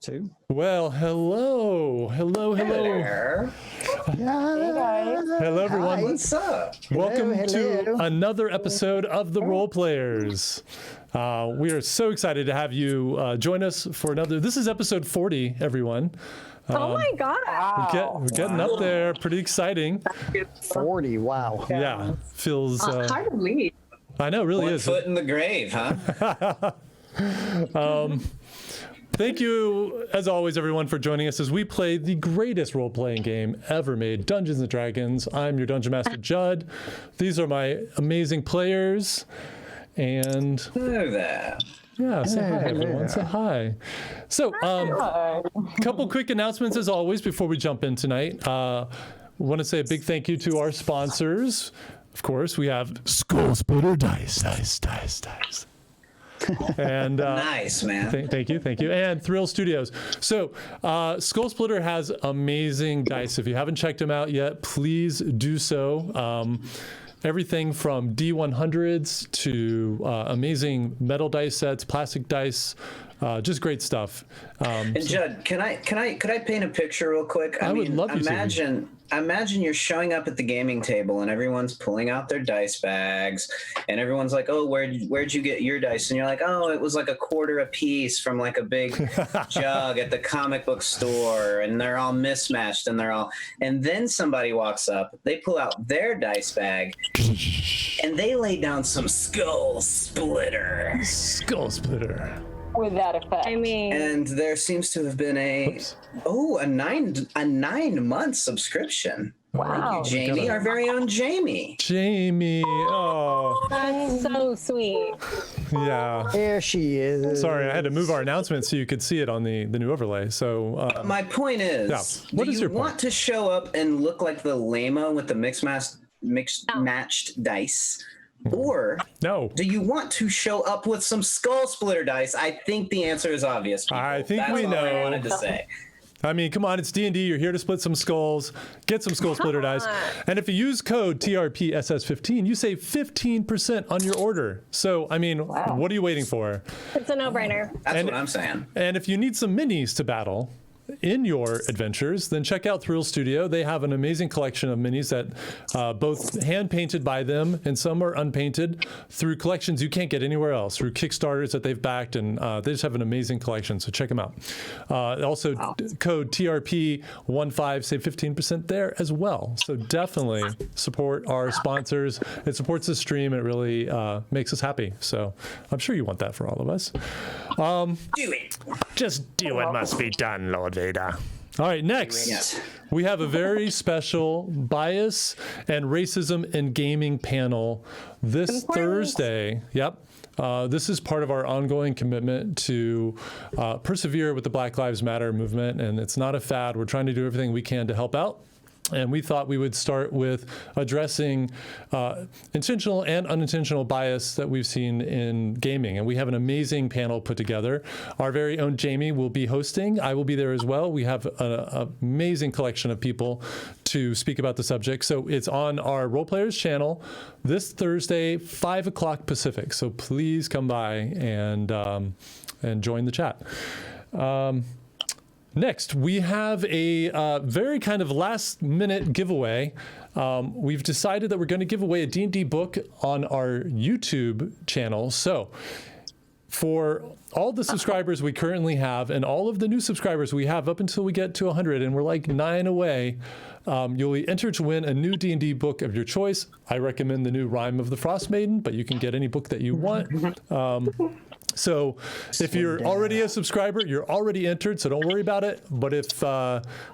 Two. Well, hello. There. Yeah. Hey guys. Hello, everyone. What's up? Welcome Hello. to another episode of The Role Players. We are so excited to have you join us for another. This is episode 40, everyone. Oh my god. We're getting up there. Pretty exciting. 40. Wow. Yeah. Feels. Hard to believe. I know, it really One is. foot in the grave, huh? Thank you, as always, everyone, for joining us as we play the greatest role-playing game ever made, Dungeons & Dragons. I'm your Dungeon Master, Judd. These are my amazing players. And Hello there. yeah, say hi, everyone. Say hi. So, a couple quick announcements, as always, before we jump in tonight. Want to say a big thank you to our sponsors. Of course, we have Skull Splitter Dice. And Nice, man. thank you, and Thrill Studios. So, Skull Splitter has amazing dice. If you haven't checked them out yet, please do so. Everything from D100s to amazing metal dice sets, plastic dice, just great stuff. And Judd, could I paint a picture real quick? I would love you to. Imagine you're showing up at the gaming table and everyone's pulling out their dice bags and everyone's like, "Oh, where'd you get your dice?" And you're like, "Oh, it was like a quarter a piece from like a big jug at the comic book store, and they're all mismatched and then somebody walks up, they pull out their dice bag and they lay down some Skull Splitter. With that effect. I mean, And there seems to have been a 9-month subscription. Wow. Thank you, Jamie, our very own Jamie. Jamie. Oh, That's so sweet. yeah. There she is. Sorry, I had to move our announcement so you could see it on the new overlay. So, My point is, Yeah. What do is you your point? want to show up and look like the lame-o with the matched dice? Or no. do you want to show up with some Skull Splitter dice? I think the answer is obvious, people. I think That's we all know. I wanted to say. I mean, come on, it's D&D. You're here to split some skulls. Get some Skull Splitter dice. And if you use code TRPSS15, you save 15% on your order. So, I mean, what are you waiting for? It's a no-brainer. That's what I'm saying. And if you need some minis to battle in your adventures, then check out Thrill Studio. They have an amazing collection of minis that both hand-painted by them and some are unpainted through collections you can't get anywhere else, through Kickstarters that they've backed, and they just have an amazing collection, so check them out. Also, code TRP15, save 15% there as well. So definitely support our sponsors. It supports the stream. It really makes us happy. So I'm sure you want that for all of us. Do it. Just do what must be done, Lord Vader. All right, next, Yes. we have a very special bias and racism in gaming panel this Thursday. Yep. This is part of our ongoing commitment to persevere with the Black Lives Matter movement, and it's not a fad. We're trying to do everything we can to help out. And we thought we would start with addressing intentional and unintentional bias that we've seen in gaming. And we have an amazing panel put together. Our very own Jamie will be hosting. I will be there as well. We have an amazing collection of people to speak about the subject. So it's on our Role Players channel this Thursday, 5 o'clock Pacific. So please come by and join the chat. Next, we have a very kind of last-minute giveaway. We've decided that we're going to give away a D&D book on our YouTube channel. So for all the subscribers we currently have and all of the new subscribers we have up until we get to 100, and we're like 9 away, you'll be entered to win a new D&D book of your choice. I recommend the new Rime of the Frost Maiden, but you can get any book that you want. So if you're already a subscriber, you're already entered, so don't worry about it. But if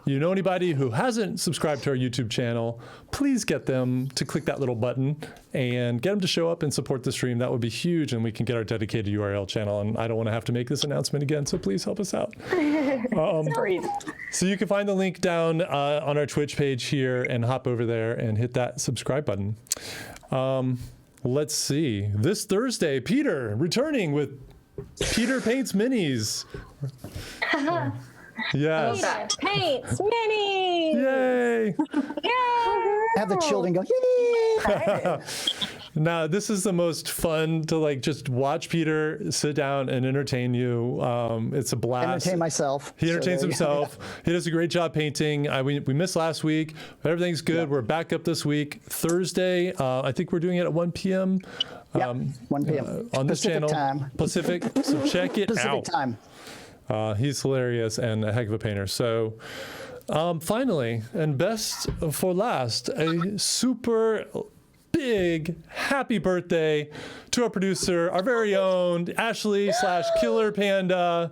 you know anybody who hasn't subscribed to our YouTube channel, please get them to click that little button and get them to show up and support the stream. That would be huge, and we can get our dedicated URL channel. And I don't want to have to make this announcement again, so please help us out. So you can find the link down on our Twitch page here and hop over there and hit that subscribe button. Let's see. This Thursday, Peter returning with Peter Paints Minis. Yes. Paints, minis. Yay. Yeah. Have the children go, yay! Now, this is the most fun to like just watch Peter sit down and entertain you. It's a blast. Entertain myself. He entertains So there you go. himself. He does a great job painting. We missed last week. But everything's good. Yep. We're back up this week. Thursday, I think we're doing it at 1 p.m. Yep, 1 p.m. On this Pacific channel. time. Pacific. So check it Pacific out. time. He's hilarious and a heck of a painter. So finally, and best for last, a super big happy birthday to our producer, our very own Ashley / Killer Panda,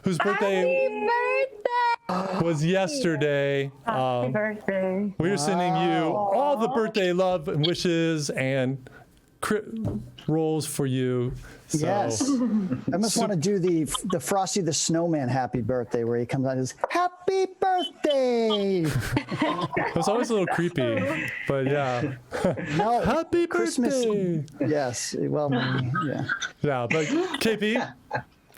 whose birthday was yesterday. Happy birthday. We are sending you all the birthday love and wishes and crit rolls for you. So, Yes. I must want to do the Frosty the Snowman happy birthday where he comes out and says, "Happy birthday!" it was always a little creepy, but yeah. No, Happy Christmas. birthday! Yes. Well, maybe, yeah. Yeah, but KP,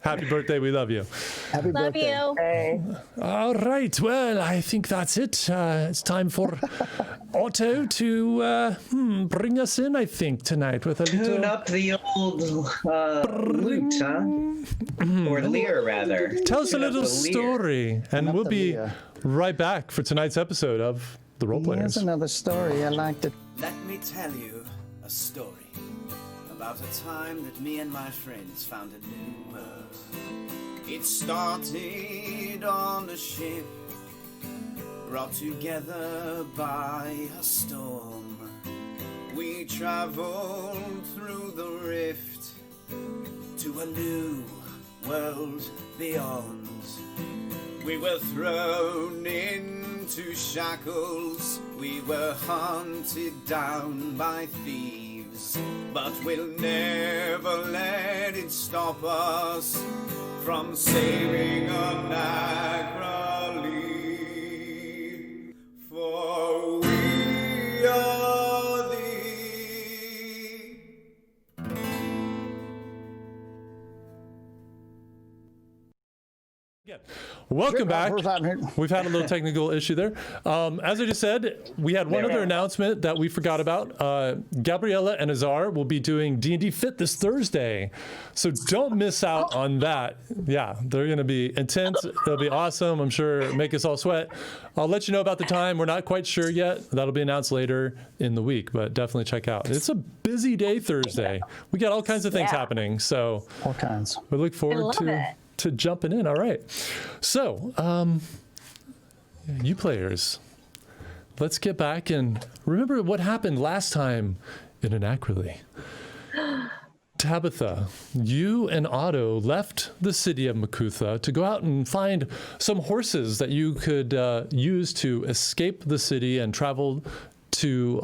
happy birthday. We love you. Happy Love birthday. you. Hey. All right. Well, I think that's it. It's time for Otto to bring us in, I think, tonight with a Tune little... up the old lute, huh? Or lyre, rather. Tell us a Tune up little the lyre. story, and up we'll the be lyre. right back for tonight's episode of The Role Players. Here's another story. I liked it. Let me tell you a story about a time that me and my friends found a new world. It started on a ship, brought together by a storm. We traveled through the rift to a new world beyond. We were thrown into shackles, we were hunted down by thieves, but we'll never let it stop us from sailing up Niagara Lee. For we are thee. Welcome back. Where's that? We've had a little technical issue there. As I just said, we had one other announcement that we forgot about. Gabriella and Azar will be doing D&D Fit this Thursday. So don't miss out on that. Yeah, they're going to be intense. It'll be awesome. I'm sure make us all sweat. I'll let you know about the time. We're not quite sure yet. That'll be announced later in the week, but definitely check out. It's a busy day Thursday. We got all kinds of things happening. So All kinds. we look forward to jumping in. All right. So, you players, let's get back and remember what happened last time in Anacroli. Tabitha, you and Otto left the city of Makutha to go out and find some horses that you could use to escape the city and travel to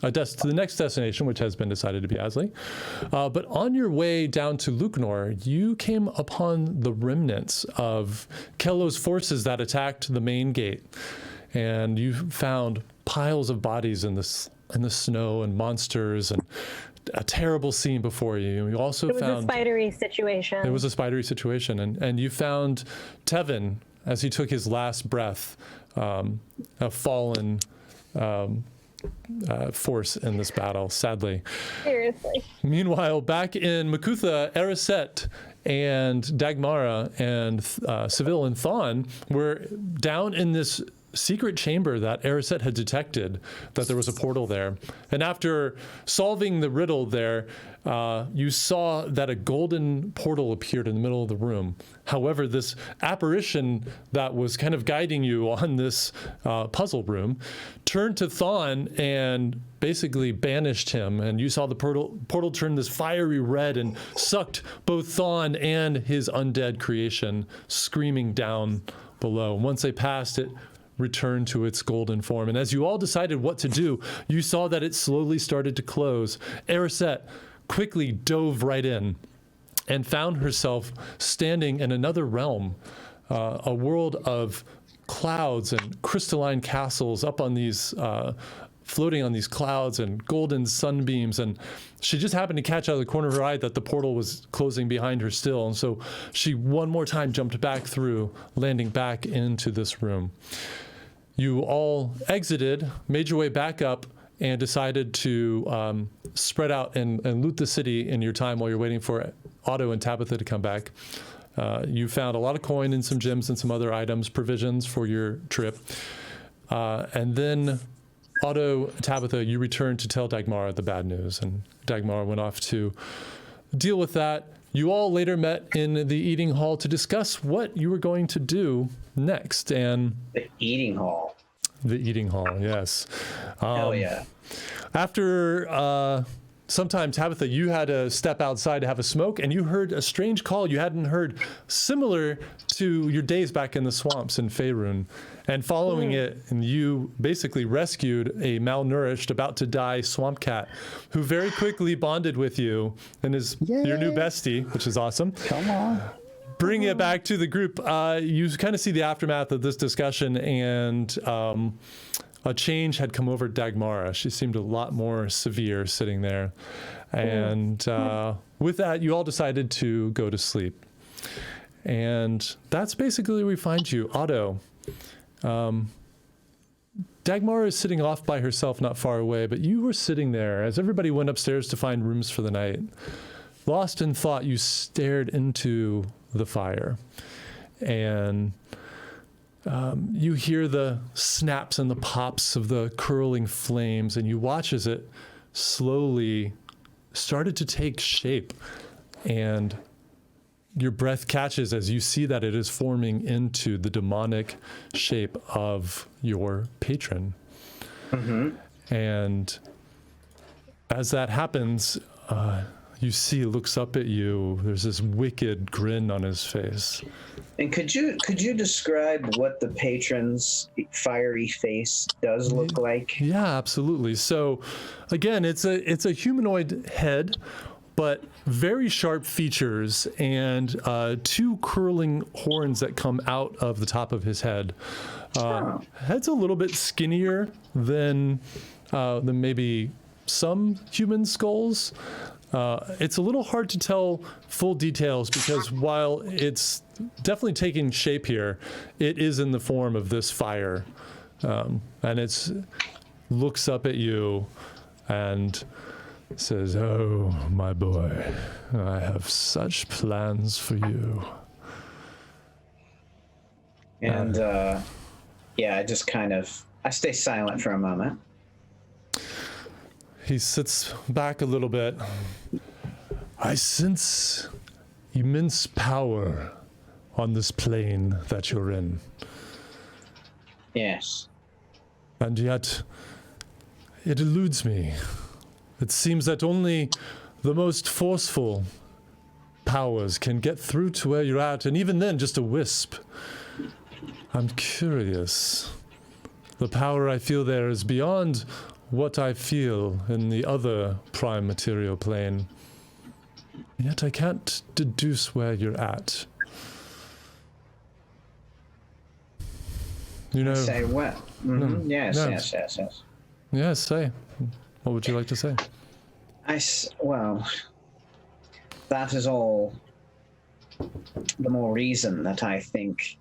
the next destination, which has been decided to be Asley. But on your way down to Luknor, you came upon the remnants of Kello's forces that attacked the main gate. And you found piles of bodies in the snow and monsters and a terrible scene before you. You also found... It was a spidery situation. It was a spidery situation. And you found Tevin, as he took his last breath, a fallen... force in this battle, sadly. Seriously. Meanwhile, back in Makutha, Arisette and Dagmara and Seville and Thon were down in this secret chamber that Arisette had detected that there was a portal there. And after solving the riddle there, you saw that a golden portal appeared in the middle of the room. However, this apparition that was kind of guiding you on this puzzle room turned to Thon and basically banished him. And you saw the portal turn this fiery red and sucked both Thon and his undead creation screaming down below. Once they passed, it returned to its golden form. And as you all decided what to do, you saw that it slowly started to close. Arisette quickly dove right in and found herself standing in another realm, a world of clouds and crystalline castles up on these, floating on these clouds and golden sunbeams. And she just happened to catch out of the corner of her eye that the portal was closing behind her still. And so she one more time jumped back through, landing back into this room. You all exited, made your way back up, and decided to spread out and loot the city in your time while you're waiting for Otto and Tabitha to come back. You found a lot of coin and some gems and some other items, provisions for your trip. And then Otto, Tabitha, you returned to tell Dagmara the bad news, and Dagmara went off to deal with that. You all later met in the eating hall to discuss what you were going to do next. And The eating hall. the eating hall, yes. Hell yeah. After sometime, Tabitha, you had to step outside to have a smoke, and you heard a strange call you hadn't heard, similar to your days back in the swamps in Faerun. And following it, and you basically rescued a malnourished, about to die swamp cat, who very quickly bonded with you and is your new Yay. bestie, which is awesome. Come on. Bring it back to the group. You kind of see the aftermath of this discussion, and a change had come over Dagmara. She seemed a lot more severe sitting there. And with that, you all decided to go to sleep. And that's basically where we find you. Otto. Dagmara is sitting off by herself not far away, but you were sitting there as everybody went upstairs to find rooms for the night. Lost in thought, you stared into the fire, and you hear the snaps and the pops of the curling flames, and you watch as it slowly started to take shape, and your breath catches as you see that it is forming into the demonic shape of your patron. And as that happens, you see he looks up at you. There's this wicked grin on his face. And could you describe what the patron's fiery face does look like? Yeah, absolutely. So again, it's a humanoid head, but very sharp features and two curling horns that come out of the top of his head. Head's a little bit skinnier than maybe some human skulls. It's a little hard to tell full details because while it's definitely taking shape here, it is in the form of this fire. And it's looks up at you and says, "Oh, my boy, I have such plans for you." And I just I stay silent for a moment. He sits back a little bit. "I sense immense power on this plane that you're in. Yes. And yet, it eludes me. It seems that only the most forceful powers can get through to where you're at, and even then, just a wisp. I'm curious. The power I feel there is beyond what I feel in the other prime material plane. Yet I can't deduce where you're at. You know... Say what? Mm-hmm. Yes. Yes, say. What would you like to say? Well, that is all the more reason that I think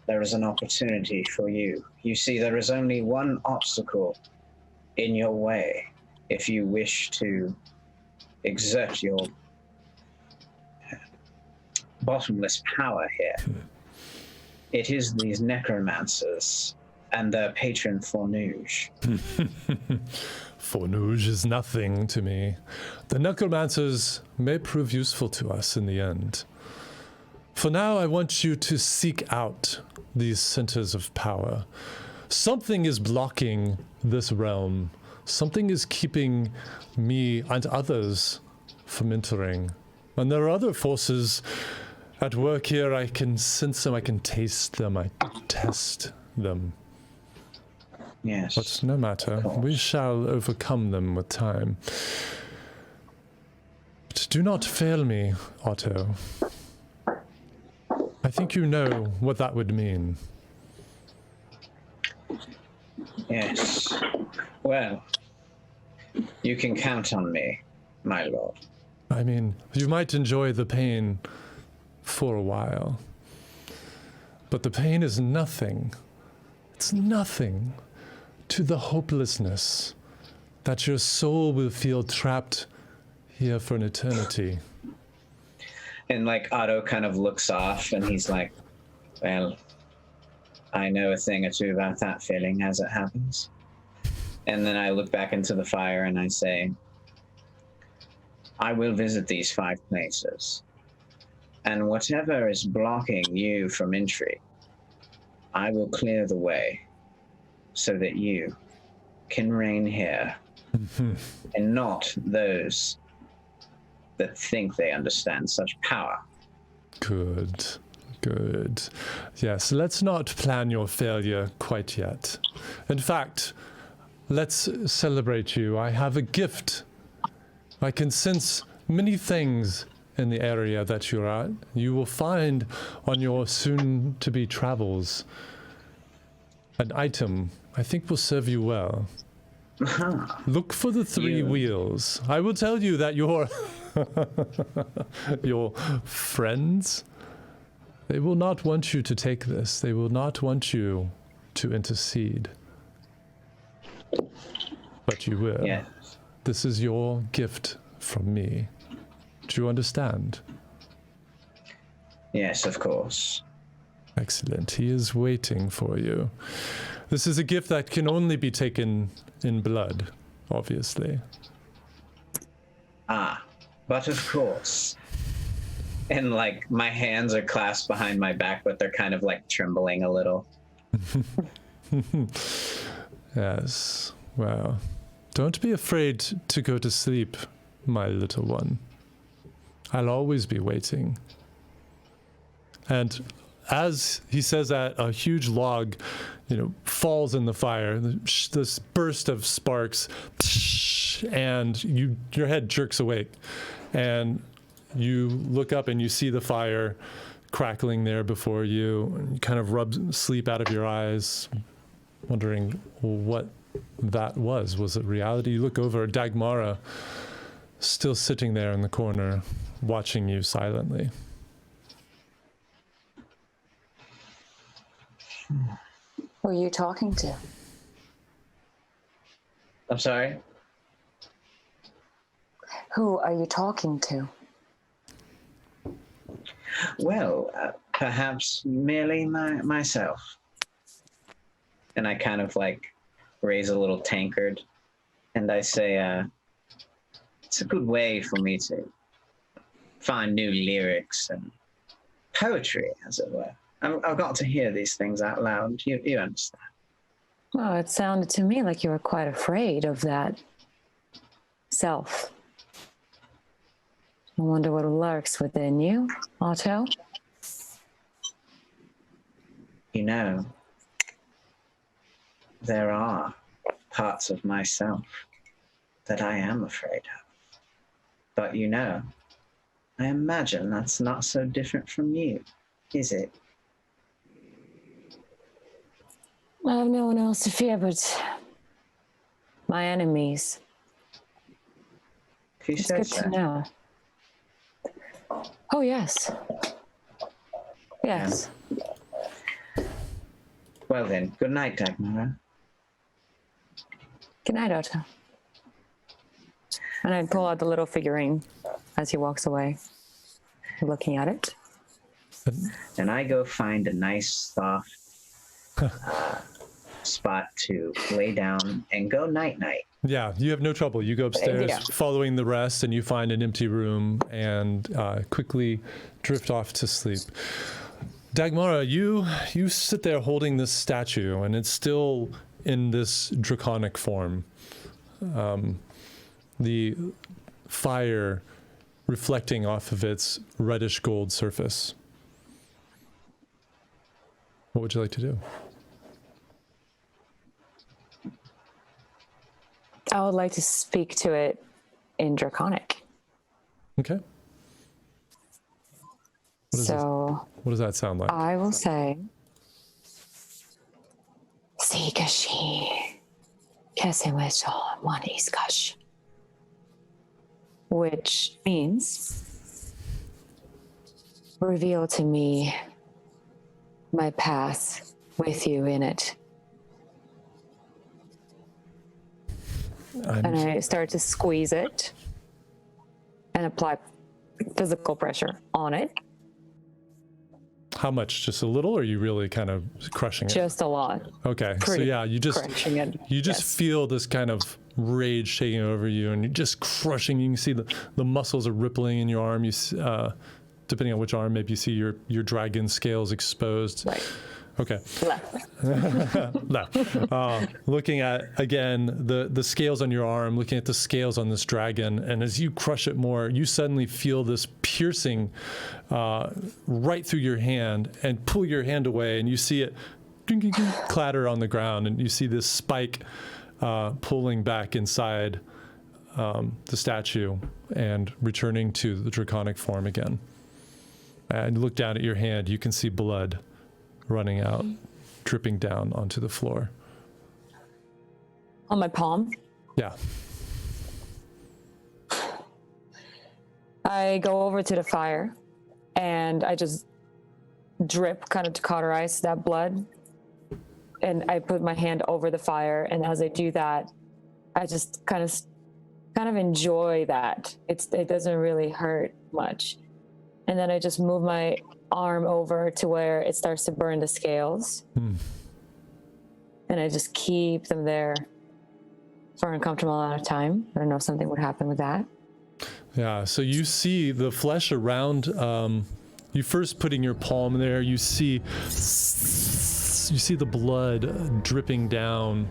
there is an opportunity for you. You see, there is only one obstacle in your way if you wish to exert your bottomless power here. It is these necromancers and their patron Fornouge. Fornouge is nothing to me. The necromancers may prove useful to us in the end. For now, I want you to seek out these centers of power. Something is blocking this realm. Something is keeping me and others from entering. And there are other forces at work here. I can sense them, I can taste them, I test them. Yes. But no matter, we shall overcome them with time. But do not fail me, Otto. I think you know what that would mean. Yes. Well, you can count on me, my lord. I mean, you might enjoy the pain for a while, but the pain is nothing. It's nothing to the hopelessness that your soul will feel trapped here for an eternity. And like Otto kind of looks off and he's like, well, I know a thing or two about that feeling as it happens. And then I look back into the fire and I say, I will visit these 5 places. And whatever is blocking you from entry, I will clear the way so that you can reign here. And not those that think they understand such power. Good. Good. Yes, let's not plan your failure quite yet. In fact, let's celebrate you. I have a gift. I can sense many things in the area that you're at. You will find on your soon-to-be travels an item I think will serve you well. Look for the 3 wheels. I will tell you that your your friends, they will not want you to take this. They will not want you to intercede. But you will. Yes. This is your gift from me. Do you understand? Yes, of course. Excellent. He is waiting for you. This is a gift that can only be taken in blood, obviously. Ah, but of course. And like my hands are clasped behind my back, but they're kind of like trembling a little. Yes. Well, don't be afraid to go to sleep, my little one. I'll always be waiting. And as he says that, a huge log, falls in the fire. This burst of sparks, and your head jerks awake, and you look up and you see the fire crackling there before you. And you kind of rub sleep out of your eyes, wondering what that was. Was it reality? You look over, Dagmara, still sitting there in the corner, watching you silently. Who are you talking to? I'm sorry? Who are you talking to? Well, perhaps merely myself. And I kind of like raise a little tankard and I say, it's a good way for me to find new lyrics and poetry, as it were. I've got to hear these things out loud. You understand? Well, it sounded to me like you were quite afraid of that self. I wonder what lurks within you, Otto. There are parts of myself that I am afraid of. But I imagine that's not so different from you, is it? I have no one else to fear but my enemies. If you It's say good so. to know. Oh, yes. Yes. Well then, good night, Dagmara. Good night, Otto. And I pull out the little figurine as he walks away, looking at it. And I go find a nice, soft spot to lay down and go night-night. Yeah, you have no trouble. You go upstairs, Yeah. following the rest, and you find an empty room and quickly drift off to sleep. Dagmara, you sit there holding this statue, and it's still in this draconic form. The fire reflecting off of its reddish gold surface. What would you like to do? I would like to speak to it in Draconic. Okay. What does that sound like? I will say, Sikashi Kesewecho Waniskash, which means reveal to me my path with you in it. And I start to squeeze it and apply physical pressure on it. How much? Just a little, or are you really kind of crushing it? Just a lot. Okay, so Pretty yeah, you just crushing it, yes. feel this kind of rage taking over you, and you're just crushing. You can see the muscles are rippling in your arm. You depending on which arm, maybe you see your dragon scales exposed. Right. Okay. Left. Looking at, again, the scales on your arm, looking at the scales on this dragon, and as you crush it more, you suddenly feel this piercing right through your hand, and pull your hand away, and you see it clatter on the ground, and you see this spike pulling back inside the statue and returning to the draconic form again. And look down at your hand, you can see blood running out, dripping down onto the floor. On my palm? Yeah. I go over to the fire and I just drip kind of to cauterize that blood. And I put my hand over the fire, and as I do that, I just kind of enjoy that. It doesn't really hurt much. And then I just move my arm over to where it starts to burn the scales. And I just keep them there for an uncomfortable amount of time. I don't know if something would happen with that. Yeah, so you see the flesh around, you first putting your palm there, you see the blood dripping down.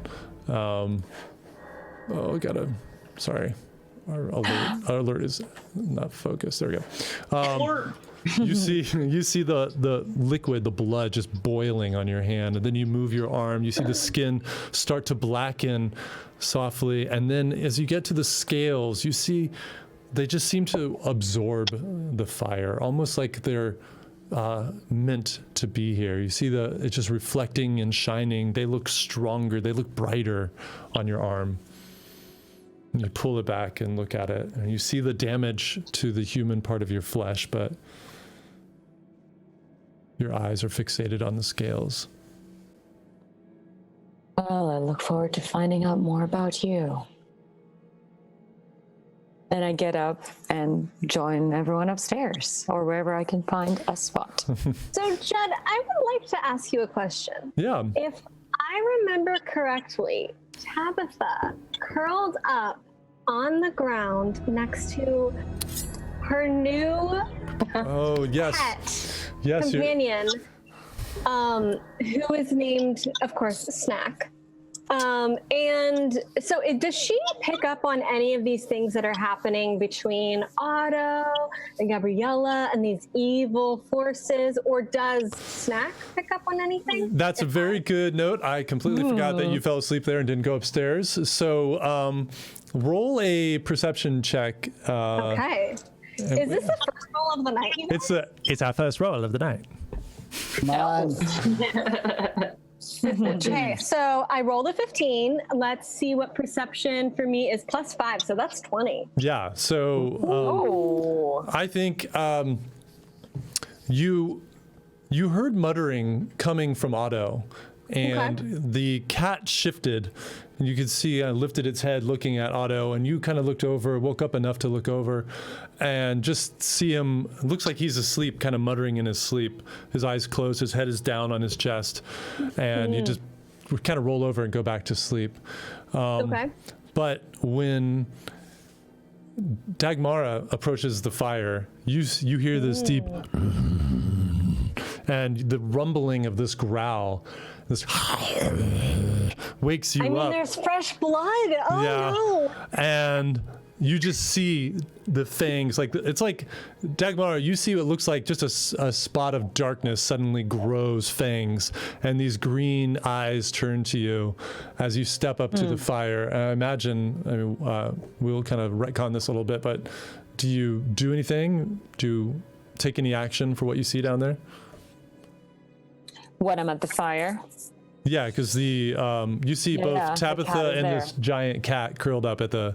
Sorry. Our alert is not focused. There we go. You see the liquid, the blood just boiling on your hand, and then you move your arm. You see the skin start to blacken softly, and then as you get to the scales, you see they just seem to absorb the fire, almost like they're meant to be here. You see it's just reflecting and shining. They look stronger. They look brighter on your arm. And you pull it back and look at it, and you see the damage to the human part of your flesh, but your eyes are fixated on the scales. Well, I look forward to finding out more about you. And I get up and join everyone upstairs, or wherever I can find a spot. So, Judd, I would like to ask you a question. Yeah. If I remember correctly, Tabitha curled up on the ground next to her new companion, who is named, of course, Snack. And so does she pick up on any of these things that are happening between Otto and Gabriella and these evil forces, or does Snack pick up on anything? That's a very good note. I completely forgot that you fell asleep there and didn't go upstairs. So roll a perception check. Okay. Is this the first roll of the night? You know? It's our first roll of the night. Come on. Okay, so I rolled a 15. Let's see what perception for me is +5, so that's 20. Yeah, so I think you heard muttering coming from Otto, and the cat shifted, and you could see lifted its head looking at Otto, and you kind of looked over, woke up enough to look over, and just see him, looks like he's asleep, kind of muttering in his sleep. His eyes closed, his head is down on his chest, and you just kind of roll over and go back to sleep. But when Dagmara approaches the fire, you hear this deep, and the rumbling of this growl, this wakes you up. I mean, there's fresh blood. Oh, no. And you just see the fangs, it's like Dagmara, you see what looks like just a spot of darkness suddenly grows fangs, and these green eyes turn to you as you step up to the fire. And I imagine, we'll kind of retcon this a little bit, but do you do anything? Do you take any action for what you see down there? When I'm at the fire? Yeah, because you see both Tabitha and this giant cat curled up at the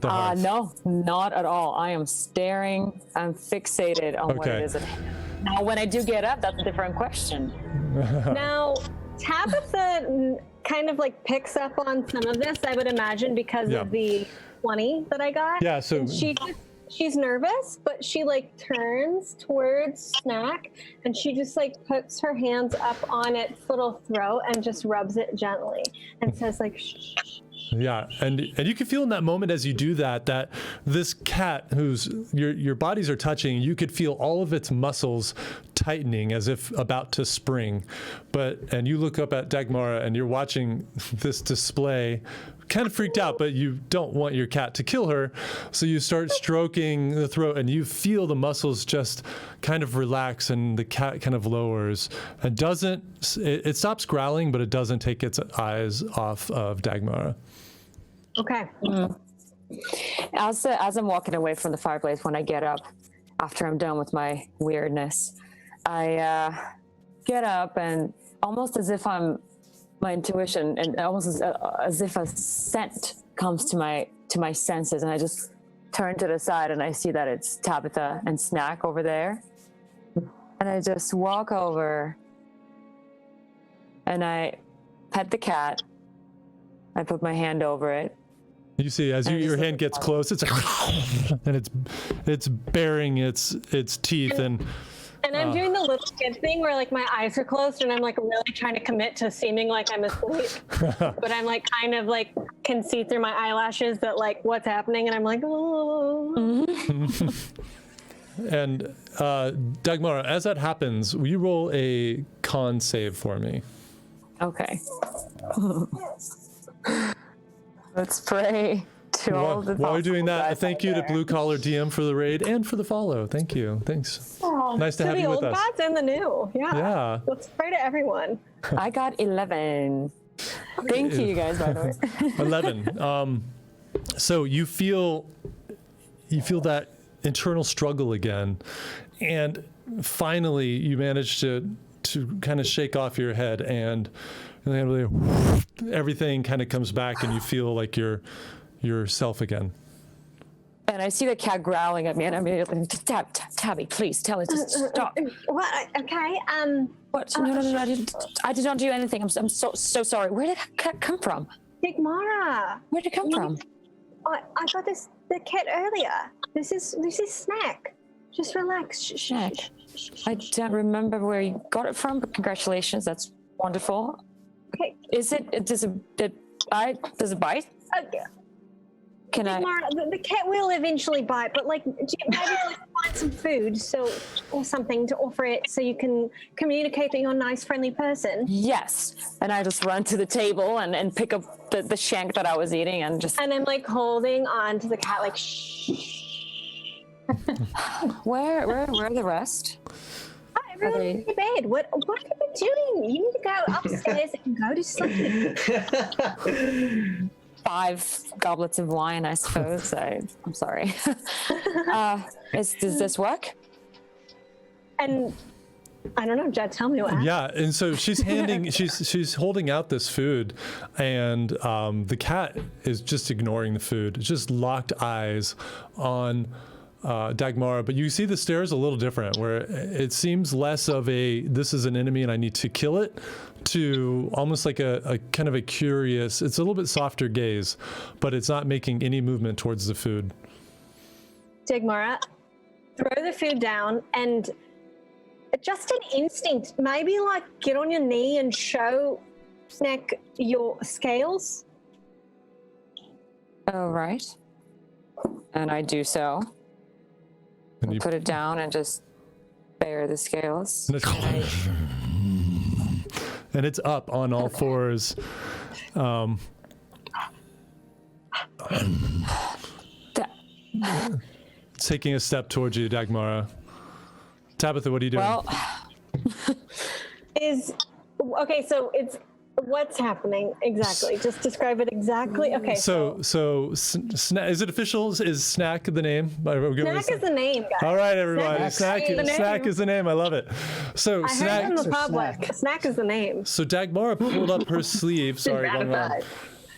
hearth. No, not at all. I am staring. I'm fixated on what it is at hand. Now, when I do get up, that's a different question. Now, Tabitha kind of like picks up on some of this, I would imagine, because of the 20 that I got. Yeah, so And she's nervous, but she like turns towards Snack and she just like puts her hands up on its little throat and just rubs it gently and says like, shh. yeah, and you can feel in that moment as you do that this cat whose your bodies are touching, you could feel all of its muscles tightening as if about to spring. And you look up at Dagmara and you're watching this display, kind of freaked out, but you don't want your cat to kill her, so you start stroking the throat and you feel the muscles just kind of relax and the cat kind of lowers and it stops growling, but it doesn't take its eyes off of Dagmara. Okay. As I'm walking away from the fireplace, when I get up after I'm done with my weirdness, I get up and almost as if my intuition and almost as if a scent comes to my senses, and I just turn to the side and I see that it's Tabitha and Snack over there, and I just walk over and I pet the cat. I put my hand over it. You see, as your hand gets close, it's like, and it's baring its teeth and I'm doing the little kid thing where like my eyes are closed and I'm like really trying to commit to seeming like I'm asleep, but I'm like kind of like can see through my eyelashes that like what's happening, and I'm like, oh. And Dagmara, as that happens, will you roll a con save for me? Okay. Let's pray to all the. While you're doing that, thank you to Blue Collar DM for the raid and for the follow. Thank you. Thanks. Oh, nice to have you with us. The old gods and the new. Yeah. Let's pray to everyone. I got 11. Thank you guys, by the way. 11. So you feel that internal struggle again, and finally you manage to kind of shake off your head, and everything kind of comes back, and you feel like you're yourself again. And I see the cat growling at me, and I'm immediately, Tabby, please tell it to stop. What? Okay. What? No, I did not do anything. I'm so sorry. Where did that cat come from? Digmara. Where did it come from? I got the cat earlier. This is Snack. Just relax. Snack. I don't remember where you got it from, but congratulations. That's wonderful. Okay. Does it bite? Can Digmara, the cat will eventually bite, but like maybe like find some food or something to offer it so you can communicate that you're a nice, friendly person. Yes. And I just run to the table and pick up the shank that I was eating and I'm like holding on to the cat like shh. Where are the rest? Everyone's in bed. What have you been doing? You need to go upstairs and go to sleep. 5 goblets of wine, I suppose. I'm sorry. Does this work? And I don't know, Jed, tell me what happened. Yeah, and so she's holding out this food, and the cat is just ignoring the food. It's just locked eyes on Dagmara, but you see the stares a little different, where it seems less of a this is an enemy and I need to kill it, to almost like a kind of a curious, it's a little bit softer gaze, but it's not making any movement towards the food. Dagmara, throw the food down and just an instinct, maybe like get on your knee and show Snack your scales. Oh, right. And I do so. And put it down and just bare the scales. And it's up on all fours. Taking a step towards you, Dagmara. Tabitha, what are you doing? Well, so it's what's happening exactly? Just describe it exactly. Okay. So is it official? Is Snack the name? Snack is the name, guys. All right, everybody. Snack is the name. I love it. So I heard in the public. Snack is the name. So Dagmara pulled up her sleeve. Sorry, going wrong.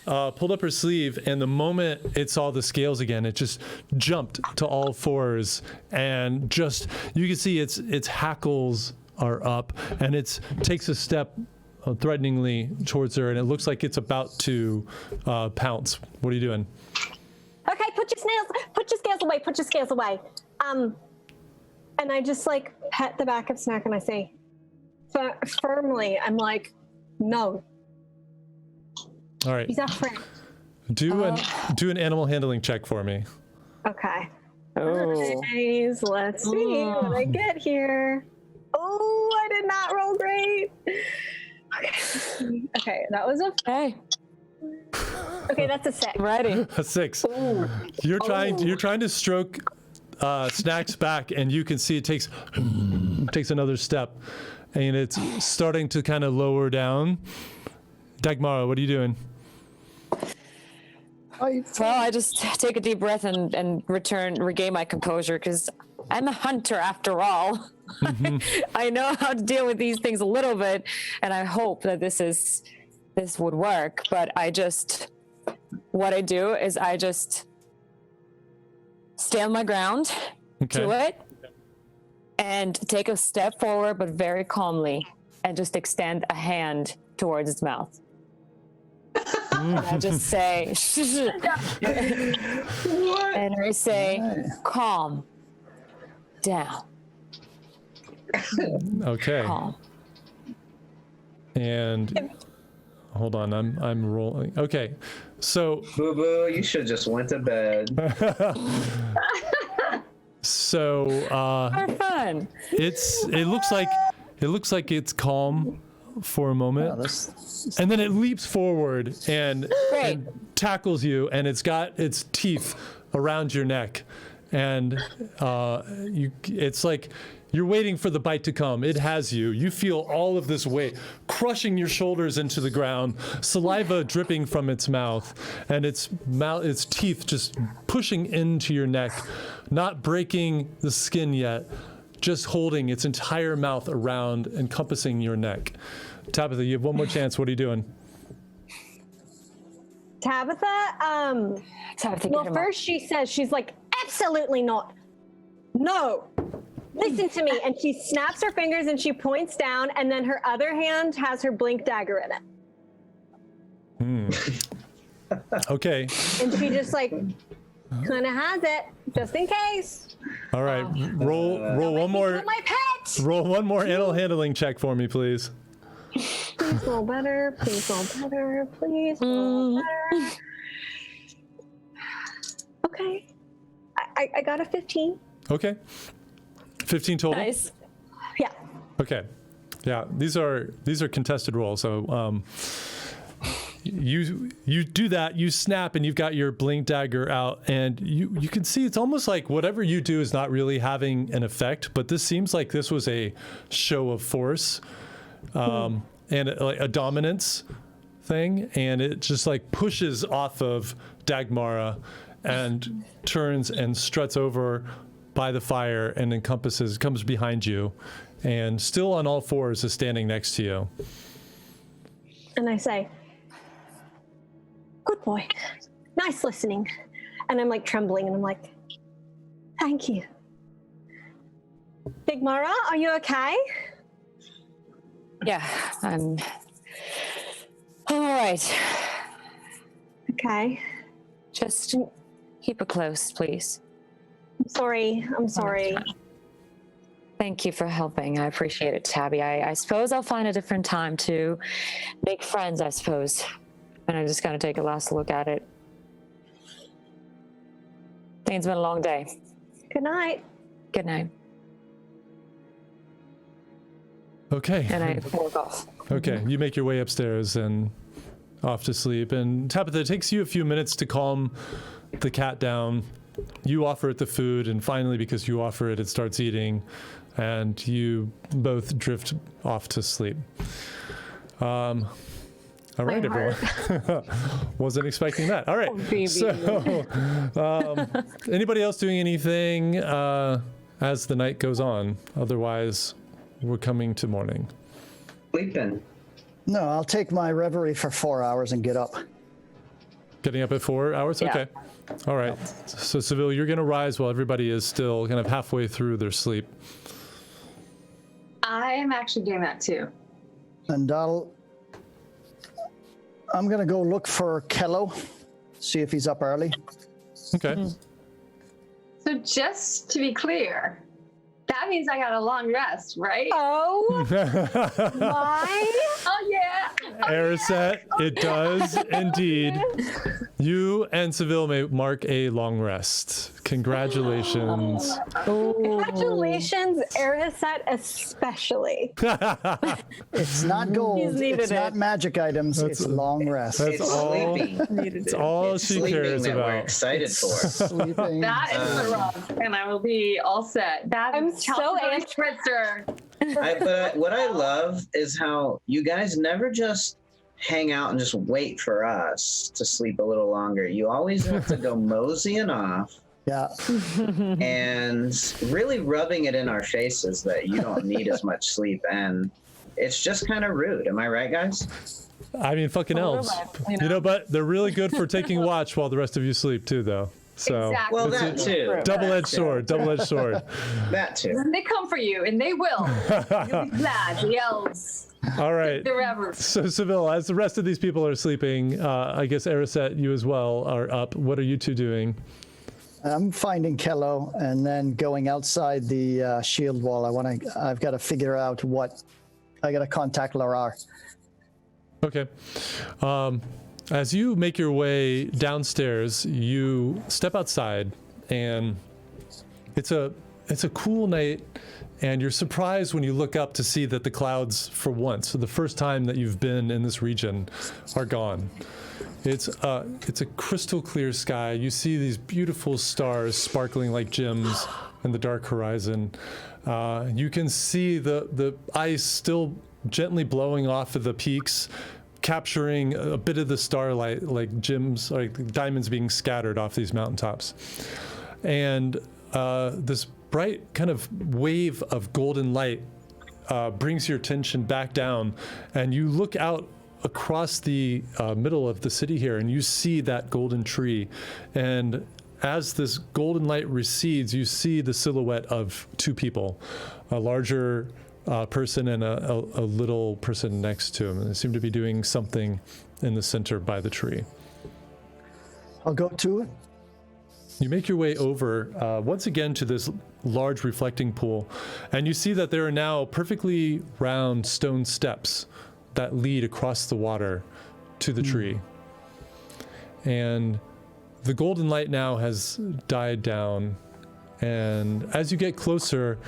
Pulled up her sleeve, and the moment it saw the scales again, it just jumped to all fours, and just you can see its hackles are up, and it takes a step threateningly towards her, and it looks like it's about to pounce. What are you doing? Okay, put your scales away, put your scales away. And I just like pet the back of Snack and I say, firmly, I'm like, no, All right. he's our friend. Do an animal handling check for me. Okay. Oh. Nice. Let's see what I get here. Oh, I did not roll great. Okay. Okay, that was a. Hey, Okay, that's a 6. ready. A 6. You're trying to stroke Snack's back, and you can see it takes another step, and it's starting to kind of lower down. Dagmara, what are you doing? Well, I just take a deep breath and regain my composure because I'm a hunter after all. I know how to deal with these things a little bit, and I hope that this would work. But what I do is I just stand my ground to it and take a step forward, but very calmly, and just extend a hand towards its mouth. And I just say, and I say, calm down. Okay. Calm. And hold on, I'm rolling. Okay, so Boo boo, you should just went to bed. so For fun. it looks like it's calm for a moment. Oh, this, And then it leaps forward and Great. tackles you, and it's got its teeth around your neck, and it's like you're waiting for the bite to come. It has you. You feel all of this weight crushing your shoulders into the ground, saliva dripping from its mouth, and its teeth just pushing into your neck, not breaking the skin yet, just holding its entire mouth around, encompassing your neck. Tabitha, you have one more chance. What are you doing? Tabitha, Tabitha, well, get him first she says, she's like, absolutely not. No. Listen to me. And she snaps her fingers and she points down, and then her other hand has her blink dagger in it. Okay. And she just like kind of has it just in case. All right. Roll one more. My pet. Roll one more animal handling check for me, please. Please roll better. Please roll better. Please roll better. Okay. I got a 15. Okay. 15 total. Nice. Yeah. Okay. Yeah, these are contested rolls. So you do that, you snap, and you've got your blink dagger out, and you can see it's almost like whatever you do is not really having an effect, but this seems like this was a show of force and a dominance thing, and it just like pushes off of Dagmara and turns and struts over by the fire and comes behind you, and still on all fours is standing next to you. And I say, good boy. Nice listening. And I'm like trembling and I'm like, thank you. Big Mara, are you okay? Yeah, I'm all right. Okay. Just keep it close, please. I'm sorry. Thank you for helping. I appreciate it, Tabby. I suppose I'll find a different time to make friends, I suppose. And I just gotta take a last look at it. I think it's been a long day. Good night. Good night. Okay. And I walk off. Okay, you make your way upstairs and off to sleep. And Tabitha, it takes you a few minutes to calm the cat down. You offer it the food, and finally, because you offer it, it starts eating, and you both drift off to sleep. All right, everyone. Wasn't expecting that. All right. baby. So, anybody else doing anything as the night goes on? Otherwise, we're coming to morning. Sleeping. no, I'll take my reverie for 4 hours and get up. Getting up at 4 hours? Yeah. Okay. All right. So, Seville, you're going to rise while everybody is still kind of halfway through their sleep. I am actually doing that too. And I'll I'm gonna go look for Kello, see if he's up early. Okay. So just to be clear, that means I got a long rest, right? Oh my! Oh yeah. Arisette, it does indeed. You and Seville may mark a long rest. Congratulations. Congratulations, Arisette especially. It's not gold. He's needed It's not it. magic items. It's long rest. That's It's all. sleeping. It's all It's she sleeping cares that we're about. excited for. Sleeping. That is the rub, and I will be all set. That I'm is so Chelsea's Spritzer. What I love is how you guys never just hang out and just wait for us to sleep a little longer. You always have to go moseying off Yeah. and really rubbing it in our faces that you don't need as much sleep. And it's just kind of rude. Am I right, guys? I mean, fucking elves. You know, but they're really good for taking watch while the rest of you sleep too, though. So Exactly. Well, it's that a too. double-edged sword. Double-edged sword. That too. They come for you, and they will. You'll be glad. The elves. All right. They're ever. So, Seville, as the rest of these people are sleeping, I guess Arisette, you as well are up. What are you two doing? I'm finding Kello and then going outside the shield wall. I've got to figure out what. I got to contact Larar. Okay. As you make your way downstairs, you step outside, and it's a cool night, and you're surprised when you look up to see that the clouds, for once, for the first time that you've been in this region, are gone. It's a crystal clear sky. You see these beautiful stars sparkling like gems in the dark horizon. You can see the ice still gently blowing off of the peaks, capturing a bit of the starlight, like gems, like diamonds being scattered off these mountaintops. And this bright kind of wave of golden light brings your attention back down, and you look out across the middle of the city here, and you see that golden tree. And as this golden light recedes, you see the silhouette of two people, a larger person and a little person next to him. And they seem to be doing something in the center by the tree. I'll go to it. You make your way over once again to this large reflecting pool, and you see that there are now perfectly round stone steps that lead across the water to the tree. And the golden light now has died down, and as you get closer,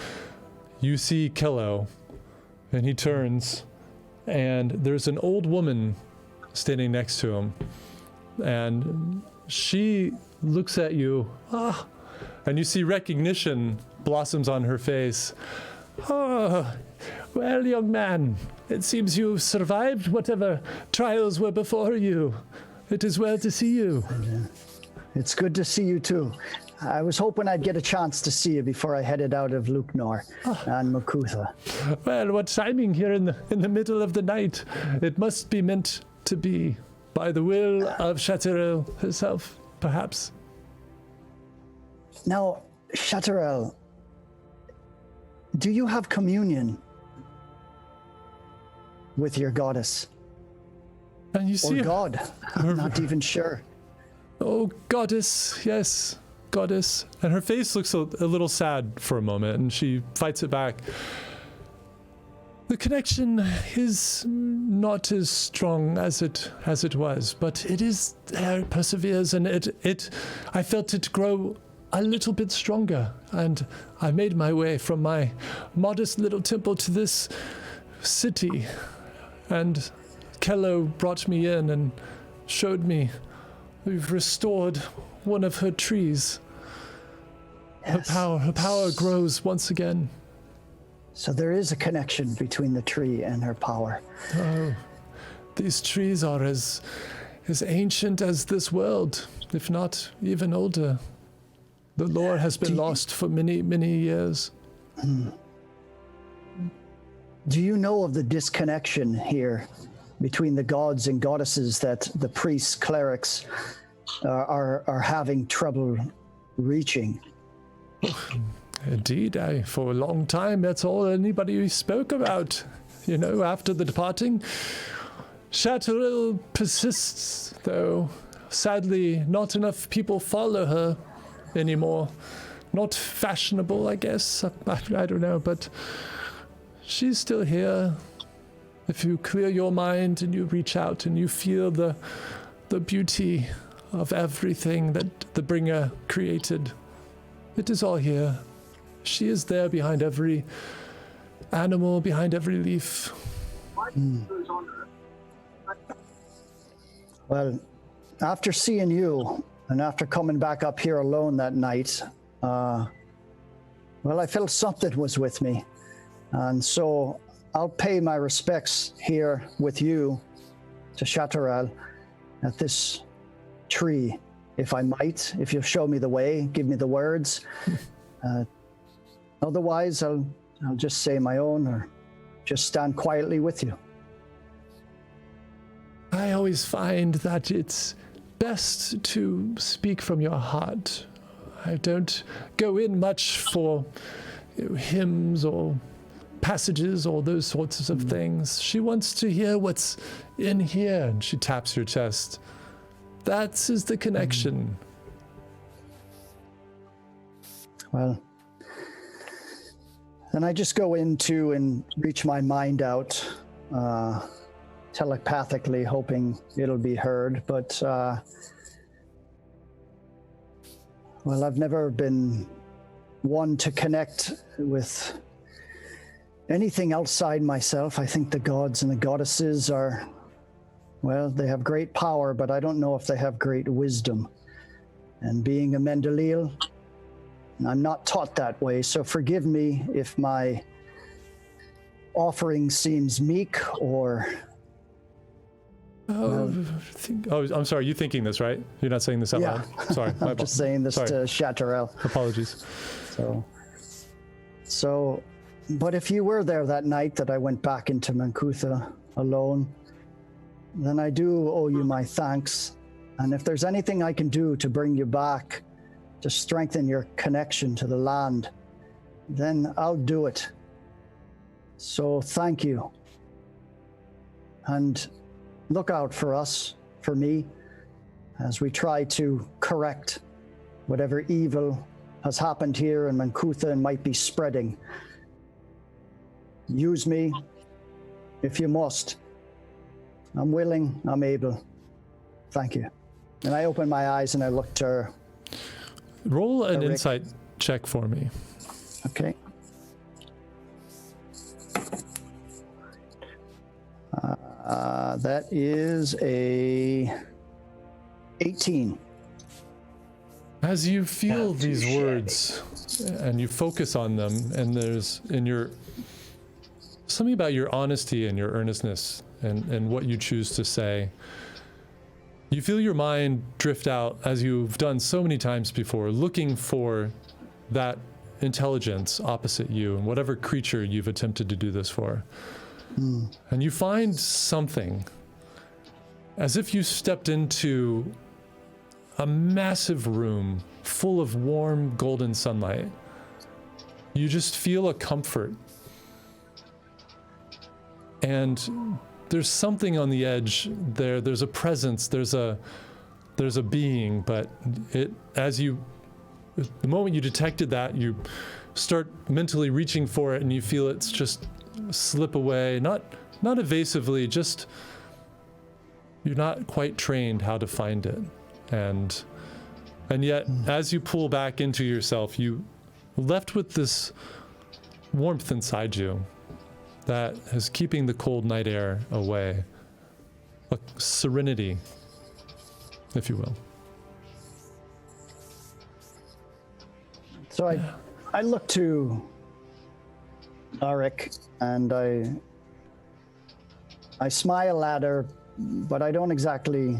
you see Kello, and he turns, and there's an old woman standing next to him, and she looks at you, and you see recognition blossoms on her face. Oh, well, young man, it seems you survived whatever trials were before you. It is well to see you. It's good to see you too. I was hoping I'd get a chance to see you before I headed out of Luknor and Makutha. Well, what timing here in the middle of the night. It must be meant to be by the will of Shateril herself, perhaps. Now, Shateril, do you have communion with your goddess? And you Or see, God? I'm not even sure. oh, goddess, yes, goddess. And her face looks a little sad for a moment, and she fights it back. The connection is not as strong as it was, but it is there, it perseveres, and I felt it grow a little bit stronger, and I made my way from my modest little temple to this city, and Kello brought me in and showed me we've restored one of her trees. Yes. Her power grows once again. So there is a connection between the tree and her power. Oh, these trees are as ancient as this world, if not even older. The lore has been lost for many, many years. Do you know of the disconnection here between the gods and goddesses that the priests, clerics are having trouble reaching? Indeed, for a long time, that's all anybody spoke about. You know, after the departing, Shateril persists, though. Sadly, not enough people follow her anymore. Not fashionable, I guess. I don't know, but she's still here. If you clear your mind and you reach out and you feel the beauty of everything that the bringer created, it is all here. She is there behind every animal, behind every leaf. Well, after seeing you and after coming back up here alone that night, well, I felt something was with me. And so I'll pay my respects here with you to Shateril at this tree, if I might, if you'll show me the way, give me the words. Otherwise, I'll just say my own or just stand quietly with you. I always find that it's best to speak from your heart. I don't go in much for hymns or passages or those sorts of things. She wants to hear what's in here, and she taps your chest. That is the connection. Well, then I just go into and reach my mind out telepathically, hoping it'll be heard. But, well, I've never been one to connect with anything outside myself. I think the gods and the goddesses are, well, they have great power, but I don't know if they have great wisdom. And being a Mendeleal, I'm not taught that way, so forgive me if my offering seems meek or... I'm sorry, you're thinking this, right? You're not saying this out loud? Sorry. I'm just saying this to Shateril. Apologies. So, but if you were there that night that I went back into Makutha alone, then I do owe you my thanks. And if there's anything I can do to bring you back, to strengthen your connection to the land, then I'll do it. So thank you. And look out for us, for me, as we try to correct whatever evil has happened here in Makutha and might be spreading. Use me if you must. I'm willing, I'm able. Thank you. And I open my eyes and I look to her. Roll an Ariq. insight check for me. Okay. That is a 18. As you feel these words and you focus on them, and there's something about your honesty and your earnestness and what you choose to say, you feel your mind drift out as you've done so many times before, looking for that intelligence opposite you and whatever creature you've attempted to do this for. And you find something, as if you stepped into a massive room full of warm golden sunlight. You just feel a comfort. And there's something on the edge there. There's a presence, there's a being, but the moment you detected that, you start mentally reaching for it and you feel it's just slip away, not evasively, just you're not quite trained how to find it. And yet, as you pull back into yourself, you left with this warmth inside you that is keeping the cold night air away. A serenity, if you will. So I look to Ariq and I smile at her, but I don't exactly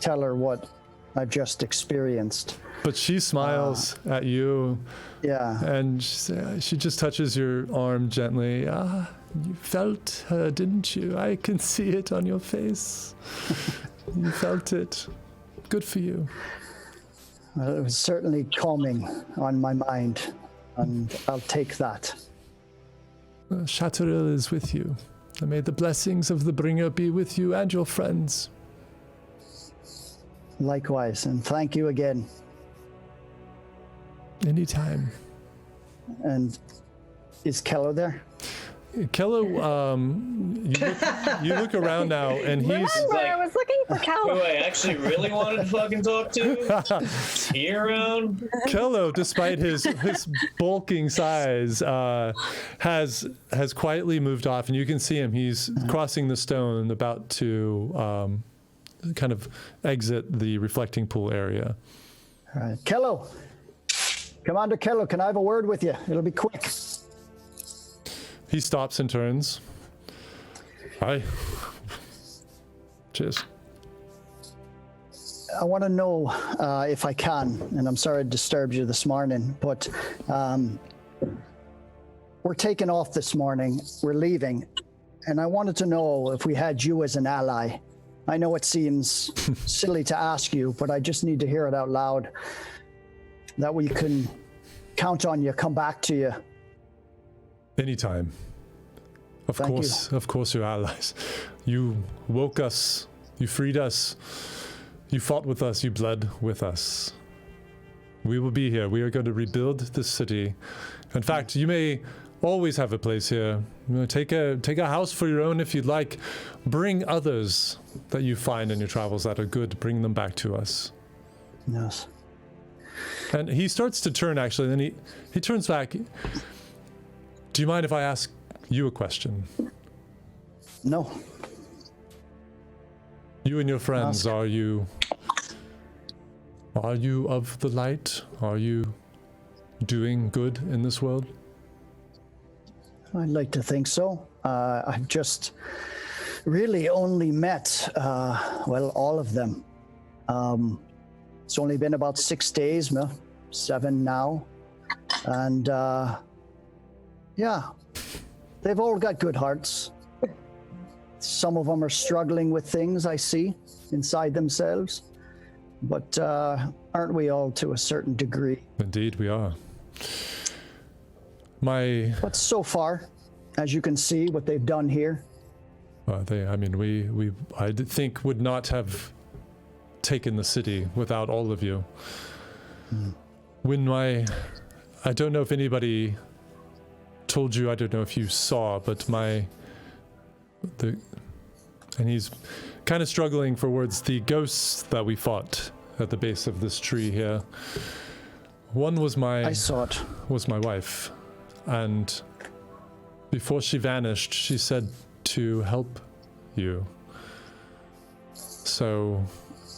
tell her what I've just experienced. But she smiles at you. Yeah. And she just touches your arm gently. You felt her, didn't you? I can see it on your face. You felt it. Good for you. Well, it was certainly calming on my mind, and I'll take that. Shateril is with you. And may the blessings of the bringer be with you and your friends. Likewise, and thank you again. Anytime. And is Kello there? Kello, you look around now, and he's Remember, I was looking for Cal. Who I actually really wanted to fucking talk to? Is he around? Kello, despite his bulking size, has quietly moved off, and you can see him. He's crossing the stone, about to kind of exit the reflecting pool area. All right, Kello. Commander Kello, can I have a word with you? It'll be quick. He stops and turns. Hi. Cheers. I want to know if I can, and I'm sorry I disturbed you this morning, but we're taking off this morning. We're leaving, and I wanted to know if we had you as an ally. I know it seems silly to ask you, but I just need to hear it out loud. That we can count on you, come back to you. Anytime. Of course, you're allies. You woke us. You freed us. You fought with us. You bled with us. We will be here. We are going to rebuild this city. In fact, you may always have a place here. You know, take a house for your own if you'd like. Bring others that you find in your travels that are good. Bring them back to us. Yes. And he starts to turn, actually, and then he turns back. Do you mind if I ask you a question? No. You and your friends, Ask. are you of the light? Are you doing good in this world? I'd like to think so. I've just really only met, all of them. It's only been about 6 days, 7 now. And, yeah, they've all got good hearts. Some of them are struggling with things I see inside themselves. But aren't we all to a certain degree? Indeed, we are. But so far, as you can see, what they've done here. I think would not have taken the city without all of you. When I don't know if anybody told you, I don't know if you saw, but and he's kind of struggling for words, the ghosts that we fought at the base of this tree here. One was I saw it. was my wife, and before she vanished, she said to help you. So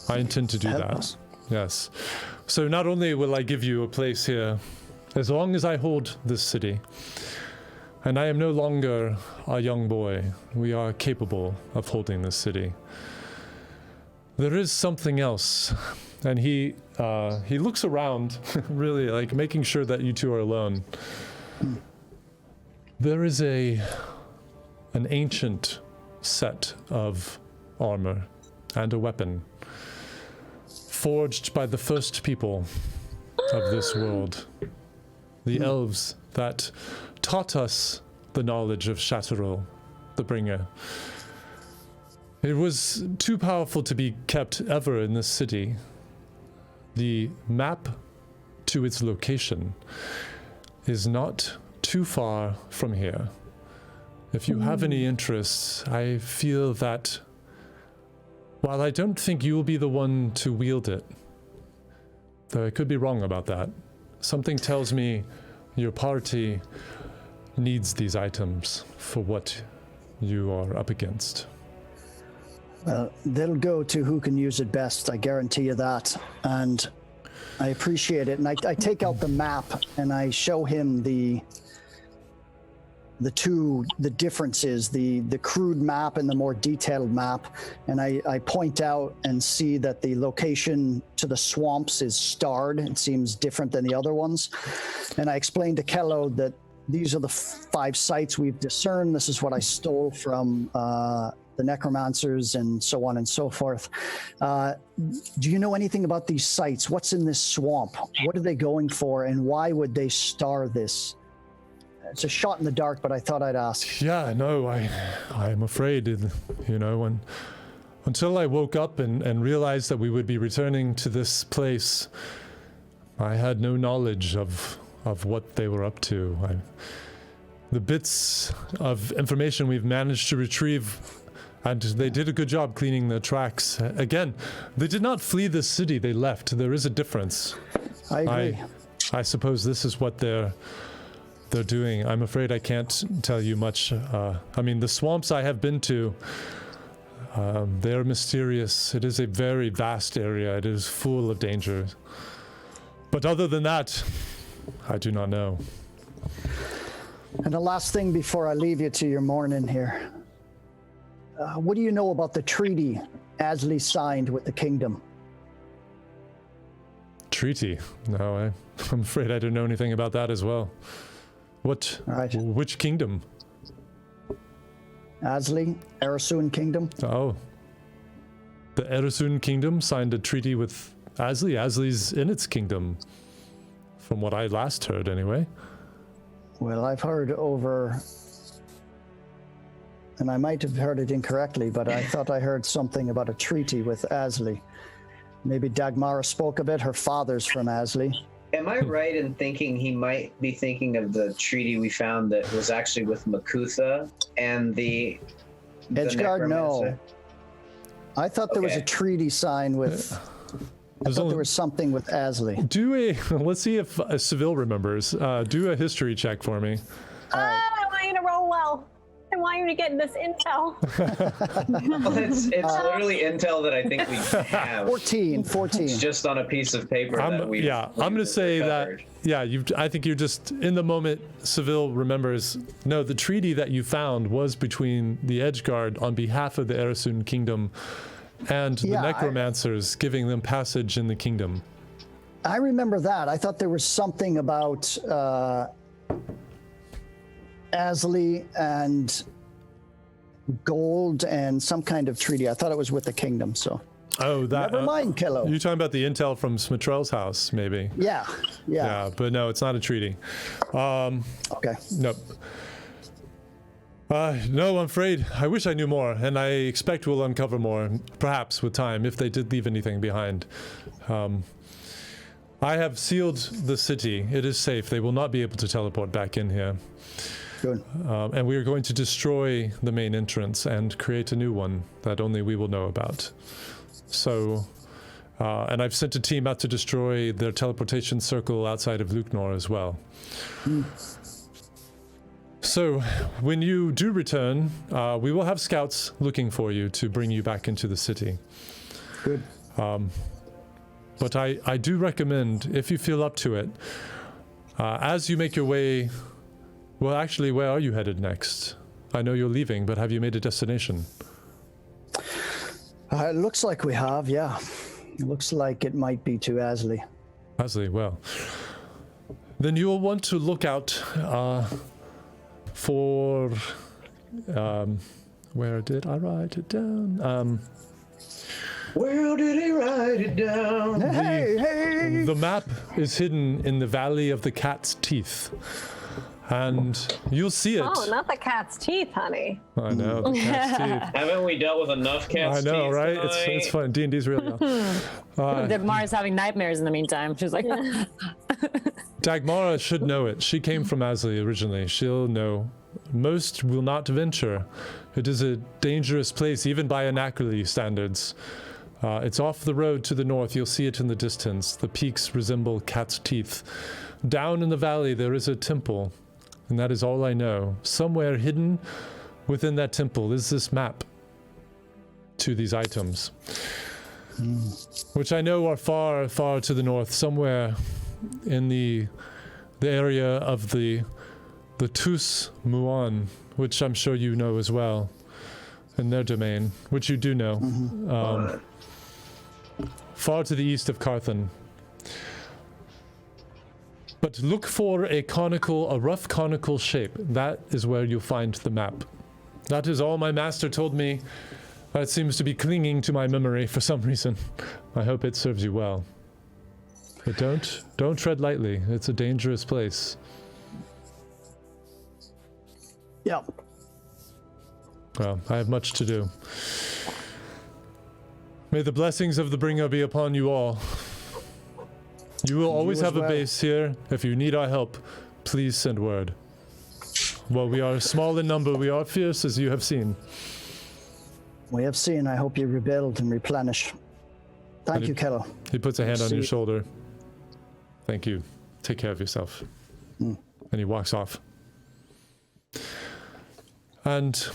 I intend to do Help that. us. Yes. So not only will I give you a place here, as long as I hold this city, and I am no longer a young boy, we are capable of holding this city. There is something else, and he looks around, really, like making sure that you two are alone. There is an ancient set of armor and a weapon forged by the first people of this world, the elves that taught us the knowledge of Shateril, the bringer. It was too powerful to be kept ever in this city. The map to its location is not too far from here. If you have any interests, I feel that while I don't think you will be the one to wield it, though I could be wrong about that, something tells me your party needs these items for what you are up against. Well, they'll go to who can use it best, I guarantee you that. And I appreciate it. And I take out the map and I show him the differences, the crude map and the more detailed map. And I point out and see that the location to the swamps is starred. It seems different than the other ones. And I explain to Kello that these are the 5 sites we've discerned. This is what I stole from the necromancers and so on and so forth. Do you know anything about these sites? What's in this swamp? What are they going for? And why would they star this? It's a shot in the dark, but I thought I'd ask. Yeah, no, I'm afraid, you know, until I woke up and realized that we would be returning to this place, I had no knowledge of what they were up to. The bits of information we've managed to retrieve, and they did a good job cleaning the tracks. Again, they did not flee the city, they left. There is a difference. I agree. I suppose this is what they're doing. I'm afraid I can't tell you much. I mean, the swamps I have been to, they're mysterious. It is a very vast area. It is full of dangers. But other than that, I do not know. And the last thing before I leave you to your morning here. What do you know about the treaty Asli signed with the kingdom? Treaty? No, I'm afraid I don't know anything about that as well. What? Right. Which kingdom? Asli, Erasun Kingdom. Oh. The Erasun Kingdom signed a treaty with Asli. Asli's in its kingdom. From what I last heard, anyway. Well, I've heard over, and I might have heard it incorrectly, but I thought I heard something about a treaty with Asli. Maybe Dagmara spoke of it. Her father's from Asli. Am I right in thinking he might be thinking of the treaty we found that was actually with Makutha and the Edgeguard? No. necromancer? I thought there was a Okay. treaty signed with. I thought there was something with Asli. Let's see if Seville remembers. Do a history check for me. I want you to roll well. I want you to get this intel. Well, it's literally intel that I think we have. 14. It's just on a piece of paper that we. I'm going to say that. Yeah, I think you're just in the moment. Seville remembers. No, the treaty that you found was between the Edgeguard on behalf of the Erasun Kingdom and the necromancers, giving them passage in the kingdom. I remember that. I thought there was something about Asli and gold and some kind of treaty. I thought it was with the kingdom, so. Oh, that. Never mind, Killo. You're talking about the intel from Smitrell's house, maybe. Yeah. But no, it's not a treaty. Okay. Nope. No, I'm afraid. I wish I knew more, and I expect we'll uncover more, perhaps with time, if they did leave anything behind. I have sealed the city. It is safe. They will not be able to teleport back in here. Good. And we are going to destroy the main entrance and create a new one that only we will know about. So, and I've sent a team out to destroy their teleportation circle outside of Luknor as well. So, when you do return, we will have scouts looking for you to bring you back into the city. Good. But I do recommend, if you feel up to it, as you make your way... Well, actually, where are you headed next? I know you're leaving, but have you made a destination? It looks like we have, yeah. It looks like it might be to Asli. Asli, well. Then you'll want to look out for... where did I write it down? Where did he write it down? Hey! The map is hidden in the Valley of the Cat's Teeth. And you'll see it. Oh, not the cat's teeth, honey. I know, the cat's teeth. Haven't we dealt with enough cats? I know, right? It's fun. D&D's really fun. Dagmara's having nightmares in the meantime. She's like, Dagmara should know it. She came from Asli originally. She'll know. Most will not venture. It is a dangerous place, even by Anacroli standards. It's off the road to the north. You'll see it in the distance. The peaks resemble cat's teeth. Down in the valley, there is a temple. And that is all I know. Somewhere hidden within that temple is this map to these items. Which I know are far, far to the north, somewhere in the area of the Tus Muan, which I'm sure you know as well, in their domain, which you do know. Far to the east of Carthan. But look for a rough conical shape. That is where you'll find the map. That is all my master told me. That seems to be clinging to my memory for some reason. I hope it serves you well. But don't tread lightly. It's a dangerous place. Yeah. Well, I have much to do. May the blessings of the bringer be upon you all. You will always have a base here. If you need our help, please send word. While we are small in number, we are fierce, as you have seen. We have seen. I hope you rebuild and replenish. Thank you, Kello. He puts a hand on your shoulder. Thank you. Take care of yourself. And he walks off. And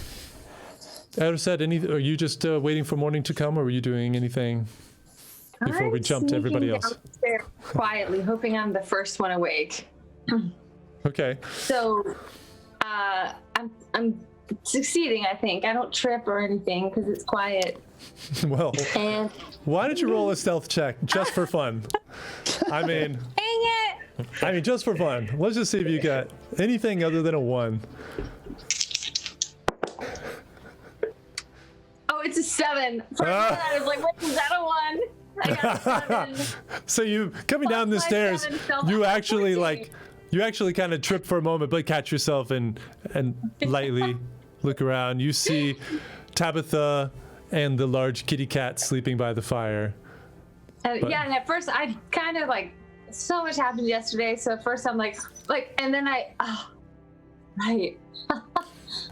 Arisette, are you just waiting for morning to come, or were you doing anything before we jump to everybody else? Quietly, hoping I'm the first one awake. Okay. So, I'm succeeding. I think I don't trip or anything because it's quiet. Well, and why don't you roll a stealth check just for fun? I mean, Dang it! just for fun. Let's just see if you get anything other than a 1. Oh, it's a 7. For a minute, I was like, wait, is that a 1? I got a 7. So you coming down the stairs, you actually kind of trip for a moment, but catch yourself and lightly look around. You see Tabitha and the large kitty cat sleeping by the fire. Yeah, and at first I kind of like, so much happened yesterday. So at first I'm like, and then right.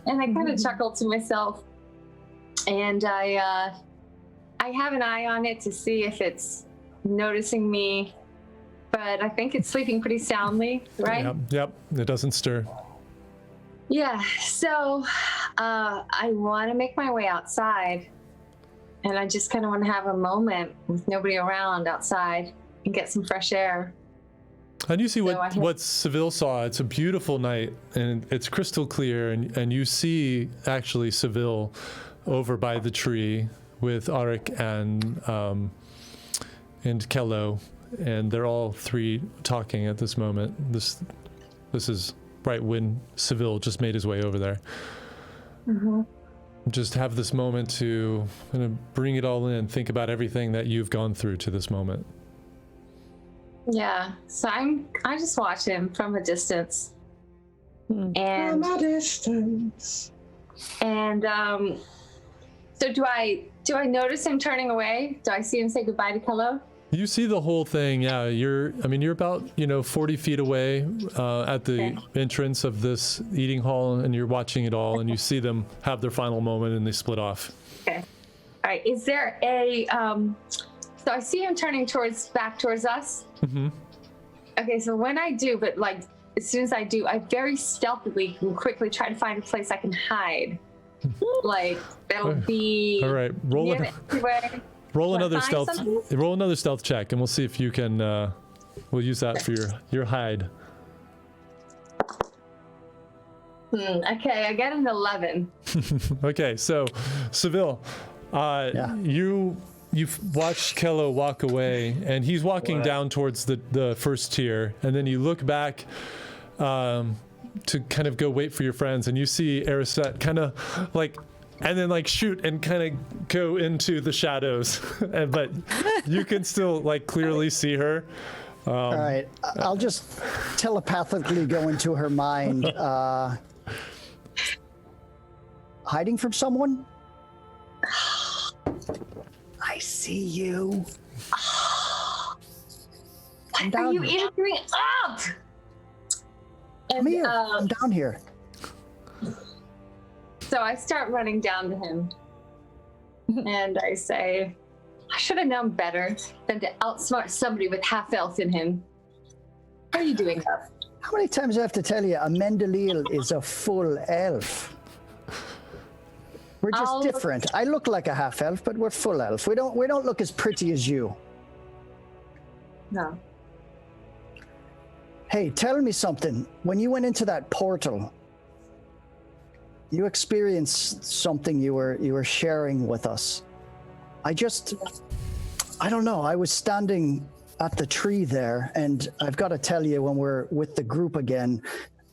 And I kind of chuckled to myself. And I have an eye on it to see if it's noticing me, but I think it's sleeping pretty soundly, right? Yep. It doesn't stir. Yeah, so I want to make my way outside, and I just kind of want to have a moment with nobody around outside and get some fresh air. And you see what Seville saw. It's a beautiful night, and it's crystal clear, and you see actually Seville over by the tree with Ariq and Kello, and they're all 3 talking at this moment. This is right when Seville just made his way over there. Mm-hmm. Just have this moment to kind of bring it all in, think about everything that you've gone through to this moment. Yeah, so I just watch him from a distance. And From a distance. And so do I notice him turning away? Do I see him say goodbye to Kello? You see the whole thing, yeah. You're about 40 feet away at the entrance of this eating hall, and you're watching it all, and you see them have their final moment, and they split off. Okay. All right. Is there a so I see him turning back towards us. Mm-hmm. Okay. So when I do, but like as soon as I do, I very stealthily and quickly try to find a place I can hide. Like that'll be. All right. Roll another stealth check, and we'll see if you can. We'll use that for your hide. Okay, I get an 11. Okay, so Seville, you've watched Kello walk away, and he's walking down towards the first tier, and then you look back to kind of go wait for your friends, and you see Arisette kind of like. And then shoot and kind of go into the shadows, but you can still clearly see her. All right, I'll just telepathically go into her mind. Hiding from someone? I see you. What are you entering up? Come here. I'm down here. So I start running down to him, and I say, I should have known better than to outsmart somebody with half-elf in him. What are you doing, Huff? How many times do I have to tell you, a Mendeleil is a full elf? We're just different. I look like a half-elf, but we're full elf. We don't look as pretty as you. No. Hey, tell me something. When you went into that portal, you experienced something you were sharing with us. I don't know. I was standing at the tree there, and I've got to tell you, when we're with the group again,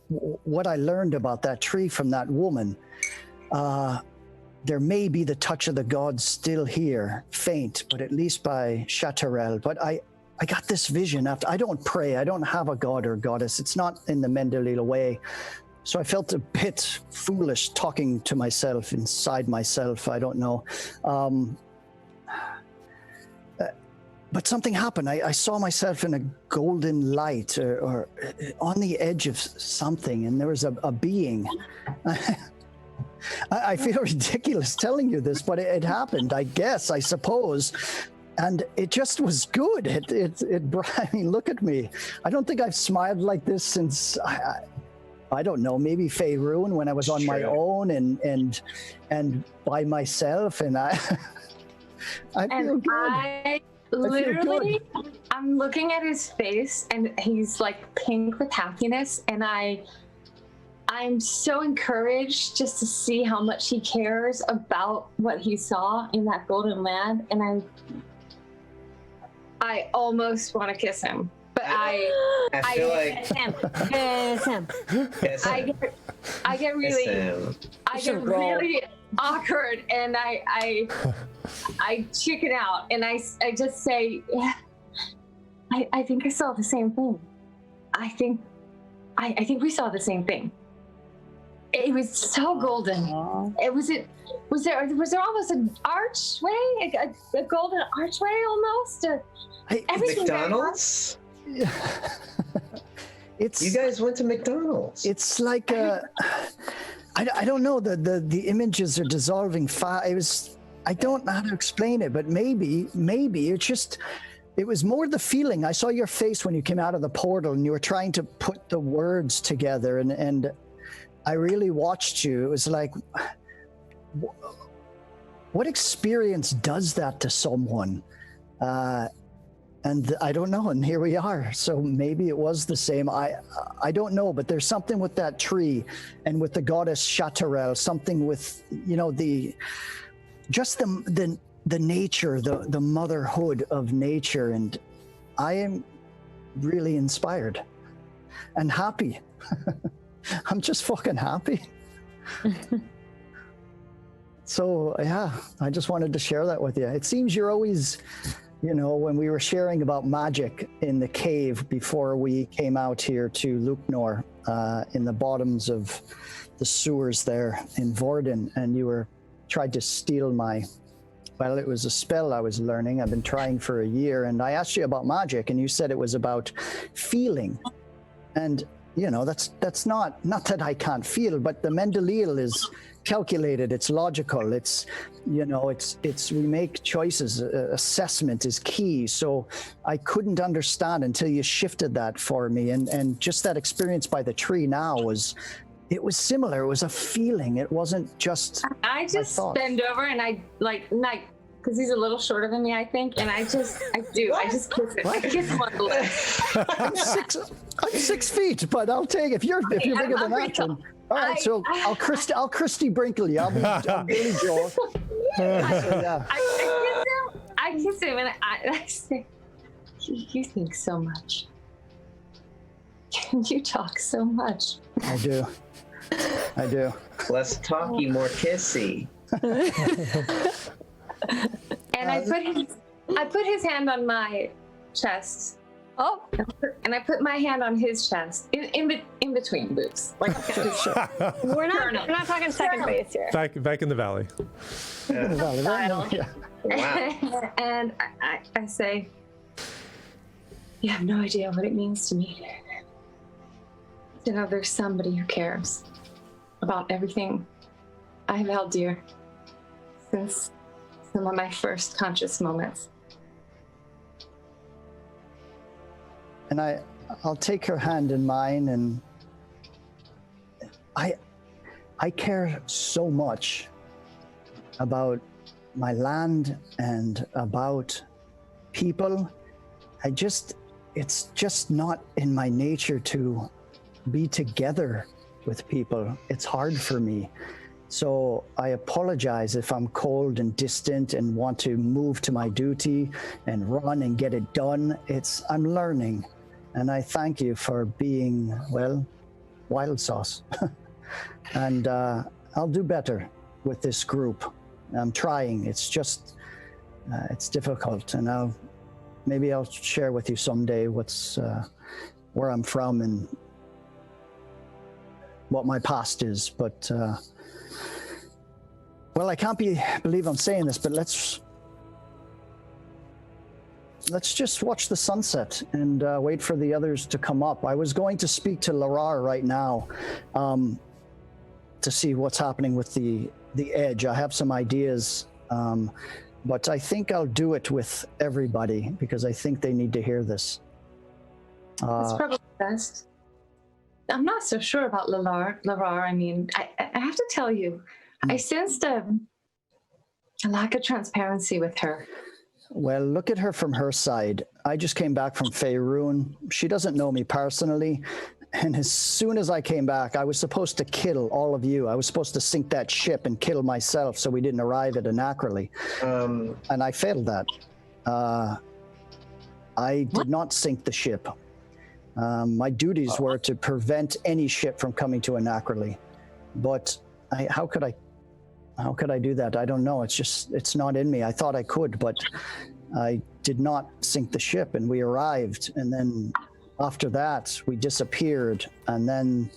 what I learned about that tree from that woman. There may be the touch of the gods still here, faint, but at least by Shateril. But I got this vision after. I don't pray. I don't have a god or goddess. It's not in the Mendeleil way. So I felt a bit foolish talking to myself inside myself. I don't know. But something happened. I saw myself in a golden light or on the edge of something, and there was a being. I feel ridiculous telling you this, but it happened, I guess, I suppose. And it just was good. I mean, look at me. I don't think I've smiled like this since, I don't know, maybe Faerun, when I was on my own and by myself, and I feel good. Literally, I'm looking at his face, and he's like pink with happiness, and I'm so encouraged just to see how much he cares about what he saw in that golden land, and I almost want to kiss him, but I feel like Kiss him. I get really awkward, and I chicken out, and I just say, yeah, I think I saw the same thing. I think we saw the same thing. It was so golden. Was there almost an archway, a golden archway almost? McDonald's? Yeah. You guys went to McDonald's. It's like I don't know, the images are dissolving fast. I don't know how to explain it, but maybe it was more the feeling. I saw your face when you came out of the portal and you were trying to put the words together, and I really watched you. It was like, what experience does that to someone? And I don't know, and here we are. So maybe it was the same. I don't know, but there's something with that tree and with the goddess Shateril, something with, the nature, the motherhood of nature. And I am really inspired and happy. I'm just fucking happy. So yeah, I just wanted to share that with you. It seems you're always, when we were sharing about magic in the cave before we came out here to Luknor, in the bottoms of the sewers there in Vorden, and you tried to steal it was a spell I was learning. I've been trying for a year, and I asked you about magic, and you said it was about feeling. And that's not that I can't feel, but the Mendeleal is calculated, it's logical, it's we make choices, assessment is key. So I couldn't understand until you shifted that for me, and just that experience by the tree now was similar. It was a feeling. It wasn't just I just bend over and I because he's a little shorter than me, I think, and I just kiss him. I kiss him on the lips. I'm 6 feet, but I'll take if you're bigger than that. Then. All right, so I'll Christy Brinkley you. I'll be Billy Joel. Yeah. I kiss him, and I say, "You think so much. You talk so much." I do. Less talky, more kissy. And I put his hand on my chest. Oh, and I put my hand on his chest, in between boobs. Like we're not talking second base here. Back in the valley. Yeah. Wow. And I say, you have no idea what it means to me to know there's somebody who cares about everything I have held dear since some of my first conscious moments. And I'll take her hand in mine, and I care so much about my land and about people. It's just not in my nature to be together with people. It's hard for me. So I apologize if I'm cold and distant and want to move to my duty and run and get it done. I'm learning. And I thank you for being, wild sauce. And I'll do better with this group. I'm trying. It's just, it's difficult. And maybe I'll share with you someday where I'm from. And what my past is. But well, I can't believe I'm saying this, but let's just watch the sunset and wait for the others to come up. I was going to speak to Larar right now to see what's happening with the edge. I have some ideas, but I think I'll do it with everybody because I think they need to hear this. That's probably best. I'm not so sure about Larar. I mean, I have to tell you, I sensed a lack of transparency with her. Well, look at her from her side. I just came back from Faerun. She doesn't know me personally. And as soon as I came back, I was supposed to kill all of you. I was supposed to sink that ship and kill myself so we didn't arrive at Anacroli. And I failed that. I did not sink the ship. My duties were to prevent any ship from coming to Anacroli. But how could I do that? I don't know. It's not in me. I thought I could, but I did not sink the ship, and we arrived. And then after that, we disappeared. And then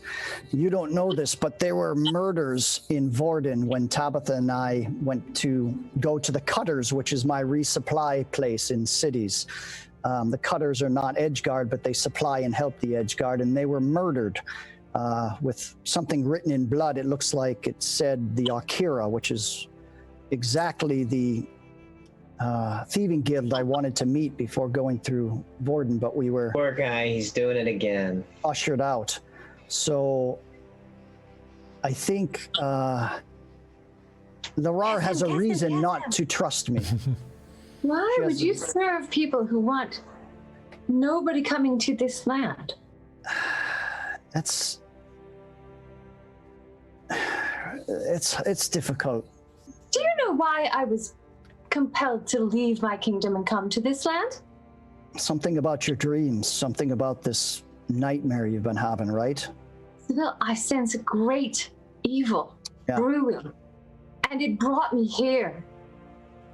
you don't know this, but there were murders in Vorden when Tabitha and I went to go to the Cutters, which is my resupply place in cities. The Cutters are not Edgeguard, but they supply and help the Edgeguard, and they were murdered. With something written in blood. It looks like it said the Akira, which is exactly the thieving guild I wanted to meet before going through Vorden, but we were... Poor guy, he's doing it again. ...ushered out. So I think Larar has a reason not to trust me. Why would you serve people who want nobody coming to this land? It's difficult. Do you know why I was compelled to leave my kingdom and come to this land? Something about your dreams, something about this nightmare you've been having, right? Seville, I sense a great evil brewing, and it brought me here.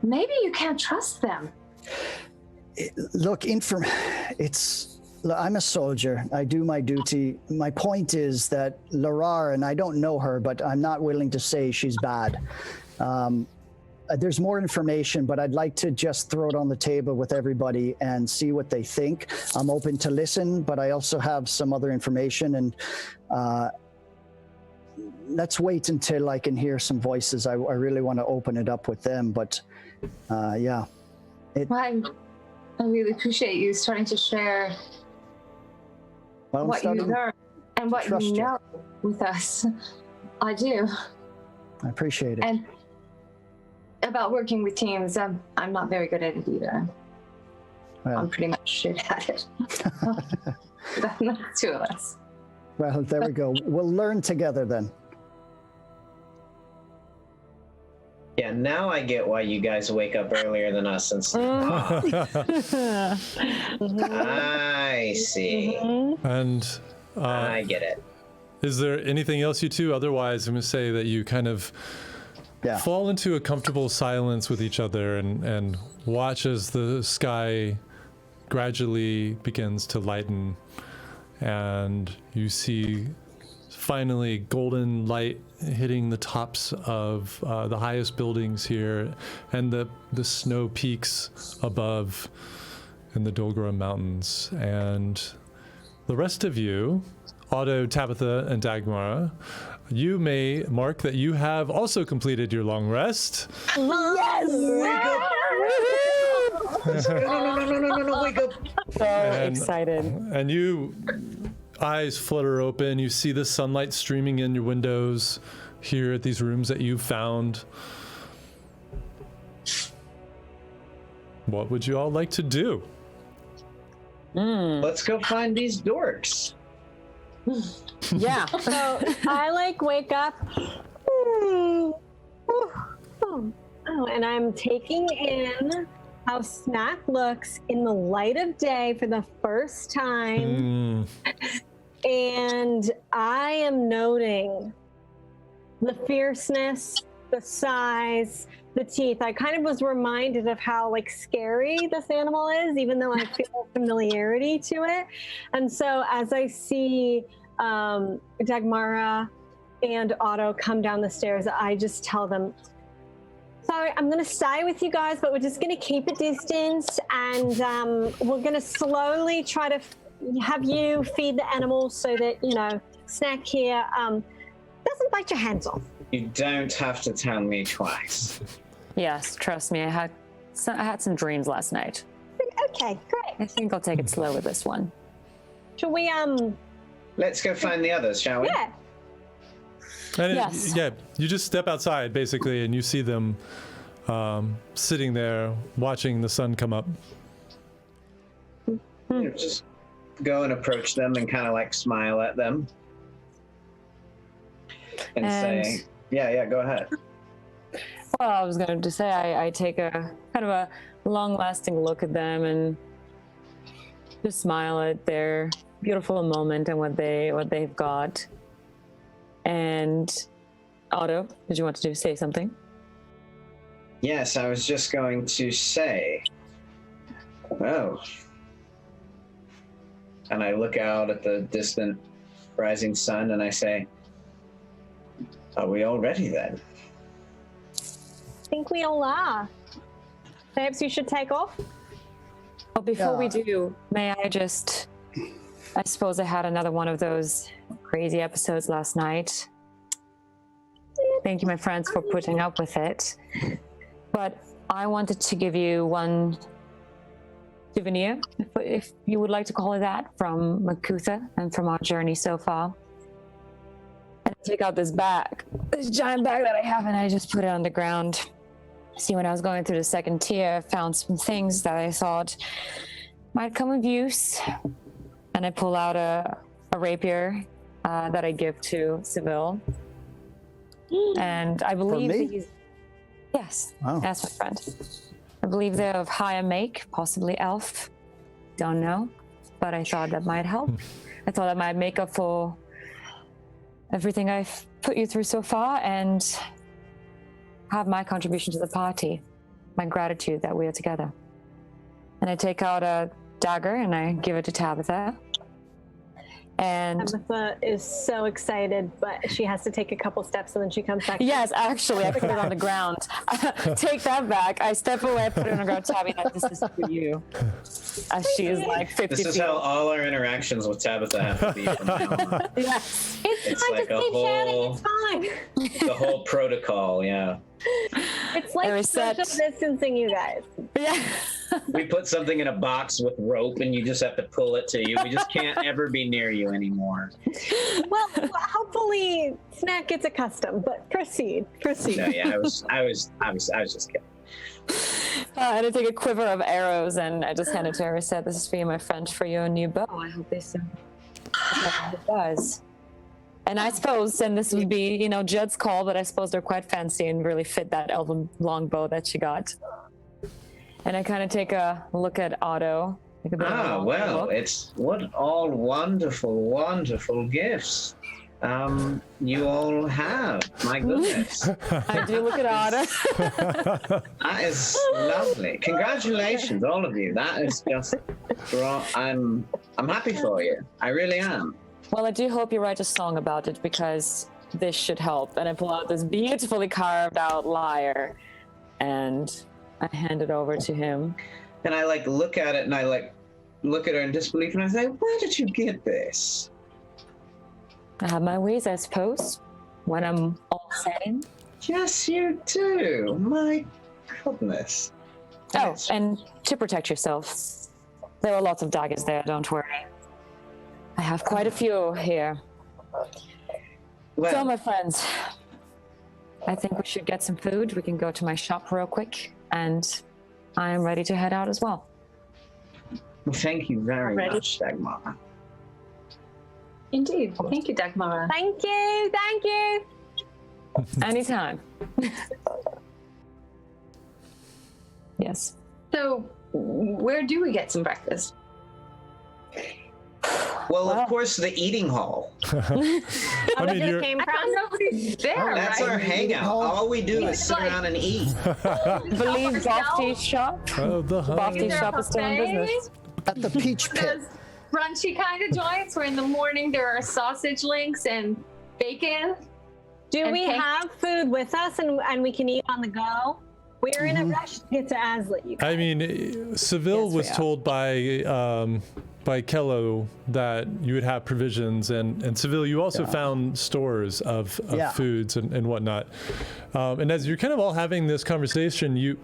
Maybe you can't trust them. Look, I'm a soldier. I do my duty. My point is that Larar, and I don't know her, but I'm not willing to say she's bad. There's more information, but I'd like to just throw it on the table with everybody and see what they think. I'm open to listen, but I also have some other information, and let's wait until I can hear some voices. I really want to open it up with them, but yeah. I really appreciate you starting to share what you learn and what you know with us. I do. I appreciate it. And about working with teams, I'm not very good at it either. Well, I'm pretty much shit at it. That's the two of us. Well, there we go. We'll learn together then. Yeah, now I get why you guys wake up earlier than us and stuff. I see. And I get it. Is there anything else you two? Otherwise, I'm going to say that you kind of fall into a comfortable silence with each other and watch as the sky gradually begins to lighten, and you see finally golden light hitting the tops of the highest buildings here and the snow peaks above in the Dolgora Mountains. And the rest of you, Otto, Tabitha, and Dagmara, you may mark that you have also completed your long rest. Yes! No, wake up. So excited. And you, eyes flutter open, you see the sunlight streaming in your windows here at these rooms that you've found. What would you all like to do? Let's go find these dorks. Yeah. So I wake up. And I'm taking in how Snack looks in the light of day for the first time. And I am noting the fierceness, the size, the teeth. I kind of was reminded of how scary this animal is, even though I feel familiarity to it. And so as I see Dagmara and Otto come down the stairs, I just tell them, sorry, I'm going to stay with you guys, but we're just going to keep a distance, and we're going to slowly try to have you feed the animals so that, you know, Snack here doesn't bite your hands off. You don't have to tell me twice. Yes, trust me, I had some dreams last night. Okay, great. I think I'll take it slow with this one. Shall we, Let's go find the others, shall we? yeah. And Yes. yeah, you just step outside basically, and you see them sitting there watching the sun come up. Just go and approach them and kind of like smile at them. And say, yeah, go ahead. Well, I was going to say I take a kind of a long-lasting look at them and just smile at their beautiful moment and what they've got. And Otto, did you want to say something? Yes, I was just going to say, oh. And I look out at the distant rising sun and I say, are we all ready then? I think we all are. Perhaps you should take off? Well, before we do, may I just... I suppose I had another one of those crazy episodes last night. Thank you, my friends, for putting up with it. But I wanted to give you one souvenir, if you would like to call it that, from Makutha and from our journey so far. And I take out this bag, this giant bag that I have, and I just put it on the ground. See, when I was going through the second tier, I found some things that I thought might come of use. And I pull out a rapier that I give to Seville. And I believe me? these... Yes, Wow. that's my friend. I believe they're of higher make, possibly elf. Don't know. But I thought that might help. I thought that might make up for everything I've put you through so far and have my contribution to the party. My gratitude that we are together. And I take out a dagger and I give it to Tabitha. And Tabitha is so excited, but she has to take a couple steps and then she comes back. yes, actually, I put it on the ground. Take that back. I step away, put it on the ground, Tabby, that this is for you. As she is like 50 This is feet. how all our interactions with Tabitha have to be from now on. Yes. It's fine, like just a keep chatting, whole- it's fine. The whole protocol, yeah. It's like Arisette. social distancing, you guys. Yeah. We put something in a box with rope and you just have to pull it to you. We just can't ever be near you anymore. Well, hopefully Snack gets accustomed, but proceed. No, yeah, I was just kidding. And I take a quiver of arrows and I just hand it to her. I said, this is for you, my friend, for your new bow. I hope they soon. It does. And I suppose, and this would be, you know, Judd's call, but I suppose they're quite fancy and really fit that elven longbow that she got. And I kind of take a look at Otto. Take a bit of a longer Well, look. it's what all wonderful, wonderful gifts you all have. My goodness. I do look at Otto. That is lovely. Congratulations, all of you. That is just, I'm happy for you. I really am. Well, I do hope you write a song about it because this should help. And I pull out this beautifully carved out lyre and I hand it over to him. And I like look at it and I like look at her in disbelief and I say, where did you get this? I have my ways, I suppose, when I'm all sane. Yes, you do. My goodness. Oh, and to protect yourself, there are lots of daggers there, don't worry. I have quite a few here. Well, So, my friends, I think we should get some food. We can go to my shop real quick, and I am ready to head out as well. thank you very Ready? much, Dagmar. Indeed. Thank you, Dagmara. Thank you. Thank you. Anytime. Yes. So, where do we get some breakfast? Well, Wow. of course, the eating hall. I mean, you're, Came I from. thought nobody's there, That's right? our hangout. All we do is It's sit like- around and eat. Believe Bofty's shop. oh, the honey. Bofty's shop is still in business. At the Peach Pit. brunchy kind of joints where in the morning there are sausage links and bacon. Do And we thank- have food with us and we can eat on the go? We're in a rush to get to Asley. You guys. I mean, Seville Yes, was we are. told by Kello that you would have provisions, and Seville, you also found stores of Yeah. foods and whatnot. And as you're kind of all having this conversation, you're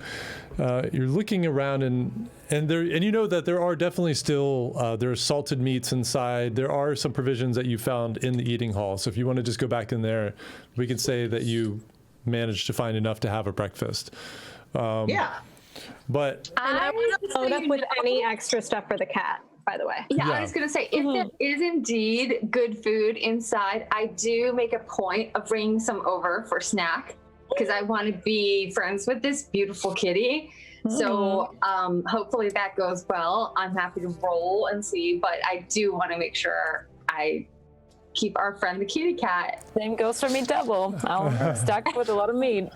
looking around and you know that there are definitely still there are salted meats inside. There are some provisions that you found in the eating hall. So if you want to just go back in there, we can say that you managed to find enough to have a breakfast. Yeah. But And I want to just so load up you with know- any extra stuff for the cat, by the way. Yeah, Yeah. I was going to say, if there is indeed good food inside, I do make a point of bringing some over for snack because I want to be friends with this beautiful kitty. So hopefully that goes well. I'm happy to roll and see, but I do want to make sure I keep our friend the kitty cat. Same goes for me double. I'll stack with a lot of meat.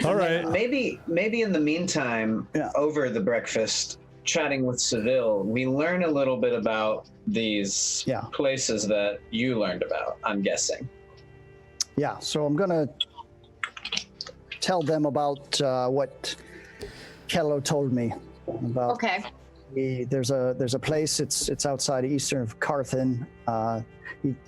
all right. Maybe in the meantime, Yeah. over the breakfast, chatting with Seville, we learn a little bit about these Yeah. places that you learned about, I'm guessing. Yeah, so I'm gonna tell them about what Kello told me about. Okay. There's a place. It's outside eastern of Carthan.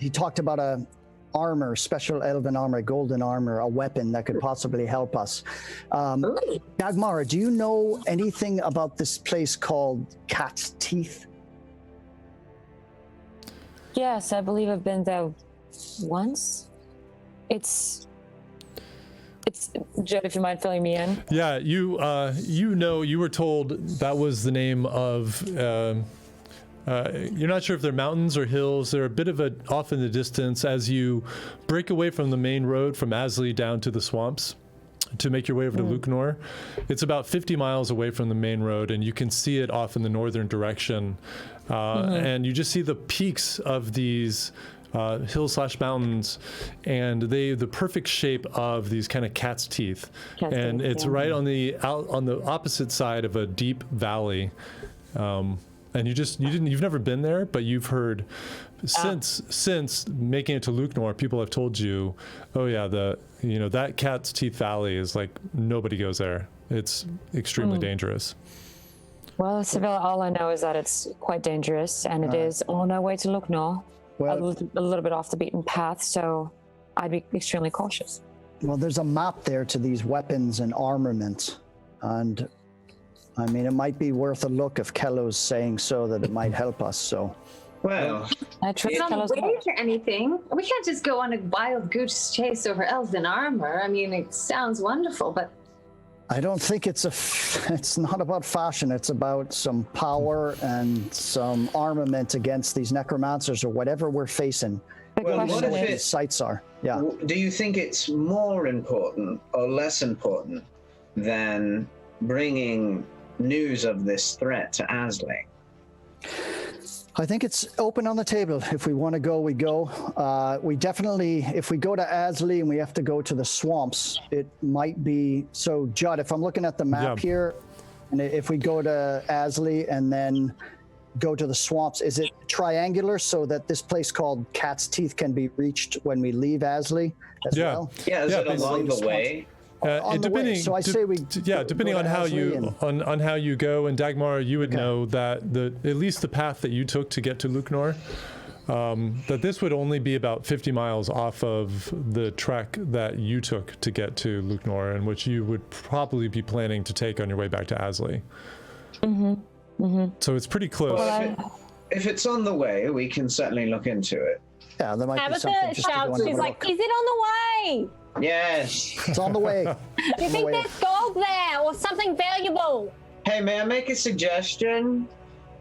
He talked about a armor, special elven armor, golden armor, a weapon that could possibly help us. Dagmara, do you know anything about this place called Cat's Teeth? Yes, I believe I've been there once. It's Jed, if you mind filling me in. Yeah, you were told that was the name of. You're not sure if they're mountains or hills. They're a bit of off in the distance as you break away from the main road from Asley down to the swamps to make your way over to Lucanor. It's about 50 miles away from the main road, and you can see it off in the northern direction. And you just see the peaks of these hill/mountains, and the perfect shape of these kind of cat's teeth. Cat's And teeth, it's yeah. right on the opposite side of a deep valley. And you've never been there, but you've heard since making it to Lucanor, people have told you, oh yeah, that Cat's Teeth Valley is like nobody goes there. It's extremely dangerous. Well, Seville, all I know is that it's quite dangerous, and it is on our way to Lucanor, Well, a little bit off the beaten path, so I'd be extremely cautious. well, there's a map there to these weapons and armament, and I mean, it might be worth a look if Kello's saying so, that it might help us. So, Well, I trust It's on Kello's the way to anything. We can't just go on a wild goose chase over elven armor. I mean, it sounds wonderful, but I don't think it's not about fashion. It's about some power and some armament against these necromancers or whatever we're facing. Big Well, question what if What is, these sites are. Yeah. do you think it's more important or less important than bringing news of this threat to Asley? I think it's open on the table. If we want to go, we go. We definitely, if we go to Asley and we have to go to the swamps, it might be. So, Judd, if I'm looking at the map Yeah. here, and if we go to Asley and then go to the swamps, is it triangular so that this place called Cat's Teeth can be reached when we leave Asley as Yeah. well? Yeah, is Yeah, it along basically the way? On the way. So I say we depending go on to how Asley you and- on how you go, and Dagmar, you would Okay. know that at least the path that you took to get to Lucanor, that this would only be about 50 miles off of the trek that you took to get to Lucanor, and which you would probably be planning to take on your way back to Asley. So it's pretty close. Well, if it's on the way, we can certainly look into it. Yeah, there might be something Tabitha just to go shouts, and she's have a like, look. is it on the way? Yes. It's on the way. Do you think way. there's gold there or something valuable? Hey, may I make a suggestion?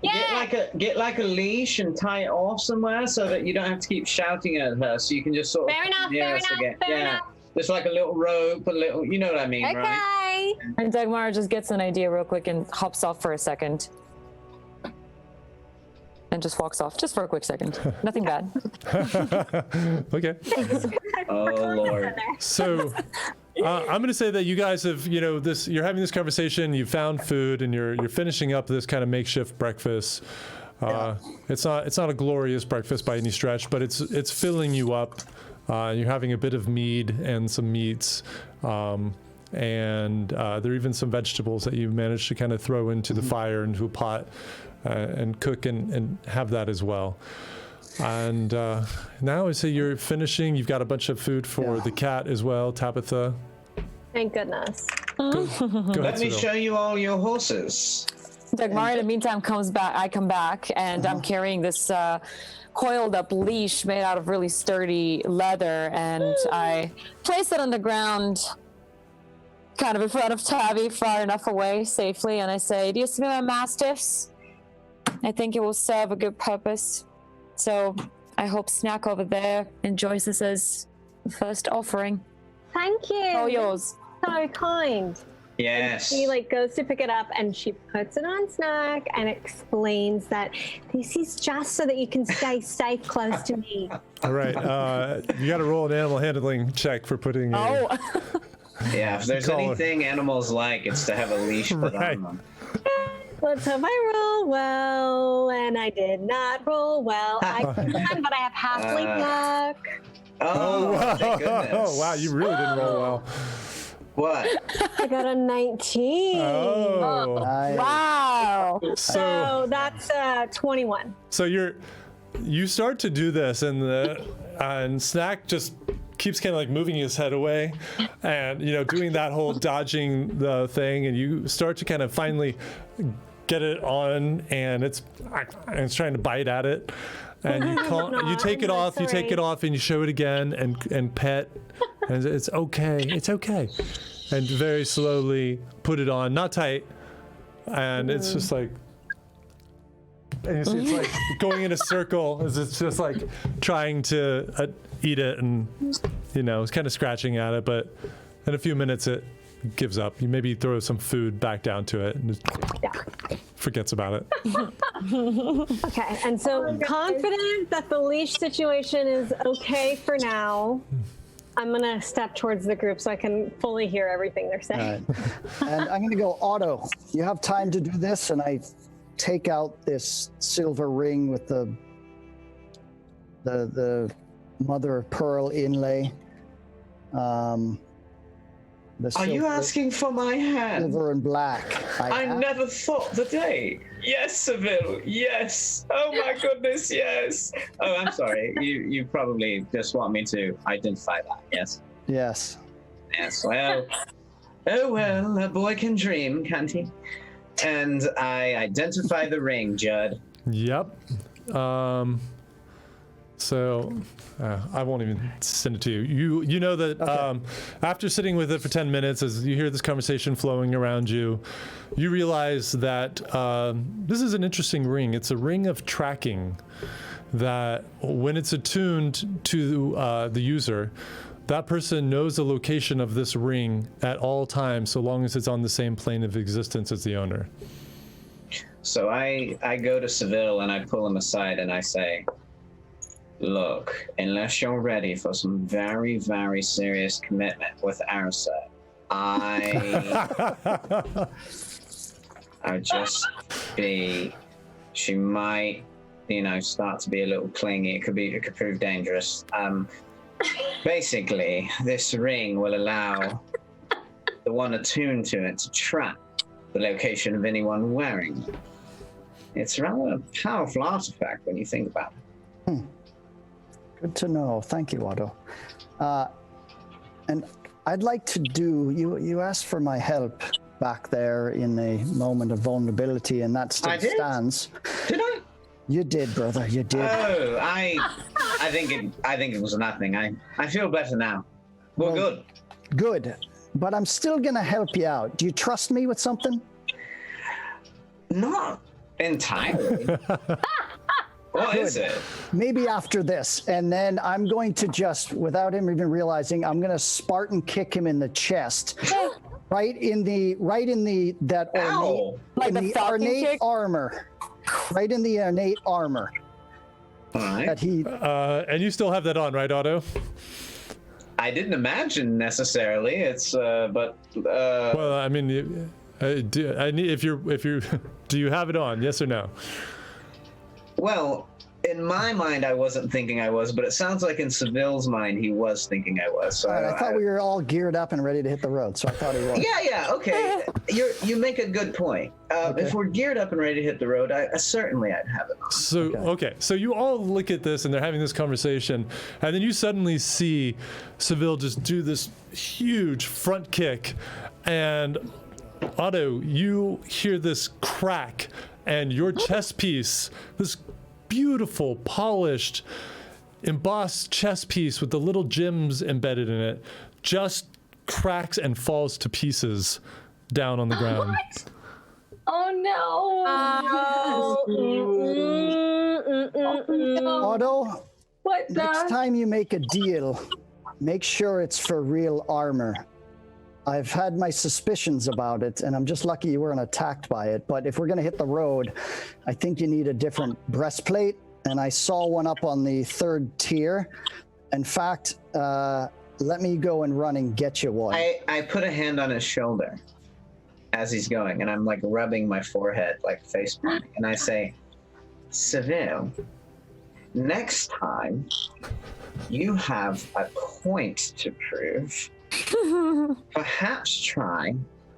Yeah. Get like a leash and tie it off somewhere so that you don't have to keep shouting at her, so you can just sort of Fair enough, near fair us enough, again. fair Yeah, enough. just like a little rope, a little, you know what I mean, right? Okay. and Dagmar just gets an idea real quick and hops off for a second. And just walks off, just for a quick second. Nothing bad. Okay. Oh Lord. So I'm going to say that you guys have, you're having this conversation, you found food, and you're finishing up this kind of makeshift breakfast. It's not a glorious breakfast by any stretch, but it's filling you up. You're having a bit of mead and some meats, and there are even some vegetables that you managed to kind of throw into the fire, into a pot, and cook and have that as well. And now I say you're finishing. You've got a bunch of food for the cat as well, Tabitha. Thank goodness. Go ahead, Let me Seville. show you all your horses. Dagmar, in the meantime, comes back. I come back, and I'm carrying this coiled up leash made out of really sturdy leather, and I place it on the ground, kind of in front of Tabby, far enough away, safely, and I say, "Do you see my mastiffs? I think it will serve a good purpose. So I hope Snack over there enjoys this as the first offering. Thank you. All yours." So kind. Yes. She goes to pick it up and she puts it on Snack and explains that this is just so that you can stay safe close to me. All right, you got to roll an animal handling check for putting. Oh. Yeah, if there's Collar. anything animals like, it's to have a leash put Right. on them. Let's hope I roll well, and I did not roll well. I can, but I have halfling luck. Oh, thank goodness. Oh, wow, you really didn't roll well. What? I got a 19. Oh, Wow. So that's 21. So you start to do this, and Snack just keeps kind of like moving his head away, and doing that whole dodging the thing, and you start to kind of finally get it on, and it's trying to bite at it, and you take it off, and you show it again, and pet, and it's okay, and very slowly put it on, not tight, and it's just like. And you see it's like going in a circle as it's just like trying to eat it, and it's kind of scratching at it, but in a few minutes it gives up. You maybe throw some food back down to it and just forgets about it. Okay, and so confident that the leash situation is okay for now, I'm gonna step towards the group so I can fully hear everything they're saying. All right. And I'm going to go, Otto, you have time to do this? And I take out this silver ring with the mother of pearl inlay. Are you asking for my hand? Silver and black. I never thought the day. Yes, Seville. Yes. Oh my goodness. Yes. Oh, I'm sorry. You probably just want me to identify that. Yes. Yes. Yes. Well. Oh well. A boy can dream, can't he? And I identify the ring, Judd. Yep. So I won't even send it to you. You know that after sitting with it for 10 minutes, as you hear this conversation flowing around you, you realize that this is an interesting ring. It's a ring of tracking that when it's attuned to the user, that person knows the location of this ring at all times, so long as it's on the same plane of existence as the owner. So I go to Seville and I pull him aside and I say, look, unless you're ready for some very, very serious commitment with Arisette, she might, start to be a little clingy. It could prove dangerous. Basically, this ring will allow the one attuned to it to track the location of anyone wearing it. It's rather a powerful artifact when you think about it. Good to know. Thank you, Otto. And I'd like to you asked for my help back there in a moment of vulnerability, and that still stands. Did I? You did, brother. You did. Oh, I think it was nothing. I feel better now. We're good. Good. But I'm still gonna help you out. Do you trust me with something? Not entirely. What is it? Maybe after this, and then I'm going to just, without him even realizing, I'm gonna Spartan kick him in the chest, right in the that Ow. ornate armor, right in the ornate armor. All right. That he. And you still have that on, right, Otto? I didn't imagine necessarily. It's but. Well, I mean, do you have it on? Yes or no? Well, in my mind, I wasn't thinking I was, but it sounds like in Seville's mind, he was thinking I was. So All right, I thought we were all geared up and ready to hit the road, so I thought he was. Yeah, okay. You make a good point. If we're geared up and ready to hit the road, certainly I'd have it on. So, okay. So you all look at this and they're having this conversation, and then you suddenly see Seville just do this huge front kick, and Otto, you hear this crack, and your chess piece, this beautiful, polished, embossed chess piece with the little gems embedded in it, just cracks and falls to pieces down on the ground. What? Oh no! Otto, What next the? time you make a deal, make sure it's for real armor. I've had my suspicions about it, and I'm just lucky you weren't attacked by it. But if we're going to hit the road, I think you need a different breastplate. And I saw one up on the 3rd tier. In fact, let me go and run and get you one. I put a hand on his shoulder as he's going, and I'm like rubbing my forehead, like face palming, and I say, Seville, next time you have a point to prove, perhaps try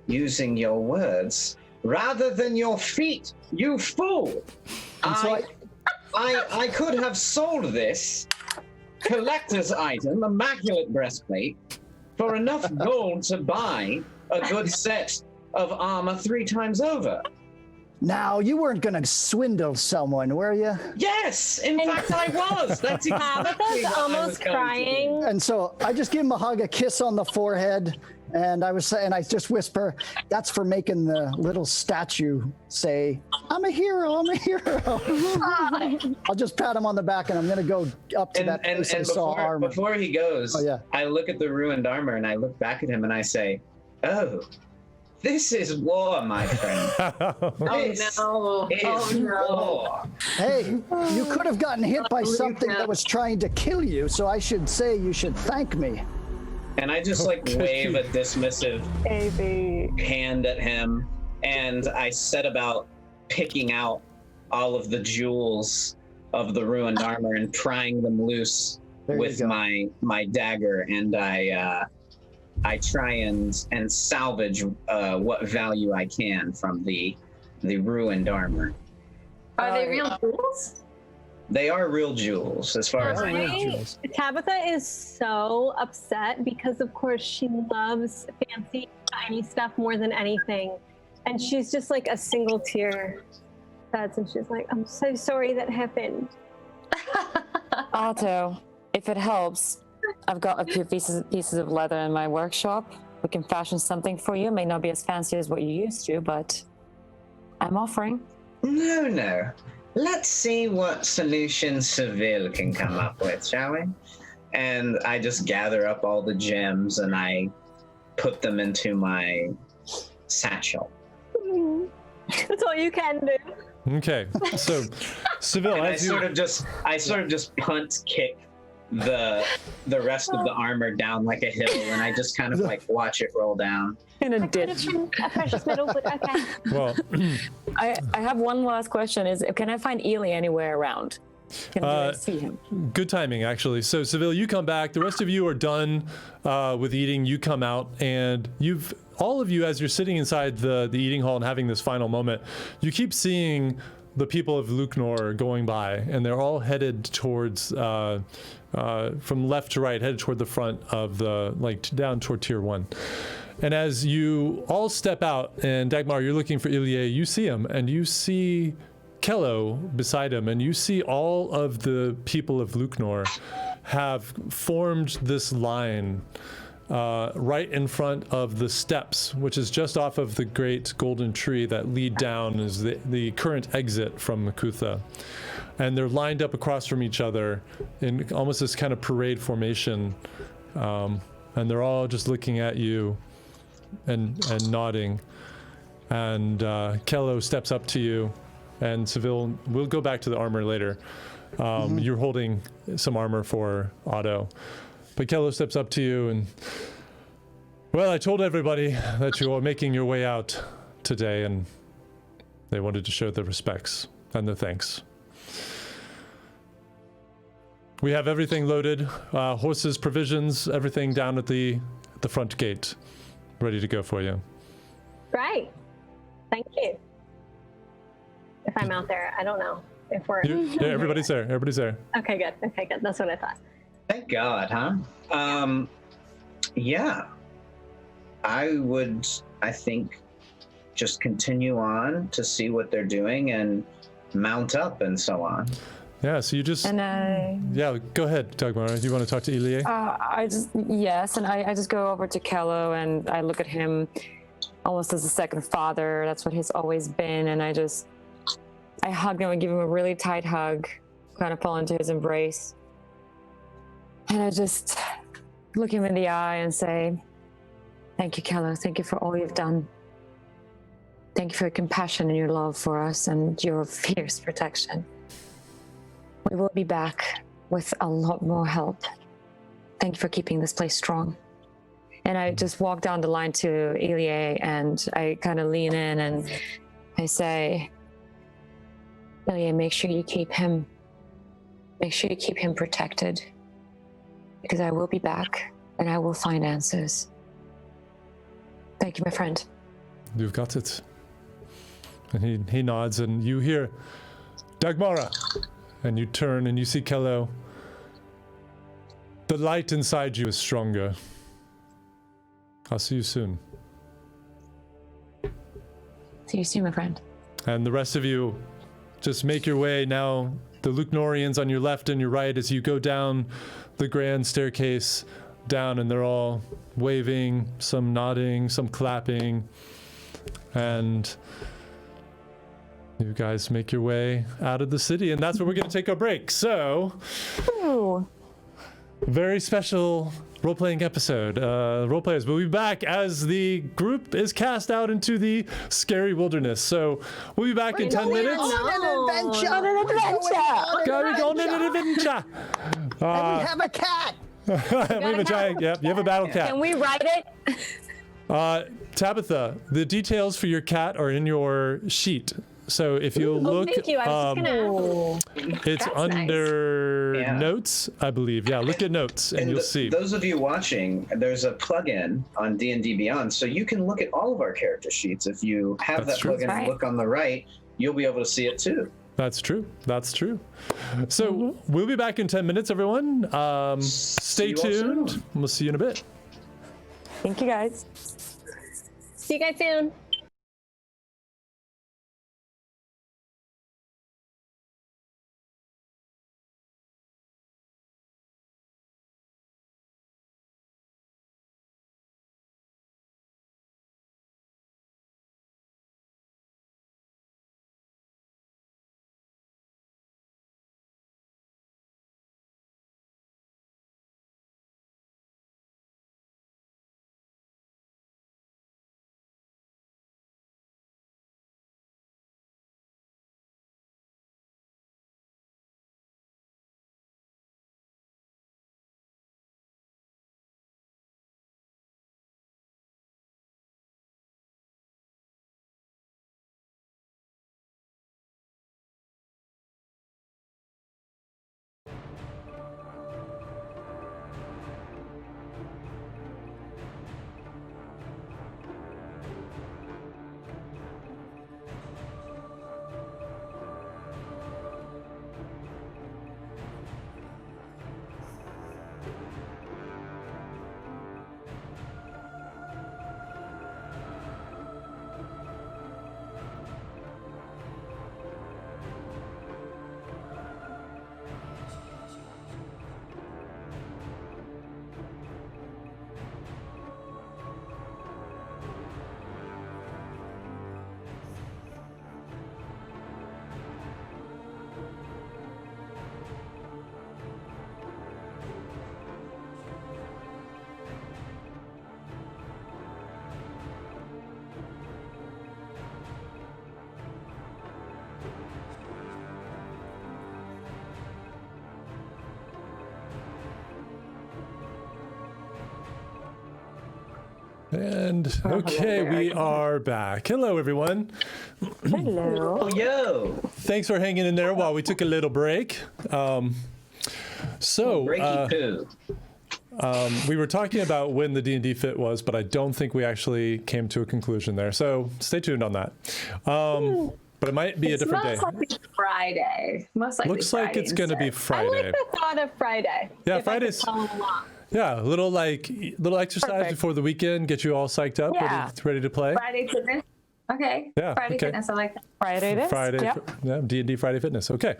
using your words rather than your feet, you fool. And so I could have sold this collector's item, immaculate breastplate, for enough gold to buy a good set of armor 3 times over. Now, you weren't going to swindle someone, were you? Yes, in fact I was. That's exactly Tabitha's what I was almost going to do. crying. And so I just give him a hug, a kiss on the forehead, and I just whisper, that's for making the little statue say, I'm a hero, I'm a hero. I'll just pat him on the back, and I'm going to go up to that place and saw armor. Before he goes, Oh, yeah. I look at the ruined armor and I look back at him and I say, oh, this is war, my friend. This Oh no! is Oh no! war. Hey, you could have gotten hit by something that was trying to kill you, so I should say you should thank me. And I just like wave a dismissive hand at him, and I set about picking out all of the jewels of the ruined armor and prying them loose There you with go. my dagger, and I try and salvage what value I can from the ruined armor. Are they real jewels? They are real jewels, as far as I know. Right? Tabitha is so upset because, of course, she loves fancy, shiny stuff more than anything. And she's just like a single tear sheds, and she's like, I'm so sorry that happened. Otto, if it helps, I've got a few pieces of leather in my workshop. We can fashion something for you. It may not be as fancy as what you used to, but I'm offering. No. Let's see what solution Seville can come up with, shall we? And I just gather up all the gems and I put them into my satchel. That's all you can do. Okay, so Seville, And I as you sort of just punt kick the rest of the armor down like a hill, and I just kind of like watch it roll down. In a Could have ditch. been a precious metal, but okay. well, I have one last question. Can I find Ely anywhere around? Can I see him? good timing actually. So Seville, you come back. The rest of you are done with eating. You come out, and all of you, as you're sitting inside the eating hall and having this final moment, you keep seeing the people of Luknor going by, and they're all headed towards from left to right, headed toward the front of down toward tier 1. And as you all step out, and Dagmar, you're looking for Ilie, you see him, and you see Kello beside him, and you see all of the people of Luknor have formed this line right in front of the steps, which is just off of the great golden tree that lead down is the current exit from Makutha. And they're lined up across from each other in almost this kind of parade formation. And they're all just looking at you and nodding. And Kello steps up to you, and Seville, we'll go back to the armor later. You're holding some armor for Otto. But Kello steps up to you and, well, I told everybody that you are making your way out today, and they wanted to show their respects and their thanks. We have everything loaded, horses, provisions, everything down at the front gate, ready to go for you. Right. Thank you. If I'm out there, I don't know if we're. Yeah, everybody's there. Everybody's there. Okay, good. Okay, good. That's what I thought. Thank God, huh? Yeah. I think, just continue on to see what they're doing and mount up and so on. Yeah, so you just... Yeah, go ahead, Dagmara. Do you want to talk to Ilie? Yes, and I just go over to Kello and I look at him almost as a second father. That's what he's always been. And I hug him and give him a really tight hug, kind of fall into his embrace. And I just look him in the eye and say, thank you, Kello. Thank you for all you've done. Thank you for your compassion and your love for us and your fierce protection. We will be back with a lot more help. Thank you for keeping this place strong. And I just walk down the line to Ilie and I kind of lean in and I say, Ilie, make sure you keep him protected, because I will be back and I will find answers. Thank you, my friend. You've got it. And he nods and you hear, Dagmara! And you turn and you see Kello. The light inside you is stronger. I'll see you soon. See you soon, my friend. And the rest of you just make your way now, the Lucnorians on your left and your right, as you go down the grand staircase down, and they're all waving, some nodding, some clapping, and you guys make your way out of the city, and that's where we're going to take our break. So, very special role-playing episode. Role-players will be back as the group is cast out into the scary wilderness. So, we'll be back in 10 minutes. On an adventure! Going on an adventure! And we have a cat! We have a giant, yep, you have a battle cat. Can we ride it? Tabitha, the details for your cat are in your sheet. So if you look, thank you. I was just gonna ask. it's That's under Yeah. notes, I believe. Yeah, look at notes and you'll see. Those of you watching, there's a plugin on D&D Beyond, so you can look at all of our character sheets. If you have That's that true. plugin and look on the right, you'll be able to see it too. That's true. That's true. So we'll be back in 10 minutes, everyone. Stay you all soon. tuned. We'll see you in a bit. Thank you, guys. See you guys soon. And okay, we are back. Hello, everyone. Hello. Oh, yo! thanks for hanging in there while we took a little break. Breaky poo. We were talking about when the D&D fit was, but I don't think we actually came to a conclusion there. So stay tuned on that. But it might be a different day. Most likely Friday. Most likely Looks like it's going to be I Friday. like the thought of Friday. Yeah, if I could Friday's- follow along. Yeah, a little exercise Perfect. before the weekend, get you all psyched up, Yeah. ready to play. Friday fitness. Okay. Yeah, Friday okay. fitness. I like that. Friday it is. Friday, Yep. yeah, D&D Friday Fitness. Okay,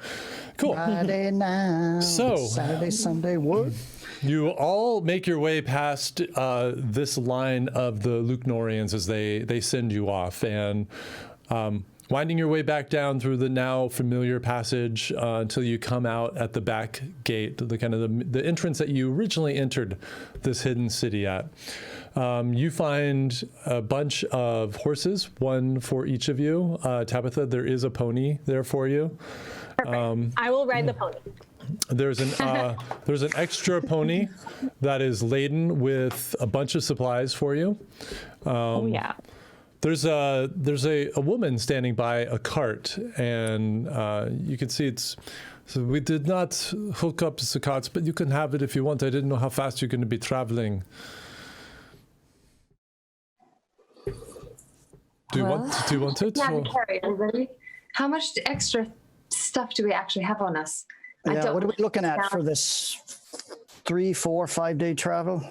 cool. Friday night. So- Saturday, Sunday, what? You all make your way past this line of the Lucnorians as they send you off, and winding your way back down through the now familiar passage until you come out at the back gate, the kind of the entrance that you originally entered this hidden city at. You find a bunch of horses, one for each of you. Tabitha, there is a pony there for you. Perfect. I will ride the pony. There's an extra pony that is laden with a bunch of supplies for you. Oh yeah. There's a woman standing by a cart, and you can see it's. So we did not hook up the carts, but you can have it if you want. I didn't know how fast you're going to be traveling. Do you want it? Yeah, or- to carry everybody. How much extra stuff do we actually have on us? Yeah, what are we looking at for this 3, 4, 5 day travel?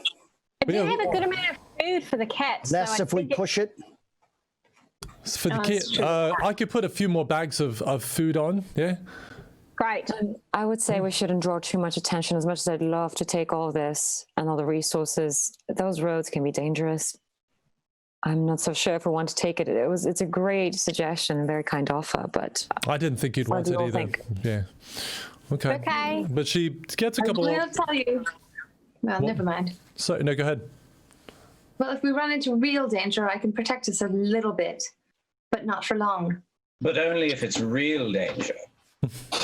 I do have a good amount of food for the cat. Less so if we push it. For the that's kid, true. I could put a few more bags of food on. Yeah. Great. I would say we shouldn't draw too much attention. As much as I'd love to take all this and all the resources, those roads can be dangerous. I'm not so sure if I want to take it. It's a great suggestion, very kind offer, but I didn't think you'd What want do it you all either. think? Yeah. Okay. Okay. But she gets a couple. I'll tell you. Well, never mind. So no, go ahead. Well, if we run into real danger, I can protect us a little bit, but not for long. But only if it's real danger.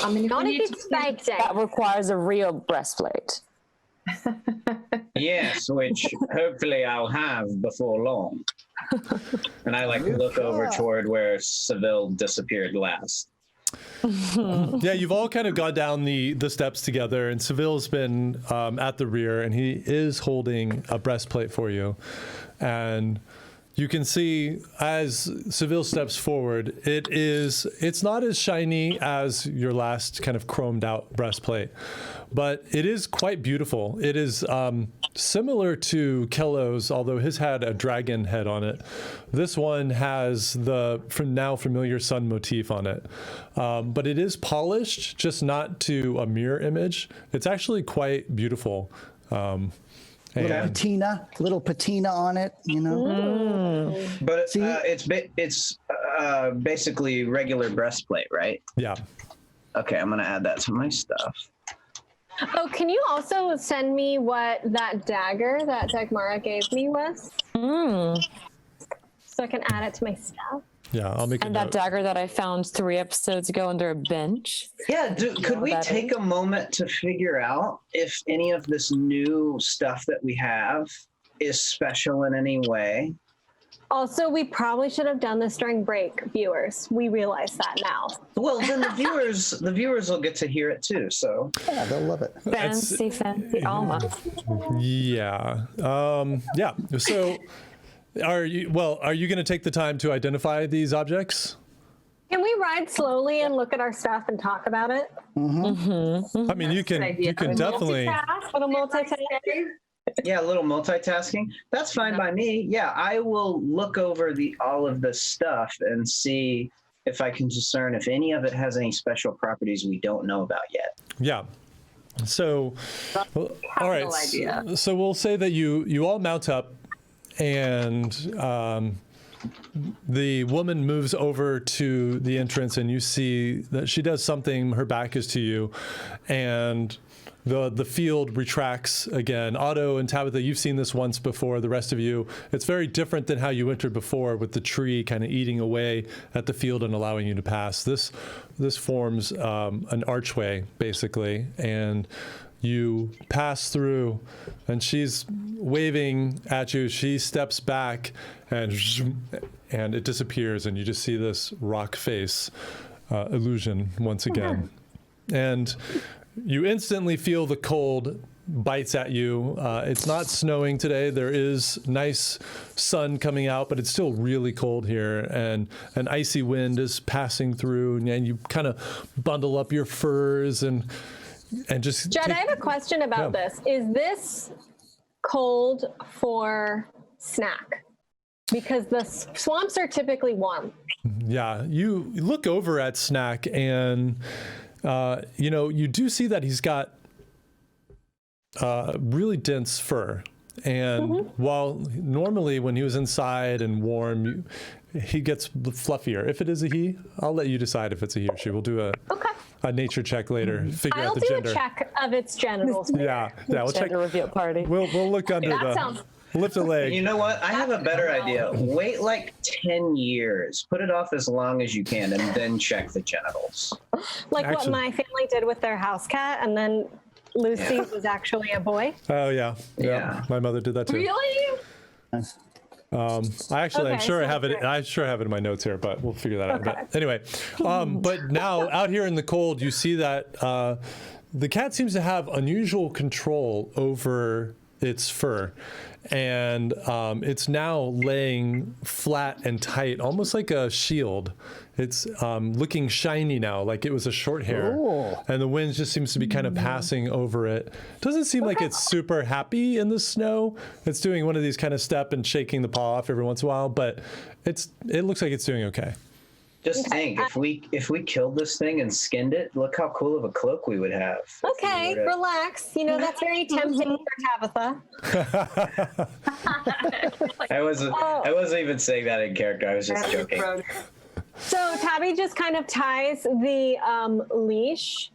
I mean, if Not we if need it's to- fake day. that requires a real breastplate. Yes, which hopefully I'll have before long. And I look over toward where Seville disappeared last. Yeah, you've all kind of gone down the steps together, and Seville's been at the rear, and he is holding a breastplate for you. And you can see as Seville steps forward, it's not as shiny as your last kind of chromed out breastplate, but it is quite beautiful. It is similar to Kello's, although his had a dragon head on it. This one has the now familiar sun motif on it. But it is polished, just not to a mirror image. It's actually quite beautiful. Little patina on it, you know. But it's basically regular breastplate, right? Yeah. Okay, I'm gonna add that to my stuff. Oh, can you also send me what that dagger that Dagmara gave me was? So I can add it to my stuff. Yeah, I'll make And a that note. dagger that I found 3 episodes ago under a bench. Yeah, could we that take a moment to figure out if any of this new stuff that we have is special in any way? Also, we probably should have done this during break, viewers. We realize that now. Well, then the viewers will get to hear it too. So Yeah, they'll love it. Fancy Alma. Yeah. Yeah. So are you going to take the time to identify these objects? Can we ride slowly and look at our stuff and talk about it? I mean, you can definitely. Little multitasking. yeah, a little multitasking. That's fine by me. Yeah, I will look over all of this stuff and see if I can discern if any of it has any special properties we don't know about yet. Yeah. So, well, all right. idea. So we'll say that you all mount up, and the woman moves over to the entrance, and you see that she does something. Her back is to you, and the field retracts again. Otto and Tabitha, you've seen this once before. The rest of you, it's very different than how you entered before, with the tree kind of eating away at the field and allowing you to pass. This forms an archway, basically, and you pass through, and she's waving at you. She steps back, and it disappears, and you just see this rock face. illusion once again. And you instantly feel the cold bites at you. It's not snowing today. There is nice sun coming out, but it's still really cold here, and an icy wind is passing through, and you kind of bundle up your furs and just Judd, I have a question about this. Is this cold for Snack? Because the swamps are typically warm. Yeah, you look over at Snack, and you do see that he's got really dense fur. And while normally when he was inside and warm, he gets fluffier. If it is a he, I'll let you decide if it's a he or she. We'll do a nature check later. Figure out the gender. I'll do a check of its genitals. Yeah, we'll check. Gender reveal party. We'll look under the. Lift a leg. You know what? I have a better idea. Wait like 10 years. Put it off as long as you can, and then check the genitals. Like what my family did with their house cat, and then Lucy was actually a boy. Oh yeah. My mother did that too. Really? I'm sure I have it. I have it in my notes here, but we'll figure that out. But anyway, but now out here in the cold, you see that the cat seems to have unusual control over its fur, and it's now laying flat and tight, almost like a shield. It's looking shiny now, like it was a short hair. Ooh. And the wind just seems to be kind of passing over it. Doesn't seem like it's super happy in the snow. It's doing one of these kind of step and shaking the paw off every once in a while, but it looks like it's doing okay. Just think, if we killed this thing and skinned it, look how cool of a cloak we would have. Okay, relax. That's very tempting for Tabitha. I wasn't even saying that in character. I was just joking. So Tabby just kind of ties the leash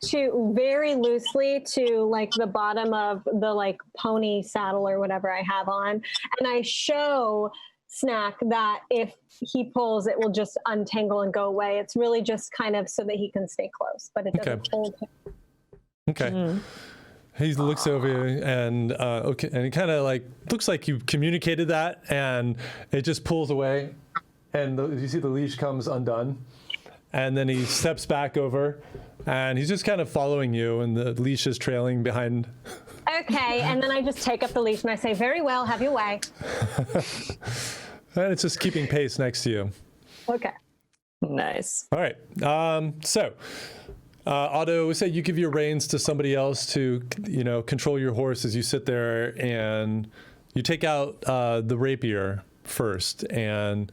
to very loosely to like the bottom of the like pony saddle or whatever I have on, and I show Snack that if he pulls, it will just untangle and go away. It's really just kind of so that he can stay close, but it doesn't hold him. Okay. He looks over you and and he kind of like looks like you communicated that, and it just pulls away, and you see the leash comes undone, and then he steps back over, and he's just kind of following you, and the leash is trailing behind. Okay, and then I just take up the leash and I say, "Very well, have your way." And it's just keeping pace next to you. Okay. Nice. All right. So, Otto, say you give your reins to somebody else to, control your horse as you sit there, and you take out the rapier first. And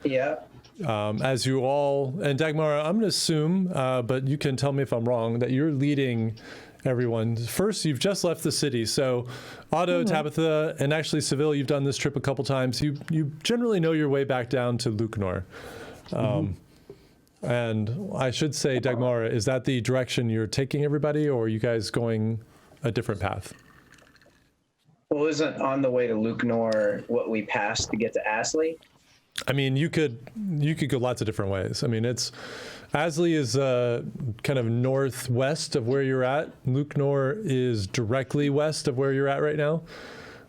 as you all, and Dagmara, I'm going to assume, but you can tell me if I'm wrong, that you're leading everyone. First, you've just left the city, so Otto, Tabitha, and actually Seville, you've done this trip a couple times. You generally know your way back down to Lucanor. And I should say, Dagmara, is that the direction you're taking everybody, or are you guys going a different path? Well, isn't on the way to Lucanor what we passed to get to Asley? I mean, you could go lots of different ways. I mean, Asley is kind of northwest of where you're at. Lucanor is directly west of where you're at right now.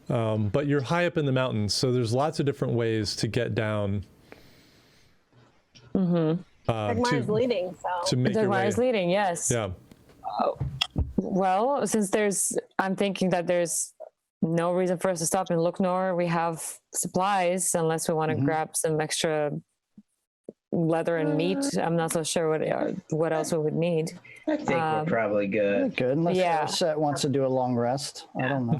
But you're high up in the mountains, so there's lots of different ways to get down. Dagmara's leading, so. To make your way. Dagmara's leading, yes. Yeah. Well, since I'm thinking that there's no reason for us to stop in Lucanor. We have supplies, unless we want to grab some extra leather and meat. I'm not so sure what else we would need. I think we're probably good. Good, unless Arisette wants to do a long rest. I don't know.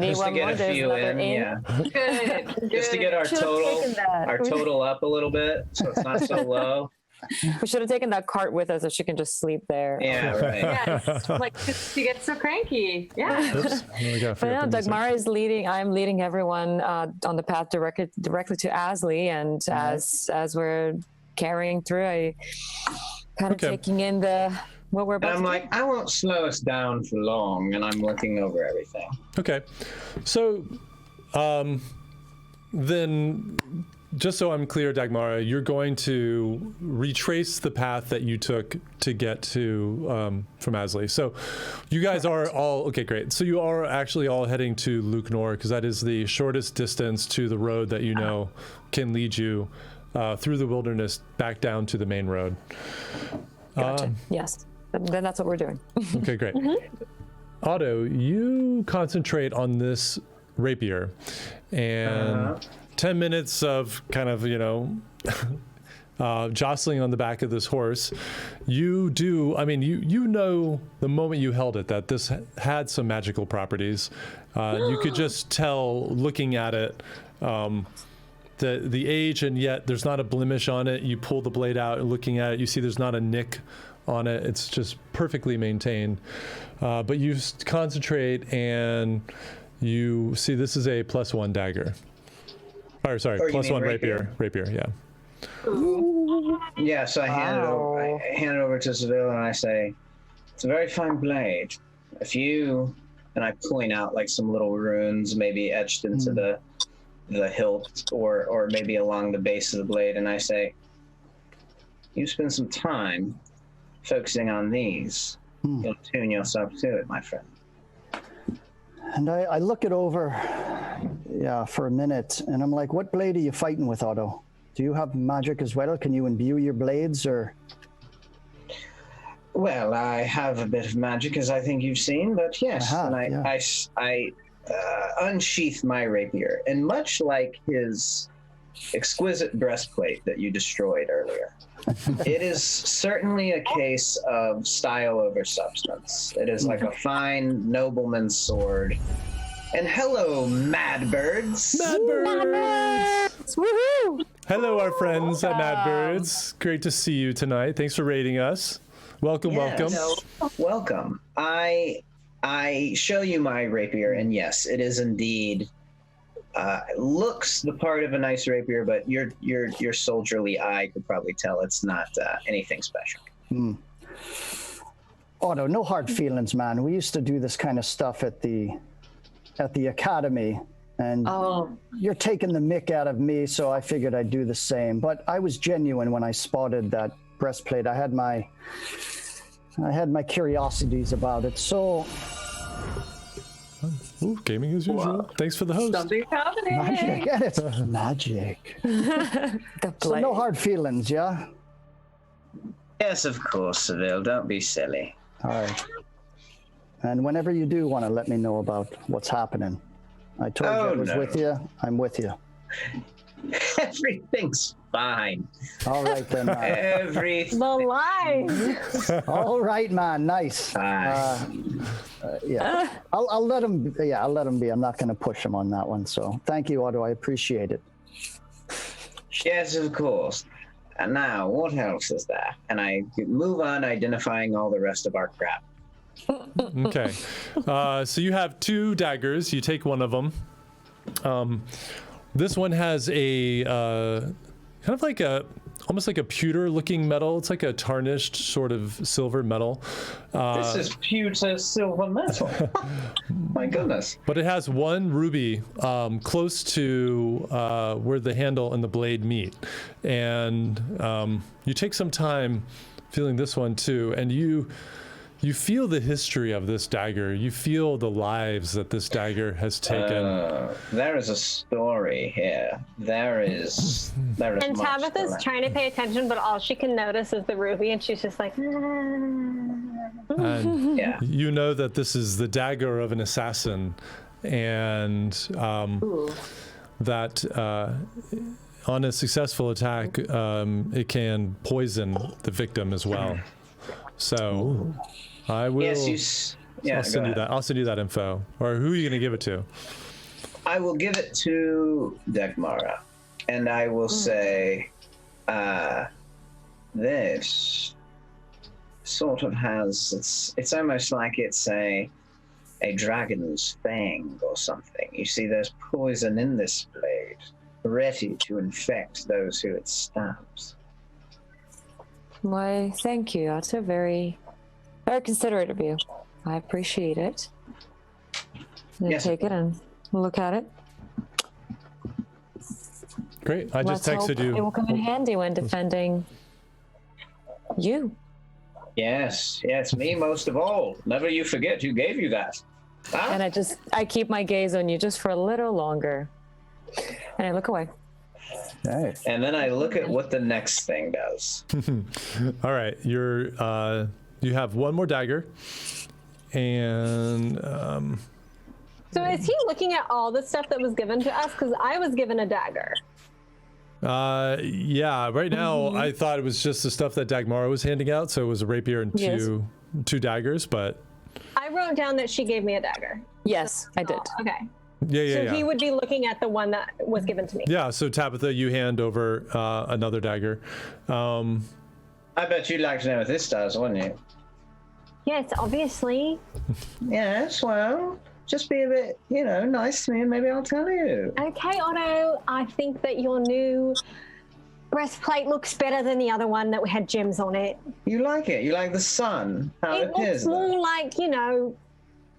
Just to get a few in, Good. Just to get our total up a little bit, so it's not so low. We should have taken that cart with us so she can just sleep there. Yeah, right. Yes, like she gets so cranky. Yeah. But no, Dagmara is leading. I'm leading everyone on the path directly to Asley, and as we're carrying through, I kind of taking in what we're about. And I'm like, I won't slow us down for long, and I'm looking over everything. Okay, so then. Just so I'm clear, Dagmara, you're going to retrace the path that you took to get to from Asley. So you guys are all, okay, great. So you are actually all heading to Lucanor, because that is the shortest distance to the road that you know can lead you through the wilderness back down to the main road. Gotcha. Yes. Then that's what we're doing. Okay, great. Otto, you concentrate on this rapier, and 10 minutes of kind of, jostling on the back of this horse. You know the moment you held it that this had some magical properties. You could just tell looking at it, the age, and yet there's not a blemish on it. You pull the blade out and looking at it, you see there's not a nick on it. It's just perfectly maintained. But you concentrate and you see this is a +1 dagger. Or sorry, +1 rapier. Rapier, yeah. Yeah, so I hand it over to Seville and I say, it's a very fine blade. And I point out like some little runes maybe etched into the hilt or maybe along the base of the blade, and I say, you spend some time focusing on these, you'll tune yourself to it, my friend. And I look it over, for a minute, and I'm like, what blade are you fighting with, Otto? Do you have magic as well? Can you imbue your blades, or? Well, I have a bit of magic, as I think you've seen, but yes, I unsheath my rapier, and much like his exquisite breastplate that you destroyed earlier, it is certainly a case of style over substance. It is like a fine nobleman's sword. And hello, mad birds! Mad birds! Woohoo! Hello, our friends at Mad Birds. Great to see you tonight. Thanks for raiding us. Welcome, welcome. Welcome. I show you my rapier, and yes, it is indeed looks the part of a nice rapier, but your soldierly eye could probably tell it's not anything special. Otto, no hard feelings, man. We used to do this kind of stuff at the academy, and you're taking the mick out of me, so I figured I'd do the same. But I was genuine when I spotted that breastplate. I had my curiosities about it. So, gaming as usual. Thanks for the host. Something's happening. Magic, get it? Magic. So no hard feelings, yeah? Yes, of course, Seville. Don't be silly. All right. And whenever you do want to let me know about what's happening, I told you I was with you. I'm with you. Everything's fine. All right then. Everything. The lies. All right, man. Nice. Yeah. I'll let him. Yeah, I'll let him be. I'm not going to push him on that one. So thank you, Otto. I appreciate it. Yes, of course. And now, what else is there? And I move on identifying all the rest of our crap. Okay. So you have 2 daggers. You take one of them. This one has a kind of like almost like a pewter looking metal. It's like a tarnished sort of silver metal. This is pewter silver metal. My goodness. But it has 1 ruby close to where the handle and the blade meet. And you take some time feeling this one too, and you feel the history of this dagger. You feel the lives that this dagger has taken. There is a story here. There is. And Tabitha's trying to pay attention, but all she can notice is the ruby, and she's just like, And you know that this is the dagger of an assassin, and that on a successful attack, it can poison the victim as well. So I will. Yes, I'll send you that. I'll send you that info. Or who are you going to give it to? I will give it to Dagmara, and I will say, this sort of has. It's almost like it's a dragon's fang or something. You see, there's poison in this blade, ready to infect those who it stabs. Why, thank you. That's a very, very considerate of you. I appreciate it. Yes. Take it and look at it. Great. I just texted you. It will come in handy when defending you. Yes, me most of all. Never you forget who gave you that. Huh? And I keep my gaze on you just for a little longer. And I look away. Nice. And then I look at what the next thing does. All right, you have one more dagger, and So is he looking at all the stuff that was given to us? Because I was given a dagger. yeah. Right now, I thought it was just the stuff that Dagmara was handing out, so it was a rapier and two daggers. But I wrote down that she gave me a dagger. Yes, I did. Okay. yeah. So he would be looking at the one that was given to me. Yeah. So Tabitha, you hand over another dagger. I bet you'd like to know what this does, wouldn't you? Yes, obviously. Yes, well, just be a bit, nice to me and maybe I'll tell you. Okay, Otto, I think that your new breastplate looks better than the other one that had gems on it. You like it? You like the sun? How it It looks appears more like,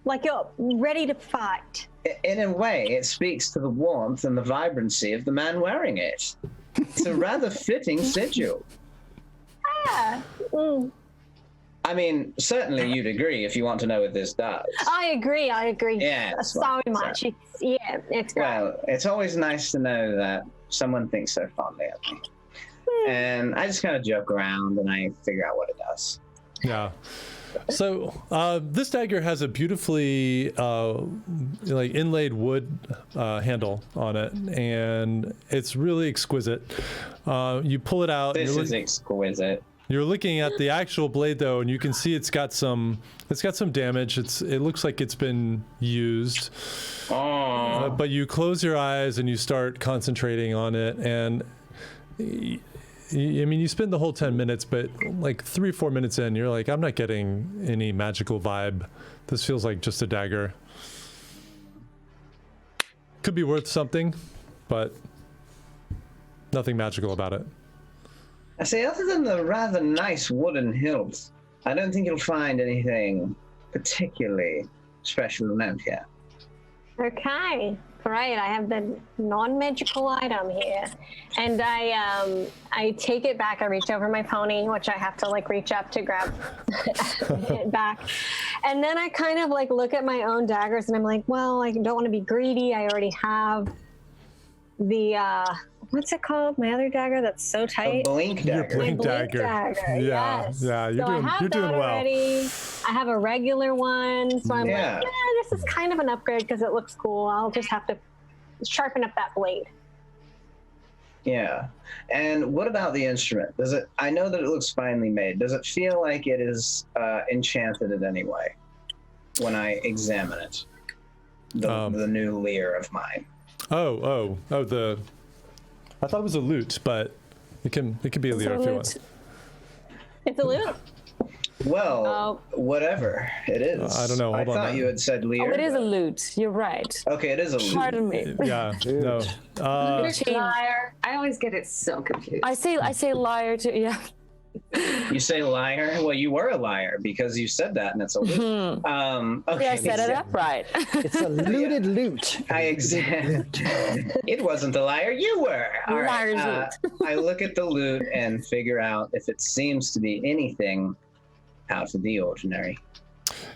like you're ready to fight. in a way, it speaks to the warmth and the vibrancy of the man wearing it. It's a rather fitting sigil. Yeah. I mean, certainly you'd agree if you want to know what this does. I agree. Yes, so well, much. It's great. Well, it's always nice to know that someone thinks so fondly of me. And I just kind of joke around and I figure out what it does. Yeah. So this dagger has a beautifully like inlaid wood handle on it, and it's really exquisite. You pull it out. This is exquisite. You're looking at the actual blade though, and you can see it's got some damage. It looks like it's been used. But you close your eyes and you start concentrating on it, and you spend the whole 10 minutes, but like 3 or 4 minutes in, you're like, I'm not getting any magical vibe. This feels like just a dagger. Could be worth something, but nothing magical about it. I say, other than the rather nice wooden hilt, I don't think you'll find anything particularly special to note here. Okay, great. I have the non-magical item here, and I take it back. I reach over my pony, which I have to reach up to grab it back, and then I kind of look at my own daggers, and I'm like, well, I don't want to be greedy. I already have the what's it called? My other dagger that's so tight. A blink dagger. Your blink dagger. Yeah, yes. Yeah, you're doing well. Already. I have a regular one, so I'm this is kind of an upgrade because it looks cool. I'll just have to sharpen up that blade. Yeah. And what about the instrument? I know that it looks finely made. Does it feel like it is enchanted in any way when I examine it? The new lyre of mine. I thought it was a lute, but it can be a lyre if you want. It's a lute. Well, whatever it is. I don't know. I thought you had said lyre. Oh, it is a lute. You're right. Okay, it is a lute. Pardon me. Yeah. No. Liar. I always get it so confused. I say liar too. Yeah. You say liar? Well, you were a liar because you said that, and it's a lute. Okay. Yeah, I set it up right. It's a looted loot. It wasn't a liar. You were. All right. I look at the lute and figure out if it seems to be anything out of the ordinary.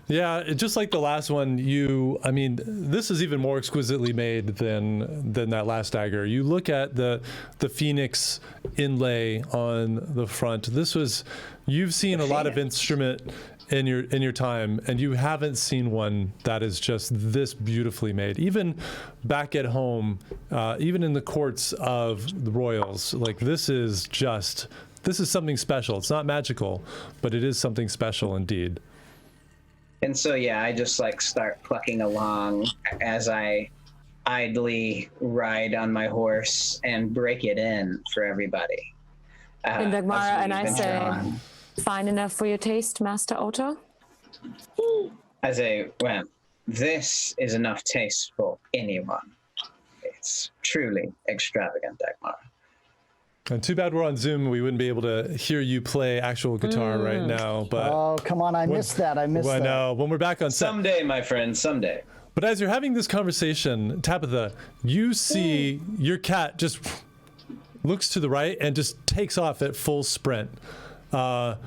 Yeah, just like the last one, this is even more exquisitely made than that last dagger. You look at the phoenix inlay on the front. You've seen a lot of instrument in your time, and you haven't seen one that is just this beautifully made. Even back at home, even in the courts of the royals, this is something special. It's not magical, but it is something special indeed. And so, I just start plucking along as I idly ride on my horse and break it in for everybody. And Dagmara and I say, fine enough for your taste, Master Otto? I say, well, this is enough taste for anyone. It's truly extravagant, Dagmara. And too bad we're on Zoom. We wouldn't be able to hear you play actual guitar right now. But oh, come on. I missed that. Well, no, when we're back on set. Someday, my friend, someday. But as you're having this conversation, Tabitha, you see your cat just looks to the right and just takes off at full sprint. And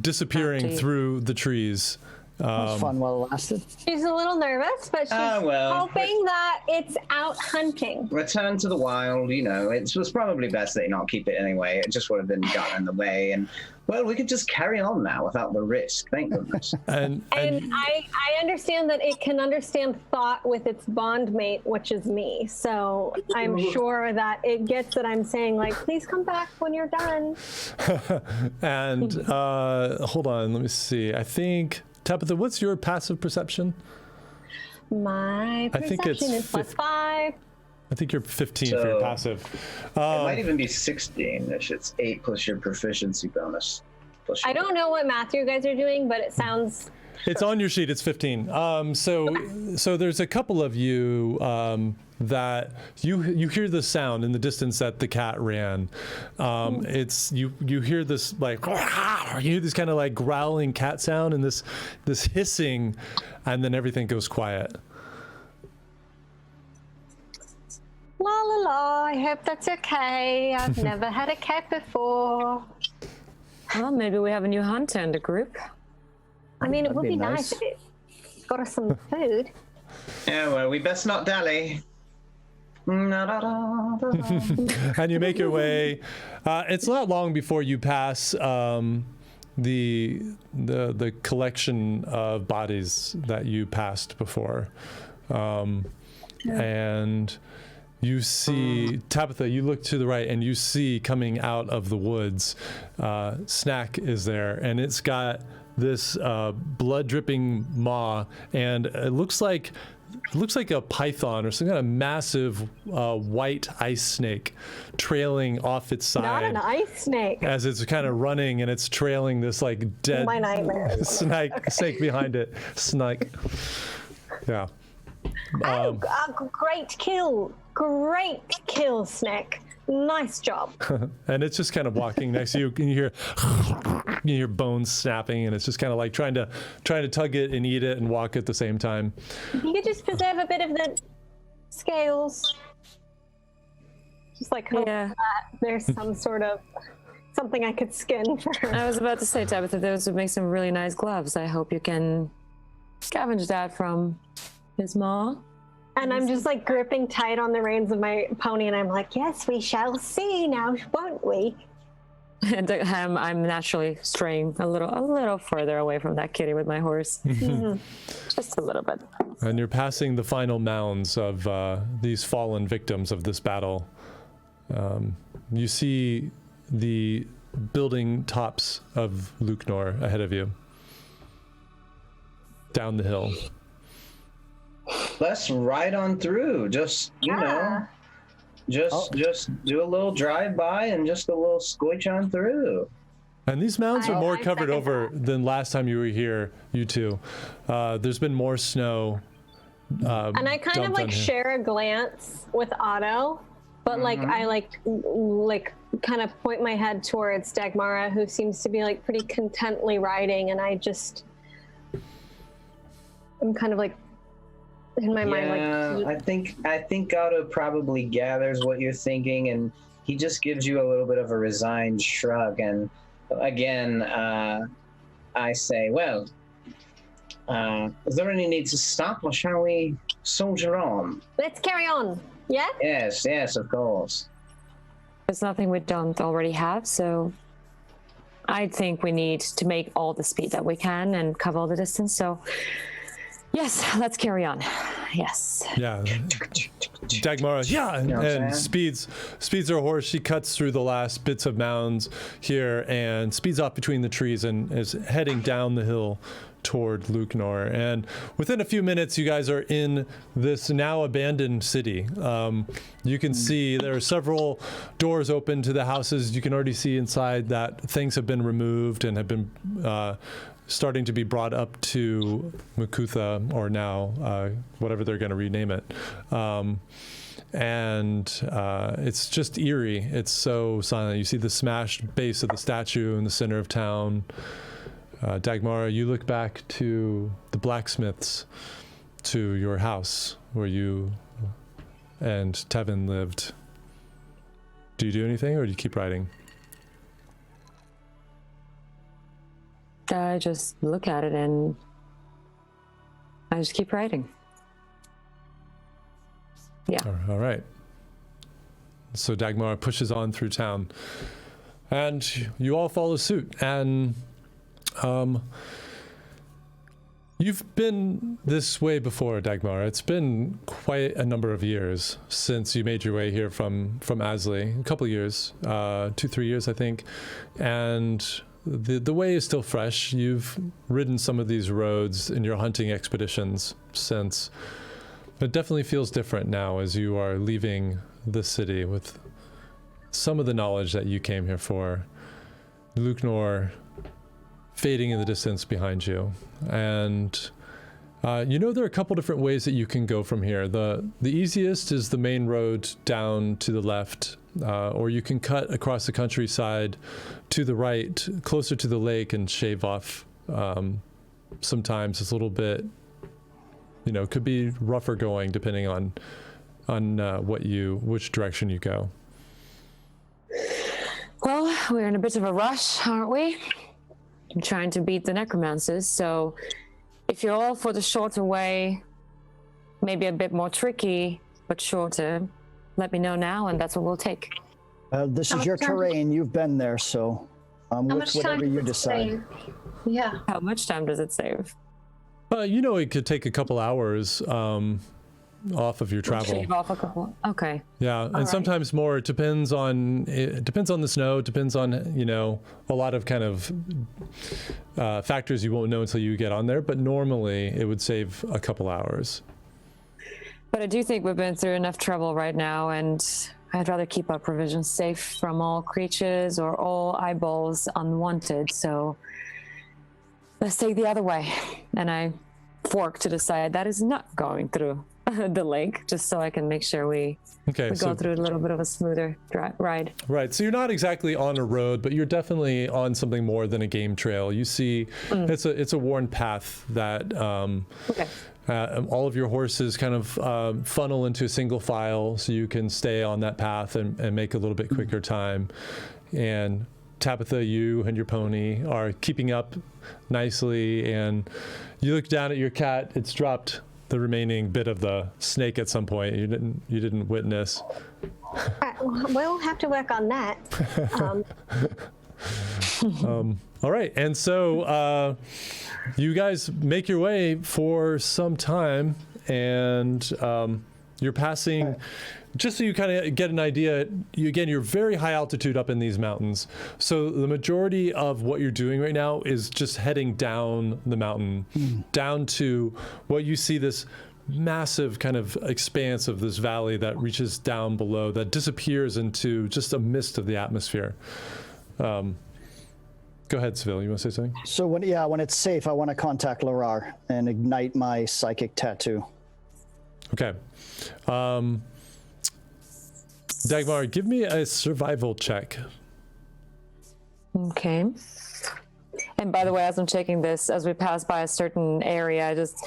disappearing through the trees. That was fun while it lasted. She's a little nervous, but she's hoping that it's out hunting. Return to the wild, it was probably best that you not keep it anyway. It just would have been gotten in the way. And, well, we could just carry on now without the risk. Thank goodness. And I understand that it can understand thought with its bondmate, which is me. So I'm sure that it gets that I'm saying, like, please come back when you're done. And hold on, let me see. I think, Tabitha, what's your passive perception? My perception is +5. I think you're 15 for your passive. It might even be 16 if it's 8 plus your proficiency bonus. I don't know what math you guys are doing, but it sounds... It's on your sheet, it's 15. So there's a couple of you that you hear the sound in the distance that the cat ran. It's you hear this like you hear this kind of like growling cat sound and this hissing, and then everything goes quiet. La la la, I hope that's okay. I've never had a cat before. Well, maybe we have a new hunter in the group. I mean, it would be nice if it got us some food. Yeah, well, we best not dally. And you make your way. It's not long before you pass the collection of bodies that you passed before, and you see Tabitha. You look to the right, and you see coming out of the woods, Snack is there, and it's got this blood dripping maw, and it looks like a python or some kind of massive white ice snake trailing off its side. Not an ice snake. As it's kind of running, and it's trailing this like dead My nightmare. snake behind it. Snake. Yeah. Great kill, Snake. Nice job. And it's just kind of walking next to you, and you hear bones snapping, and it's just kind of like trying to tug it and eat it and walk at the same time. You could just preserve a bit of the scales. Just like hope that there's some sort of something I could skin for her. I was about to say, Tabitha, those would make some really nice gloves. I hope you can scavenge that from his maw. And I'm just like gripping tight on the reins of my pony, and I'm like, yes, we shall see now, won't we? And I'm naturally straying a little further away from that kitty with my horse. Just a little bit. And you're passing the final mounds of these fallen victims of this battle. You see the building tops of Luknor ahead of you, down the hill. Let's ride on through. Just do a little drive by and just a little squitch on through. And these mounds are more covered over than last time you were here, you two. There's been more snow. And I kind of like share a glance with Otto, but like I like kind of point my head towards Dagmara, who seems to be like pretty contently riding, and I'm kind of like in my mind, like, I think Otto probably gathers what you're thinking, and he just gives you a little bit of a resigned shrug. And again, I say, well, is there any need to stop, or shall we soldier on? Let's carry on. Yeah? Yes, of course. There's nothing we don't already have, so I think we need to make all the speed that we can and cover all the distance. So yes, let's carry on. Yes. Yeah. Dagmara, and speeds her horse. She cuts through the last bits of mounds here and speeds off between the trees and is heading down the hill toward Luknor. And within a few minutes, you guys are in this now abandoned city. You can see there are several doors open to the houses. You can already see inside that things have been removed and have been starting to be brought up to Makutha, or now whatever they're going to rename it. And it's just eerie. It's so silent. You see the smashed base of the statue in the center of town. Dagmara, you look back to the blacksmiths, to your house where you and Tevin lived. Do you do anything, or do you keep riding? I just look at it and I just keep writing. Yeah. All right. So Dagmar pushes on through town, and you all follow suit. And you've been this way before, Dagmar. It's been quite a number of years since you made your way here from Asley. A couple of years, 2-3 years, I think. And the way is still fresh. You've ridden some of these roads in your hunting expeditions since. It definitely feels different now as you are leaving the city with some of the knowledge that you came here for. Luknor fading in the distance behind you. And you know there are a couple different ways that you can go from here. The easiest is the main road down to the left, or you can cut across the countryside to the right, closer to the lake, and shave off. Sometimes it's a little bit, could be rougher going depending on which direction you go. Well, we're in a bit of a rush, aren't we? I'm trying to beat the necromancers, so if you're all for the shorter way, maybe a bit more tricky, but shorter, let me know now, and that's what we'll take. This is your terrain. You've been there, so with whatever you decide. Yeah. How much time does it save? It could take a couple hours off of your travel. Shave off a couple. Okay. Yeah, and sometimes more. It depends on the snow. Depends on a lot of kind of factors you won't know until you get on there. But normally it would save a couple hours. But I do think we've been through enough trouble right now, and I'd rather keep our provisions safe from all creatures or all eyeballs unwanted. So let's take the other way. And I fork to the side that is not going through the lake, just so I can make sure we go through a little bit of a smoother ride. Right. So you're not exactly on a road, but you're definitely on something more than a game trail. You see, it's a worn path that all of your horses kind of funnel into a single file, so you can stay on that path and make a little bit quicker time. And Tabitha, you and your pony are keeping up nicely, and you look down at your cat. It's dropped the remaining bit of the snake at some point. You didn't witness. We'll have to work on that. All right, and so you guys make your way for some time, and you're passing. Just so you kind of get an idea, you're very high altitude up in these mountains. So the majority of what you're doing right now is just heading down the mountain, down to what you see, this massive kind of expanse of this valley that reaches down below, that disappears into just a mist of the atmosphere. Go ahead, Seville. You want to say something? So when it's safe, I want to contact Larar and ignite my psychic tattoo. Okay. Dagmar, give me a survival check. Okay. And by the way, as I'm checking this, as we pass by a certain area, I just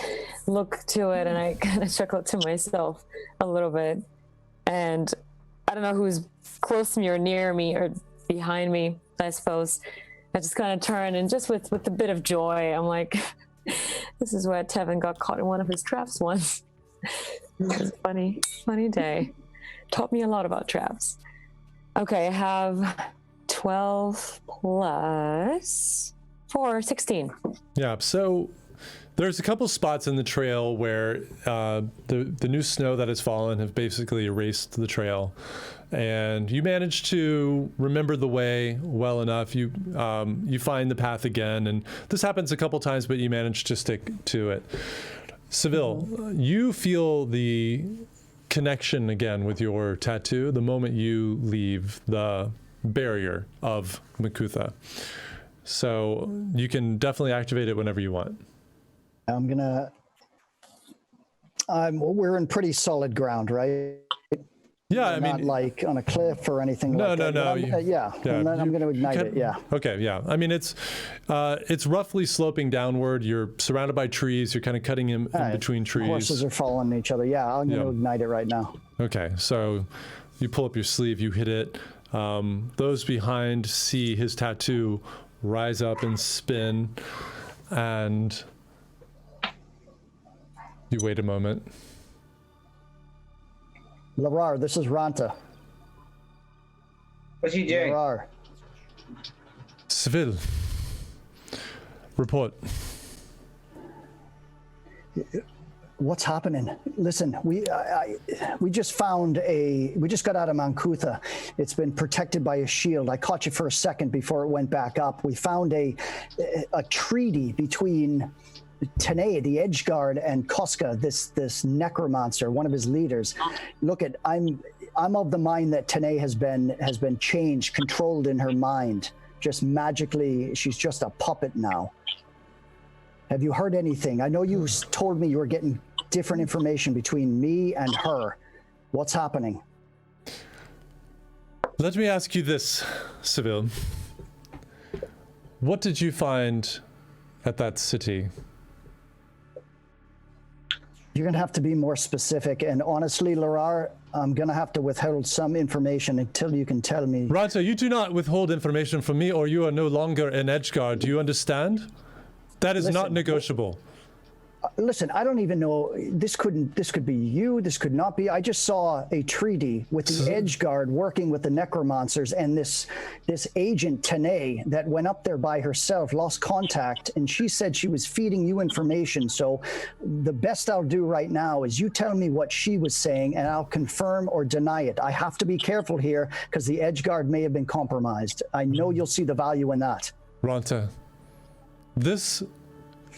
look to it and I kind of chuckle to myself a little bit. And I don't know who's close to me or near me or behind me, I suppose. I just kind of turn, and just with a bit of joy, I'm like, this is where Tevin got caught in one of his traps once. It was a funny day. Taught me a lot about traps. Okay, I have 12 plus 4, 16. Yeah, so there's a couple spots in the trail where the new snow that has fallen have basically erased the trail. And you manage to remember the way well enough. You find the path again, and this happens a couple times, but you manage to stick to it. Seville, you feel the connection again with your tattoo the moment you leave the barrier of Makutha. So you can definitely activate it whenever you want. We're in pretty solid ground, right? Yeah, I mean, not like on a cliff or anything like that. No. And then I'm going to ignite it, yeah. Okay, yeah. I mean, it's roughly sloping downward. You're surrounded by trees. You're kind of cutting in between trees. Horses are following each other. Yeah, I'm going to ignite it right now. Okay, so you pull up your sleeve, you hit it. Those behind see his tattoo rise up and spin, and You wait a moment. Larar, this is Ranta. What's he doing? Larar. Seville. Report. What's happening? Listen, we just found we just got out of Makutha. It's been protected by a shield. I caught you for a second before it went back up. We found a treaty between Tanae, the Edgeguard, and Koska, this necromancer, one of his leaders. Look, I'm of the mind that Tanae has been changed, controlled in her mind. Just magically, she's just a puppet now. Have you heard anything? I know you told me you were getting different information between me and her. What's happening? Let me ask you this, Seville. What did you find at that city? You're going to have to be more specific. And honestly, Larar, I'm going to have to withhold some information until you can tell me. Ranta, you do not withhold information from me or you are no longer an Edgeguard. Do you understand? That is not negotiable. Listen, I don't even know. This could be you. This could not be. I just saw a treaty with the Edgeguard working with the necromancers, and this agent Tanae that went up there by herself lost contact, and she said she was feeding you information. So the best I'll do right now is you tell me what she was saying, and I'll confirm or deny it. I have to be careful here because the Edgeguard may have been compromised. I know you'll see the value in that. Ranta, this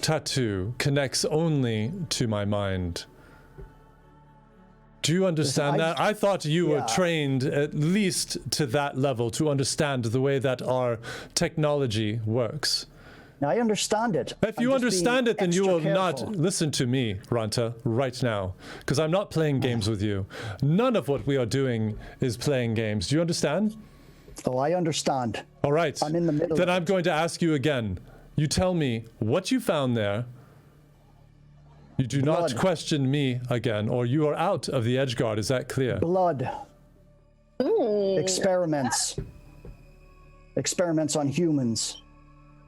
tattoo connects only to my mind. Do you understand that? I thought you were trained at least to that level to understand the way that our technology works. Now, I understand it. If you understand it, then you will not listen to me, Ranta, right now, because I'm not playing games with you. None of what we are doing is playing games. Do you understand? Oh, I understand. All right. I'm in the middle. Then I'm going to ask you again. You tell me what you found there. You do not question me again, or you are out of the Edgeguard. Is that clear? Blood. Experiments. Experiments on humans.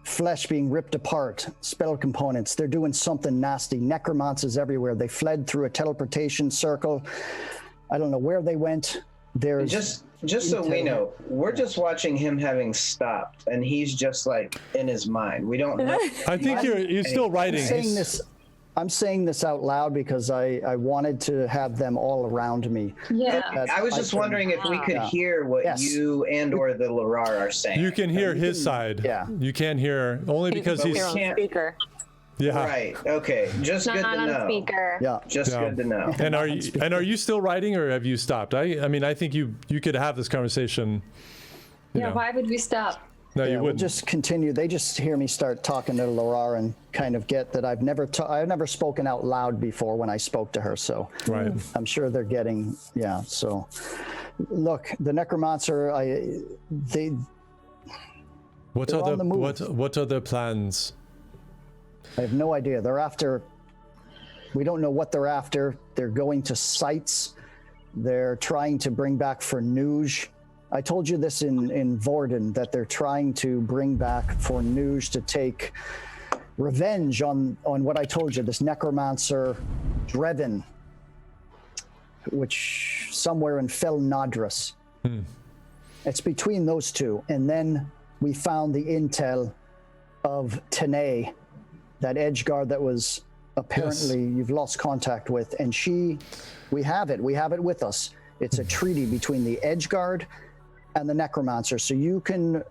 Flesh being ripped apart. Spell components. They're doing something nasty. Necromancers everywhere. They fled through a teleportation circle. I don't know where they went. There's just so we know, we're just watching him having stopped, and he's just like in his mind. We don't know. I think you're still writing. I'm saying this out loud because I wanted to have them all around me. Yeah. I was just wondering if we could hear what you and or the Larar are saying. You can hear his side. Yeah. You can't hear only because he's on speaker. Yeah. Right. Okay. Just good to know. Speaker. Yeah. Just good to know. And are you still writing, or have you stopped? I mean, I think you could have this conversation. Yeah. Why would we stop? No, you We'll wouldn't. just continue. They just hear me start talking to Larar and kind of get that I've never spoken out loud before when I spoke to her. So Right. I'm sure they're getting, so look, the necromancer, What they're are on the move. what are their plans? I have no idea. We don't know what they're after. They're going to sites. They're trying to bring back Fornuge. I told you this in Vorden, that they're trying to bring back Fornuge to take revenge on what I told you, this necromancer Drevin, which somewhere in Fel Nadras. It's between those two. And then we found the intel of Tanae, that Edgeguard that was apparently you've lost contact with, and we have it with us. It's a treaty between the Edgeguard and the necromancer, so you can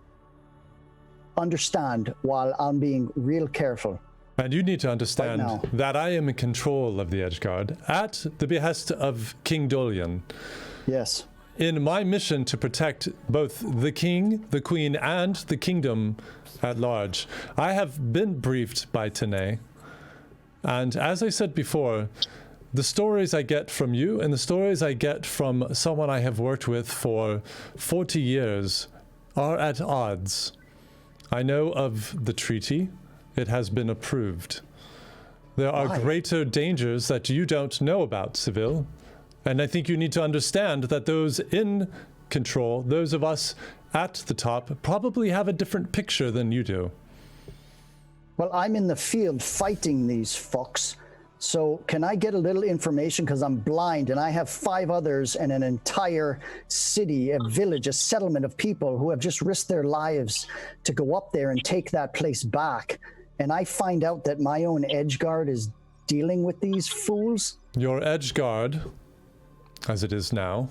understand while I'm being real careful. And you need to understand Right that I am in control of the Edgeguard at the behest of King Dolian. Yes. In my mission to protect both the king, the queen, and the kingdom at large, I have been briefed by Tanae. And as I said before, the stories I get from you and the stories I get from someone I have worked with for 40 years are at odds. I know of the treaty. It has been approved. There are greater dangers that you don't know about, Seville. And I think you need to understand that those in control, those of us at the top, probably have a different picture than you do. Well, I'm in the field fighting these fucks, So can I get a little information, because I'm blind and I have 5 others and an entire city, a village, a settlement of people who have just risked their lives to go up there and take that place back. And I find out that my own Edgeguard is dealing with these fools. Your Edgeguard, as it is now,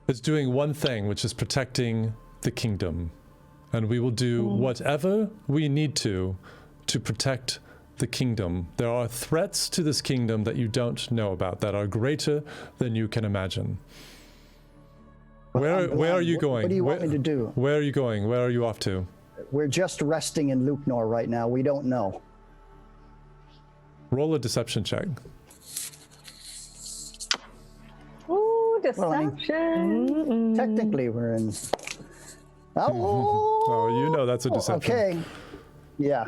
is doing one thing, which is protecting the kingdom. And we will do whatever we need to protect the kingdom. There are threats to this kingdom that you don't know about that are greater than you can imagine. Where are you going? What do you want me to do? Where are you going? Where are you off to? We're just resting in Luknor right now. We don't know. Roll a deception check. Ooh, Well, I mean, deception. technically, we're in. Oh, you know that's a deception. Okay. Yeah.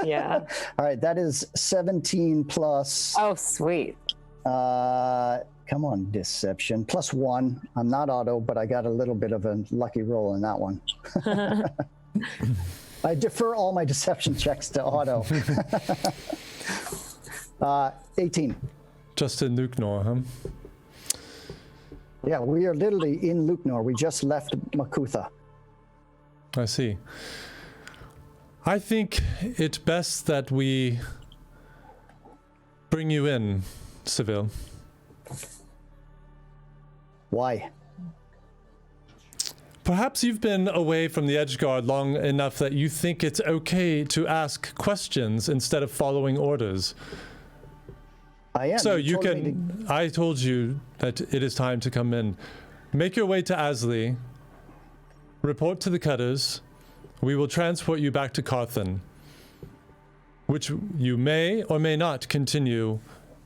Yeah. All right. That is 17 plus. Oh, sweet. Come on, deception. Plus 1. I'm not Otto, but I got a little bit of a lucky roll in that one. I defer all my deception checks to Otto. 18. Just in Luknor, huh? Yeah, we are literally in Luknor. We just left Makutha. I see. I think it's best that we bring you in, Seville. Why? Perhaps you've been away from the Edgeguard long enough that you think it's okay to ask questions instead of following orders. I am. So you told me can. I told you that it is time to come in. Make your way to Asley. Report to the cutters. We will transport you back to Carthan, which you may or may not continue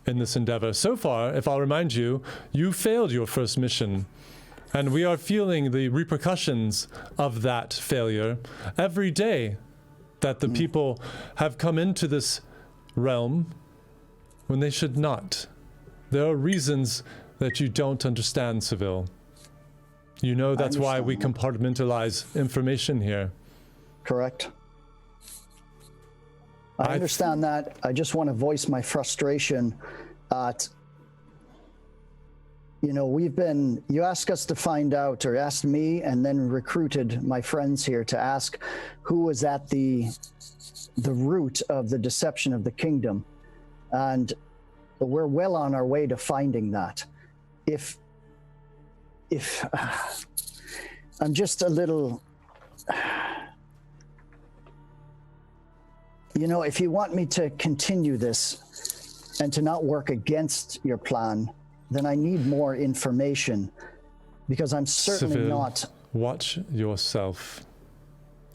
in this endeavor. So far, if I'll remind you, you failed your first mission, and we are feeling the repercussions of that failure every day that the people have come into this realm when they should not. There are reasons that you don't understand, Seville. You know that's why we compartmentalize information here. Correct. I understand that. I just want to voice my frustration at, you asked us to find out, or asked me, and then recruited my friends here to ask who was at the root of the deception of the kingdom. And we're well on our way to finding that. If I'm just a little, if you want me to continue this and to not work against your plan, then I need more information, because I'm certainly Seville, not. Watch yourself.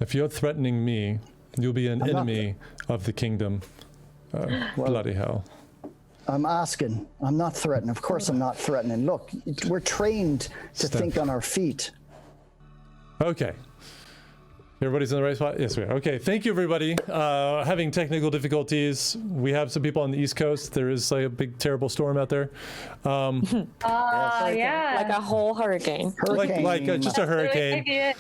If you're threatening me, you'll be an enemy of the kingdom. Bloody hell. I'm asking. I'm not threatening. Of course I'm not threatening. Look, we're trained to think on our feet. Okay. Everybody's in the right spot? Yes, we are. Okay, thank you, everybody. Having technical difficulties. We have some people on the East Coast. There is like a big, terrible storm out there. Yeah. Like a whole hurricane. Like just a hurricane.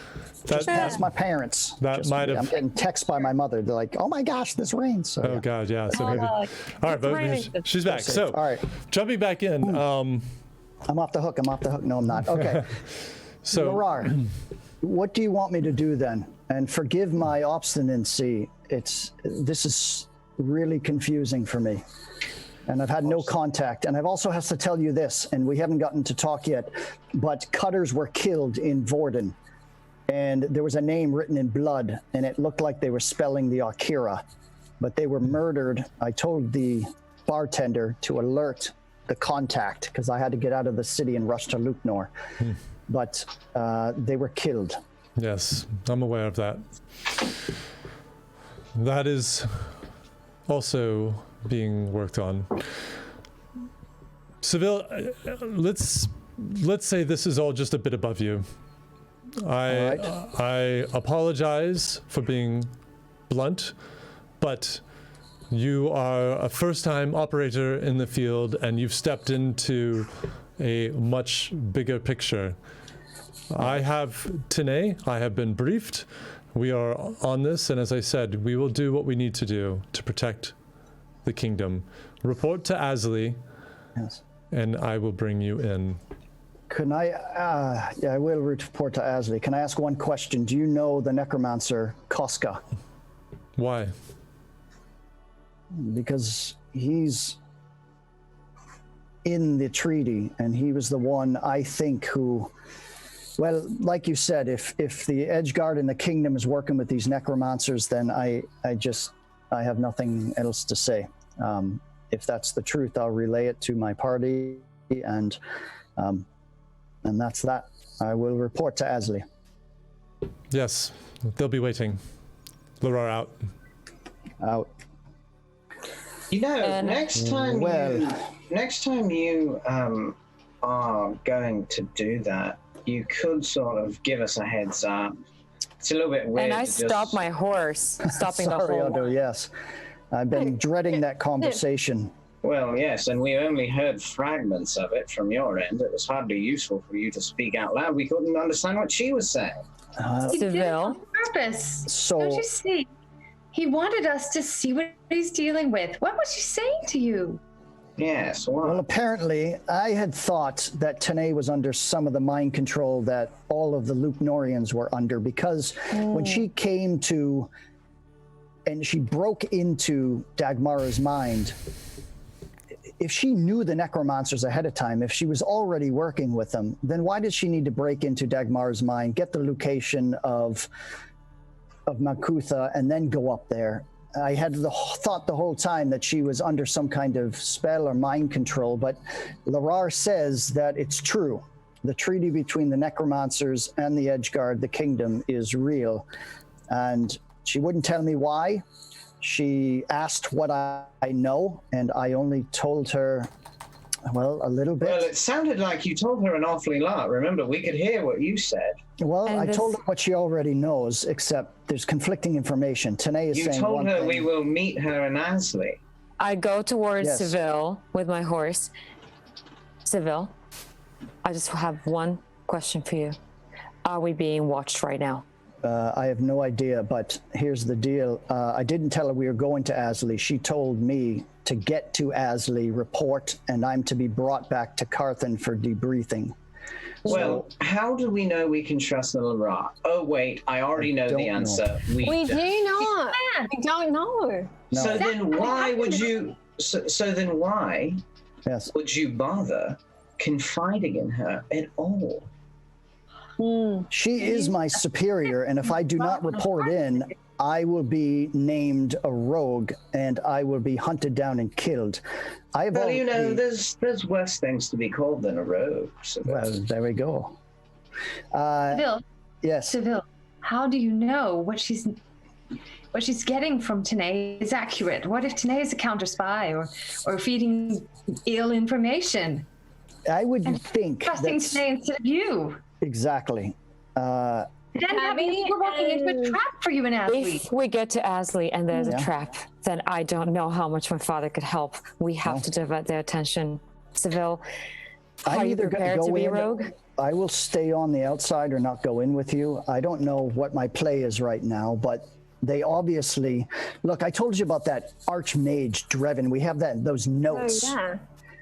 Just past my parents. I'm getting texts by my mother. They're like, "Oh my gosh, this rains." So, oh God, yeah. So maybe. All right, but she's back. So, all right, jumping back in. I'm off the hook. No, I'm not. Okay. So, Larar, what do you want me to do then? And forgive my obstinacy. This is really confusing for me. And I've had no contact. And I've also has to tell you this, and we haven't gotten to talk yet, but cutters were killed in Vorden. And there was a name written in blood, and it looked like they were spelling the Akira, but they were murdered. I told the bartender to alert the contact, because I had to get out of the city and rush to Luknor. But they were killed. Yes, I'm aware of that. That is also being worked on. Seville, let's say this is all just a bit above you. I apologize for being blunt, but you are a first-time operator in the field, and you've stepped into a much bigger picture. I have been briefed. We are on this, and as I said, we will do what we need to do to protect the kingdom. Report to Asley, Yes. and I will bring you in. Can I, yeah, I will report to Asley. Can I ask one question? Do you know the necromancer, Koska? Why? Because he's in the treaty, and he was the one, I think, who, well, like you said, if the Edgeguard in the kingdom is working with these necromancers, then I have nothing else to say. If that's the truth, I'll relay it to my party, and that's that. I will report to Asley. Yes, they'll be waiting. Laura out. Out. You know, And- next time you are going to do that, you could sort of give us a heads up. It's a little bit weird. And I to stopped just... my horse, stopping the Sorry, whole. Otto, yes. I've been dreading that conversation. Well, yes, and we only heard fragments of it from your end. It was hardly useful for you to speak out loud. We couldn't understand what she was saying. He did it on Seville. purpose. So- Don't you see? He wanted us to see what he's dealing with. What was he saying to you? Yes, well, Well, apparently, I had thought that Tanae was under some of the mind control that all of the Lupnorians were under, because when she came to, and she broke into Dagmara's mind, if she knew the necromancers ahead of time, if she was already working with them, then why did she need to break into Dagmara's mind, get the location of Makutha, and then go up there? I had thought the whole time that she was under some kind of spell or mind control, but Larar says that it's true. The treaty between the necromancers and the Edgeguard, the kingdom, is real. And she wouldn't tell me why. She asked what I know, and I only told her, well, a little bit. well, it sounded like you told her an awfully lot. Remember, we could hear what you said. Well, And I this- told her what she already knows, except there's conflicting information. Tanae is You saying told one her thing. we will meet her in Asley. I go towards Yes. Seville with my horse. Seville, I just have one question for you. Are we being watched right now? I have no idea, but here's the deal. I didn't tell her we were going to Asley. She told me to get to Asley, report, and I'm to be brought back to Carthan for debriefing. Well, how do we know we can trust the Larar? Oh, wait, I already know don't the know. answer. We don't. do not. Yeah. We don't know. No. So then why would you... So then why Yes. would you bother confiding in her at all? She is my superior, and if I do not report in, I will be named a rogue, and I will be hunted down and killed. I've Well, you know, already- there's worse things to be called than a rogue. So Well, there we go. Seville, Yes. Seville, how do you know what she's getting from Tanae is accurate? What if Tanae is a counter spy or feeding ill information? I would think Trusting that's Tanae instead of you. exactly. Then Abby we're walking into a and- trap for you and Asley. If we get to Asley and there's Yeah. a trap, then I don't know how much my father could help. We have to divert their attention. Seville, I'm are you either gonna prepared go to be in- rogue? I will stay on the outside or not go in with you. I don't know what my play is right now, but they obviously look. I told you about that archmage Dreven. We have those notes. Oh, yeah.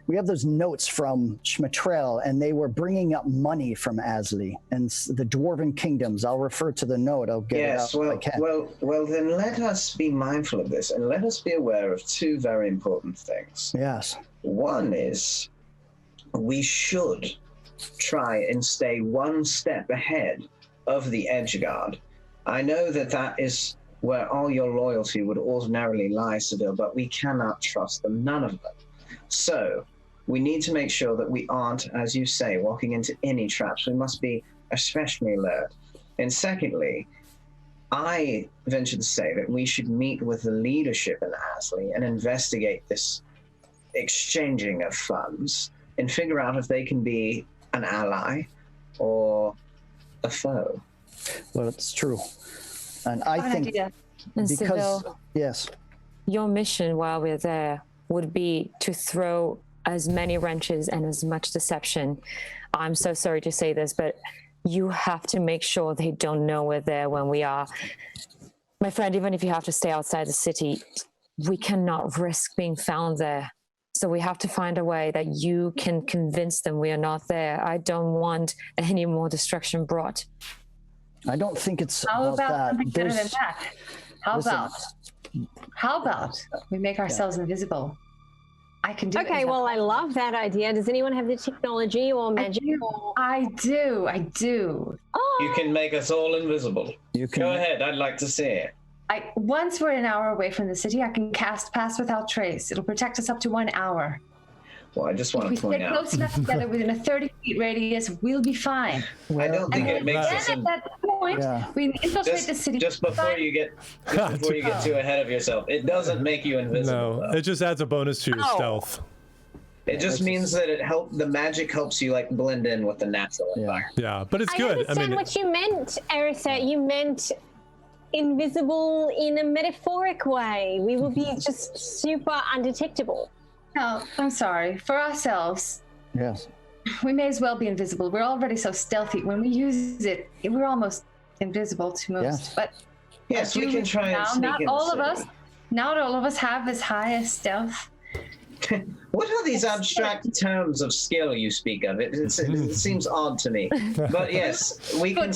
We have those notes from Shateril, and they were bringing up money from Asley and the Dwarven kingdoms. I'll refer to the note. I'll get yes, it out if I can. well, then let us be mindful of this, and let us be aware of two very important things. Yes. One is we should try and stay one step ahead of the Edgeguard. I know that is where all your loyalty would ordinarily lie, Seville, but we cannot trust them, none of them. So we need to make sure that we aren't, as you say, walking into any traps. We must be especially alert. And secondly, I venture to say that we should meet with the leadership in Asley and investigate this exchanging of funds and figure out if they can be an ally or a foe. Well, it's true. And I Fine think idea. And because, Seville, yes. your mission while we're there would be to throw as many wrenches and as much deception. I'm so sorry to say this, but you have to make sure they don't know we're there when we are. My friend, even if you have to stay outside the city, we cannot risk being found there. So we have to find a way that you can convince them we are not there. I don't want any more destruction brought. I don't think it's How about about that. something better than There's- that? How about we make ourselves invisible? I can do it. Okay, well, I love that idea. Does anyone have the technology or magic? I do. Oh, You can make us all invisible. You can Go ahead, I'd like to see it. Once we're an hour away from the city, I can cast Pass Without Trace. It'll protect us up to 1 hour. Well, I just want If we to point stay out. close enough together within a 30-feet radius, we'll be fine. I don't think it makes us. Then at that point, Yeah. we infiltrate the city. Just before you get too ahead of yourself, it doesn't make you invisible. No, though. it just adds a bonus to your stealth. It just means that the magic helps you like blend in with the natural environment. Yeah, but it's I good. understand what you meant, Arisette. You meant invisible in a metaphoric way. We will be just super undetectable. No, I'm sorry. For ourselves, Yes. we may as well be invisible. We're already so stealthy. When we use it, we're almost invisible to most. Yes. But Yes, we can try and now, sneak not in the all of city. us. Not all of us have as high as stealth. What are these abstract terms of skill you speak of? It seems odd to me. But yes, we can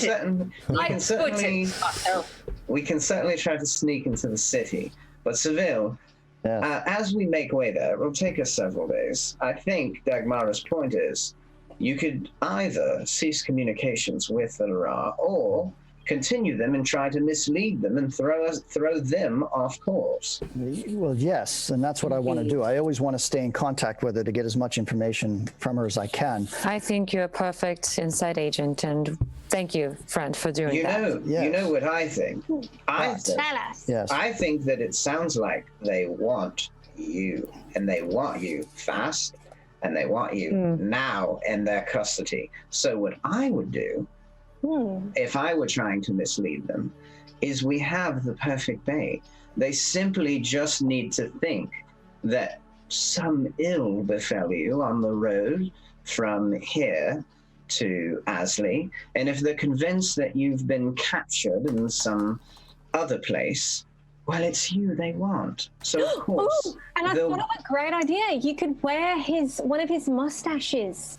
certainly try to sneak into the city. But Seville, Yes. as we make way there, it will take us several days. I think Dagmara's point is you could either cease communications with the Lara or continue them and try to mislead them and throw them off course. Well, yes, and that's what I want to do. I always want to stay in contact with her to get as much information from her as I can. I think you're a perfect inside agent, and thank you, friend, for doing that. Yes. You know what I think? I think Tell us. Yes. I think that it sounds like they want you, and they want you fast, and they want you now in their custody. So what I would do, if I were trying to mislead them, is we have the perfect bait. They simply just need to think that some ill befell you on the road from here to Asley, and if they're convinced that you've been captured in some other place, well, it's you they want. So of course, Ooh, and I thought of a great idea. You could wear one of his mustaches.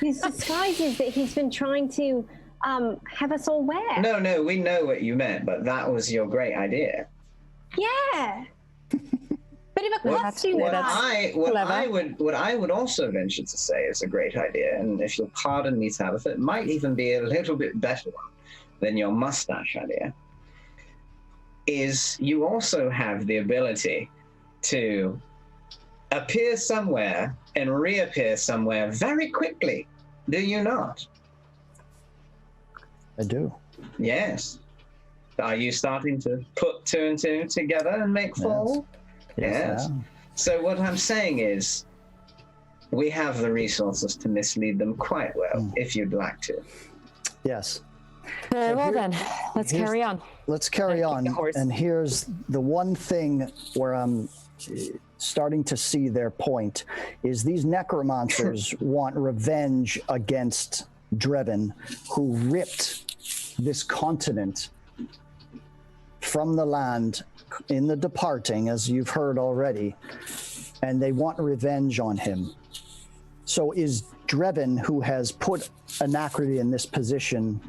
His disguises that he's been trying to have us all wear. No, we know what you meant, but that was your great idea. Yeah. But if it costs you What that, I would also venture to say is a great idea, and if you'll pardon me, Tabitha, it might even be a little bit better one than your mustache idea, is you also have the ability to appear somewhere and reappear somewhere very quickly. Do you not? I do. Yes. Are you starting to put two and two together and make four? Yes. Yeah. So what I'm saying is, we have the resources to mislead them quite well, if you'd like to. Yes. Very well then, let's carry on. Let's carry on. the horse. And here's the one thing where I'm starting to see their point is these necromancers want revenge against Drevin, who ripped this continent from the land in the departing, as you've heard already, and they want revenge on him. So is Drevin, who has put Anacrity in this position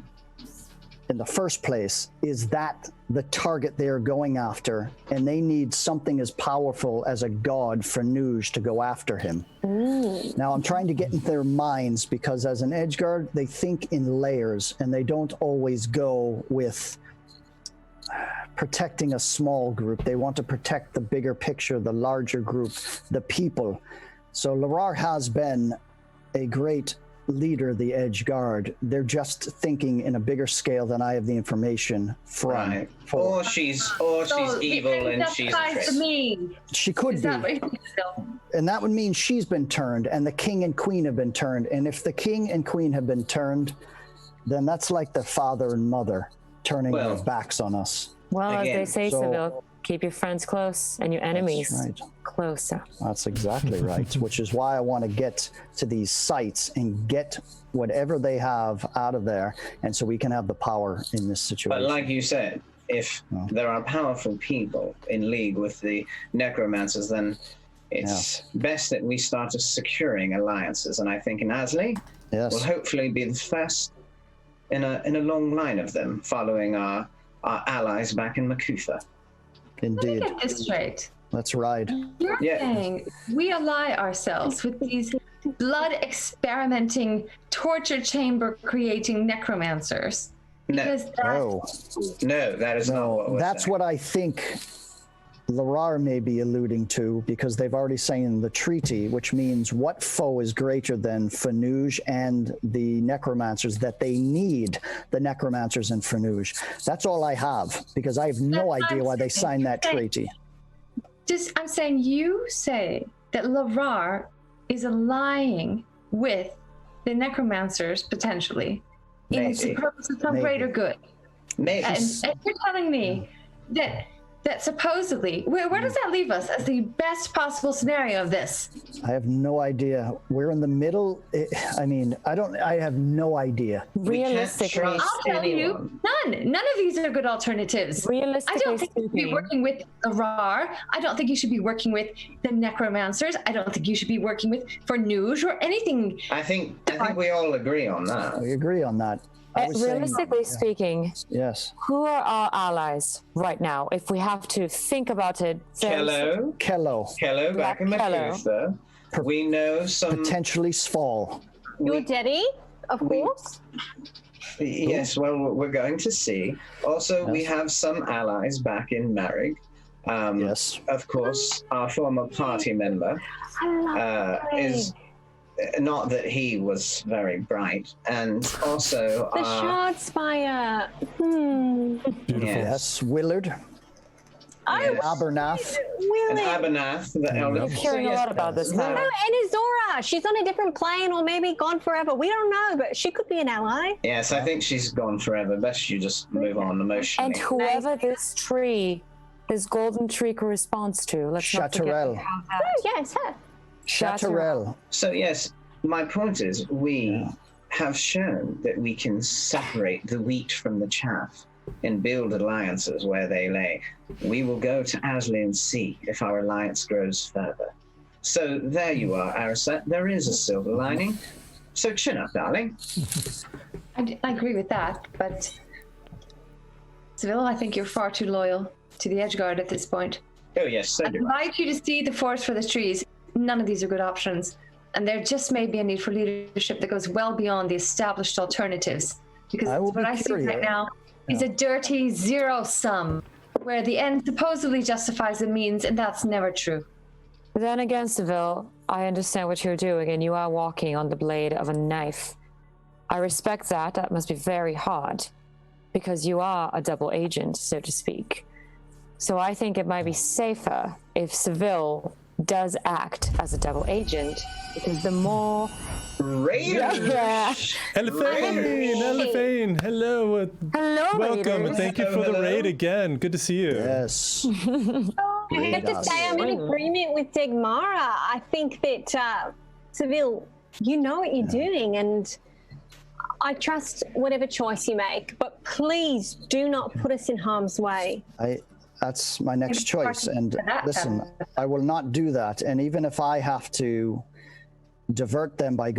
in the first place, is that the target they are going after, and they need something as powerful as a god for Nuge to go after him? Now I'm trying to get into their minds, because as an Edgeguard, they think in layers, and they don't always go with protecting a small group. They want to protect the bigger picture, the larger group, the people. So Larar has been a great leader, the Edgeguard. They're just thinking in a bigger scale than I have the information from. Right. for. Or she's evil and she's a trick. Me. She could Is be. that what you feel? And that would mean she's been turned, and the king and queen have been turned. And if the king and queen have been turned, then that's like the father and mother turning their backs on us. Well, Again, as they say, so- Seville, keep your friends close and your enemies right. closer. That's exactly right, which is why I want to get to these sites and get whatever they have out of there, and so we can have the power in this situation. But like you said, if there are powerful people in league with the necromancers, then it's best that we start securing alliances. And I think Asley will hopefully be the first in a long line of them, following our allies back in Makutha. Indeed. Let me get this straight. Let's ride. You're saying we ally ourselves with these blood experimenting, torture chamber creating necromancers. Because No, that is not what we're that's saying. what I think Larar may be alluding to, because they've already signed the treaty, which means what foe is greater than Fanuj and the necromancers, that they need the necromancers and Fanuj. That's all I have, because I have no idea why they signed that treaty. I'm saying you say that Larar is allying with the necromancers potentially in purpose of some greater good. Maybe. And you're telling me that supposedly, where does that leave us as the best possible scenario of this? I have no idea. We're in the middle. I have no idea. Realistically, I'll tell you, none of these are good alternatives. Realistically I don't think you should be working with Larar. I don't think you should be working with the necromancers. I don't think you should be working with Fanuj or anything. I think we all agree on that. We agree on that. Realistically speaking, yes. Who are our allies right now? If we have to think about it, Kello back in Makutha. We know some potentially Sval. Your daddy, of course. Yes, well, we're going to see. Also, we have some allies back in Ariq. Yes. Of course, our former party member is. Not that he was very bright, and also the Shardspire. Yes, Willard. Abernath. And Abernath, the elder. You're hearing a lot about this now. No, and Azora. She's on a different plane, or maybe gone forever. We don't know, but she could be an ally. Yes, I think she's gone forever. Best you just move on emotionally. And whoever this golden tree corresponds to, let's not forget. Shateril. Oh, yes, her. Shateril. So yes, my point is we have shown that we can separate the wheat from the chaff and build alliances where they lay. We will go to Asley and see if our alliance grows further. So there you are, Arisette. There is a silver lining. So chin up, darling. I agree with that, but Seville, I think you're far too loyal to the Edgeguard at this point. Oh yes, so I'd do I. like you to see the forest for the trees. None of these are good options. And there just may be a need for leadership that goes well beyond the established alternatives. Because what I see right now is a dirty zero sum, where the end supposedly justifies the means, and that's never true. Then again, Seville, I understand what you're doing, and you are walking on the blade of a knife. I respect that. That must be very hard, because you are a double agent, so to speak. So I think it might be safer if Seville does act as a double agent, because the more Raiders! Elephane, hello. Welcome, Raiders. and thank you for the raid again. Good to see you. Yes. I have to say, I'm in agreement with Degmara. I think that, Seville, you know what you're doing, and I trust whatever choice you make, but please do not put us in harm's way. That's my next choice. And listen, I will not do that. And even if I have to divert them by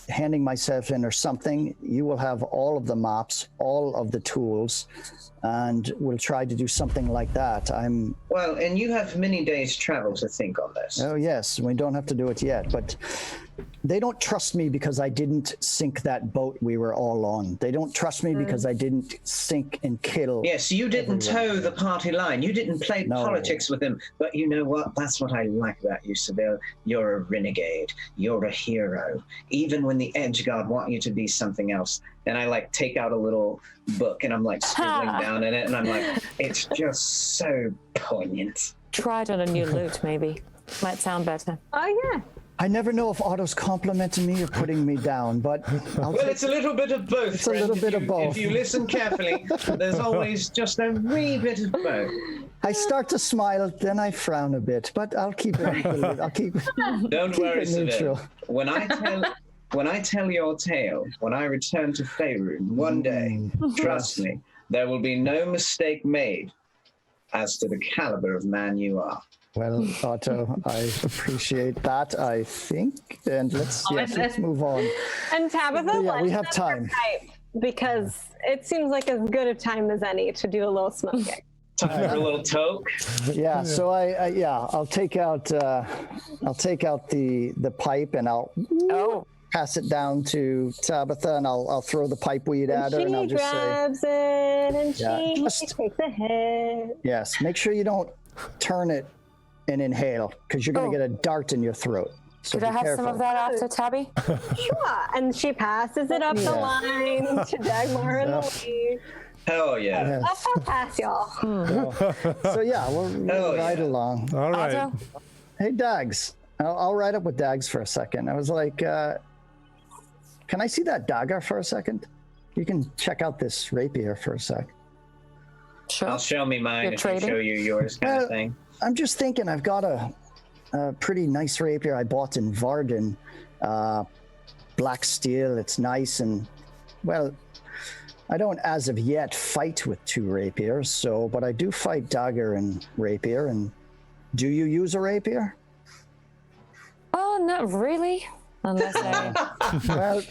handing myself in or something, you will have all of the maps, all of the tools, and we'll try to do something like that. Well, and you have many days travel to think on this. Oh yes, we don't have to do it yet, but they don't trust me because I didn't sink that boat we were all on. They don't trust me because I didn't sink and kill. Yes, you didn't toe the party line. You didn't play politics with them. But you know what? That's what I like about you, Seville. You're a renegade. You're a hero. Even when the Edgeguard want you to be something else. And I take out a little book and I'm scribbling down in it, and I'm like, it's just so poignant. try it on a new lute, maybe. Might sound better. Oh, yeah. I never know if Otto's complimenting me or putting me down, but it's a little bit of both. It's a little bit of both. If you listen carefully, there's always just a wee bit of both. I start to smile, then I frown a bit, but I'll keep it. Don't worry, Seville. When I tell your tale, when I return to Faerun one day, trust me, there will be no mistake made as to the caliber of man you are. Well, Otto, I appreciate that, I think. And let's move on. And Tabitha, Yeah, we let's have set time. her pipe, because it seems like as good a time as any to do a little smoking. Time for a little toke. Yeah, so I'll take out the pipe and I'll pass it down to Tabitha, and I'll throw the pipe weed at her, and I'll She just say, grabs it and she just- takes a hit. yes, make sure you don't turn it and inhale, because you're going to get a dart in your throat. So Could I be have careful. some of that after, Tabby? Sure. And she passes it up the line to Dagmar and Louise. Hell yeah. Yes. I'll pass y'all. So yeah, we'll ride along. All right. Otto? Hey, Dags. I'll ride up with Dags for a second. I was like, can I see that dagger for a second? You can check out this rapier for a sec. Sure. I'll show me mine You're if trading? you show you yours kind of thing. I'm just thinking, I've got a pretty nice rapier I bought in Varden. Black steel, it's nice, and, well, I don't as of yet fight with two rapiers, but I do fight dagger and rapier. And do you use a rapier? Oh, not really. Unless I... Well,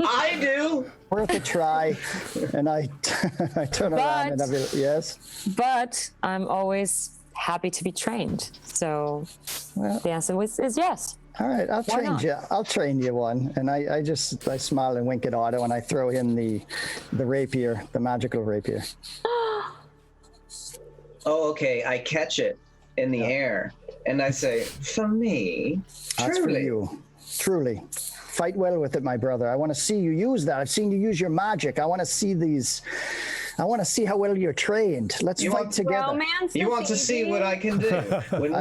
I do. worth a try. And I turn around and yes. But I'm always happy to be trained. So the answer is yes. All right, I'll train you. I'll train you one. And I smile and wink at Otto, and I throw him the rapier, the magical rapier. Oh, okay. I catch it in the air, and I say, "For me, That's for truly." you. Truly. Fight well with it, my brother. I want to see you use that. I've seen you use your magic. I want to see these. I want to see how well you're trained. Let's fight together. Romance You is want to see easy. what I can do? When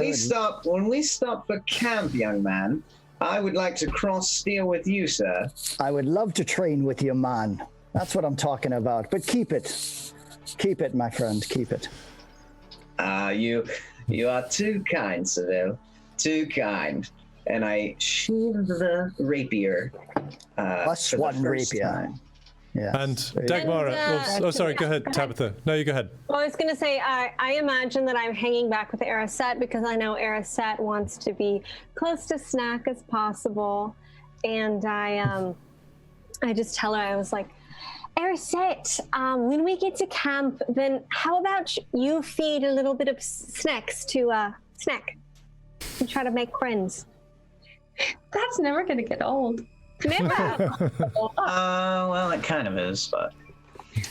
we stop for camp, young man, I would like to cross steel with you, sir. I would love to train with you, man. That's what I'm talking about. But keep it. Keep it, my friend. Keep it. You are too kind, Seville. Too kind. And I sheathe the rapier. Plus for the one first rapier. time. Yeah. And Dagmar, sorry, go ahead, Tabitha. No, you go ahead. Well, I was going to say, I imagine that I'm hanging back with Arisette, because I know Arisette wants to be close to Snack as possible. And I just tell her, I was like, Arisette, when we get to camp, then how about you feed a little bit of snacks to Snack and try to make friends? That's never going to get old. Never. Well, it kind of is, but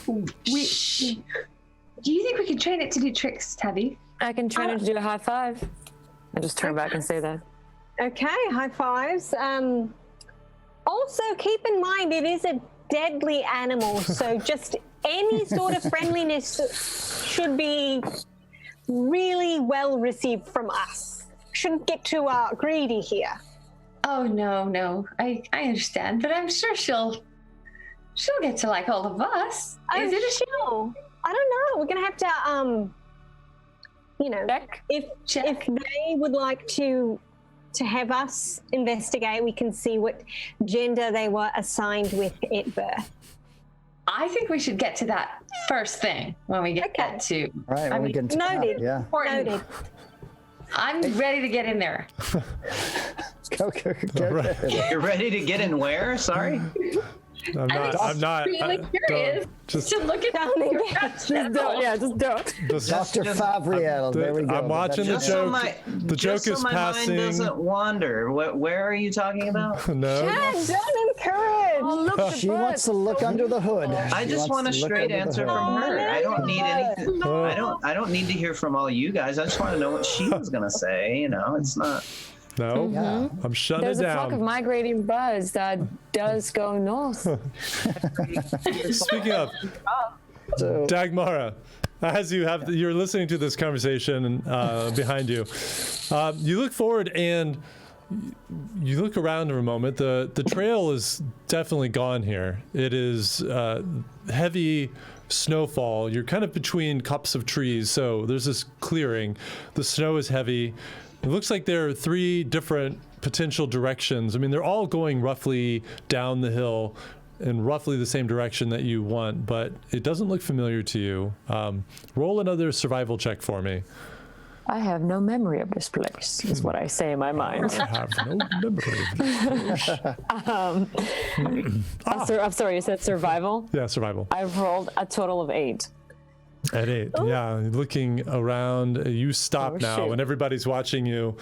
Do you think we could train it to do tricks, Tabby? I can train her to do a high five. I just turn back and say that. Okay, high fives. Also, keep in mind it is a deadly animal, so just any sort of friendliness should be really well received from us. Shouldn't get too greedy here. Oh no, I understand, but I'm sure she'll get to like all of us. Is it a show? I don't know. We're gonna have to Check. if they would like to have us investigate, we can see what gender they were assigned with at birth. I think we should get to that first thing when we get to. Right, when we get to camp, noted. yeah. Noted. I'm ready to get in there. Go. you're ready to get in where? Sorry. I'm not. Really curious. Just to look at your Just don't. Yeah, just don't. Dr. Fabriel, there we go. I'm watching the Just joke. so Joke is my passing. mind doesn't wander. Where are you talking about? No. Don't encourage. Oh, look, She wants to look under the hood. I She just wants want a to look straight under the answer hood. from her. I don't need anything. No. I don't need to hear from all you guys. I just want to know what she was gonna say. You know, it's not. No. Yeah. I'm shutting There's it a flock of down. migrating birds that does go north. Speaking of, So, Dagmara, as you're listening to this conversation behind you, you look forward and you look around for a moment. The trail is definitely gone here. It is heavy snowfall. You're kind of between cups of trees, so there's this clearing. The snow is heavy. It looks like there are 3 different potential directions. I mean, they're all going roughly down the hill in roughly the same direction that you want, but it doesn't look familiar to you. Roll another survival check for me. I have no memory of this place, is what I say in my mind. I have no memory of this. I'm sorry, you said survival? Yeah, survival. I've rolled a total of 8. At 8, yeah. Looking around, you stop now, shoot. and everybody's watching you,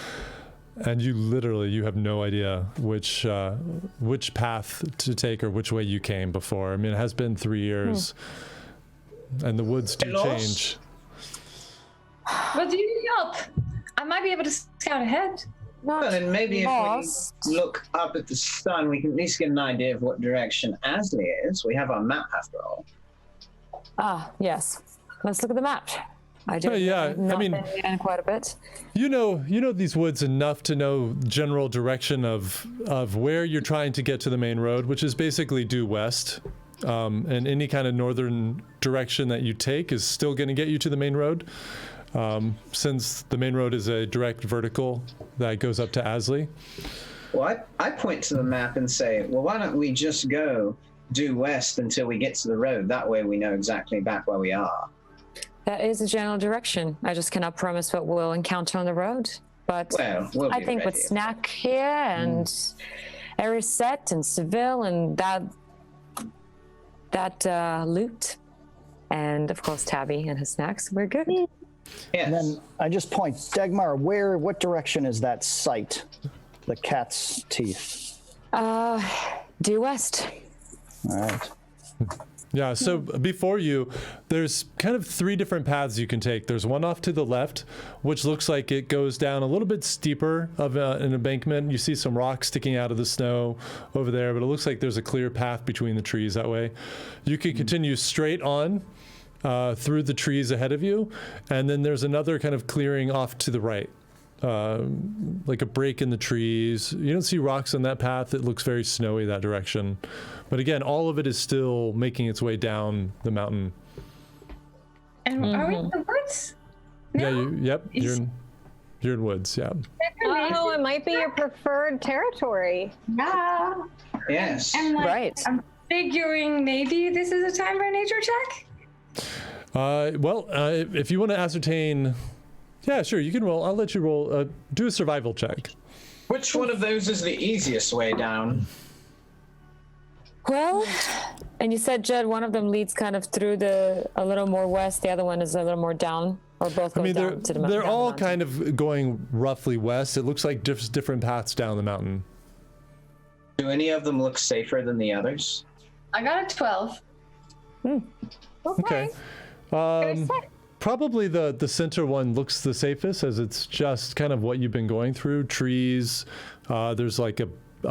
and you have no idea which path to take or which way you came before. I mean, it has been 3 years, and the woods do change. Well, do you need help? I might be able to scout ahead. Well, then maybe if we look up at the sun, we can at least get an idea of what direction Asley is. We have our map after all. Ah, yes. Let's look at the map. I do. And quite a bit. You know these woods enough to know general direction of where you're trying to get to the main road, which is basically due west. And any kind of northern direction that you take is still going to get you to the main road. Since the main road is a direct vertical that goes up to Asley. Well, I point to the map and say, well, why don't we just go due west until we get to the road? That way we know exactly back where we are. That is a general direction. I just cannot promise what we'll encounter on the road. But we'll I think with Snack here and Arisette and Seville and that loot, and of course Tabby and his snacks, we're good. Yes. And then I just point, Dagmar, what direction is that site? The cat's teeth. Due west. All right. Yeah, so before you, there's kind of 3 different paths you can take. There's one off to the left, which looks like it goes down a little bit steeper of an embankment. You see some rocks sticking out of the snow over there, but it looks like there's a clear path between the trees that way. You can continue straight on through the trees ahead of you, and then there's another kind of clearing off to the right. Like a break in the trees. You don't see rocks on that path. It looks very snowy that direction. But again, all of it is still making its way down the mountain. And are we in the woods? Yeah, you're in woods, yeah. Oh, it might be your preferred territory. Yeah. Yes. And Right. I'm figuring maybe this is a time for a nature check? If you want to ascertain... Yeah, sure, you can roll. I'll let you roll. Do a survival check. Which one of those is the easiest way down? Well, and you said, Jed, one of them leads kind of through a little more west, the other one is a little more down, or both go down to the mountain? They're all kind of going roughly west. It looks like different paths down the mountain. Do any of them look safer than the others? I got a 12. Okay. Probably the center one looks the safest, as it's just kind of what you've been going through. Trees, there's like a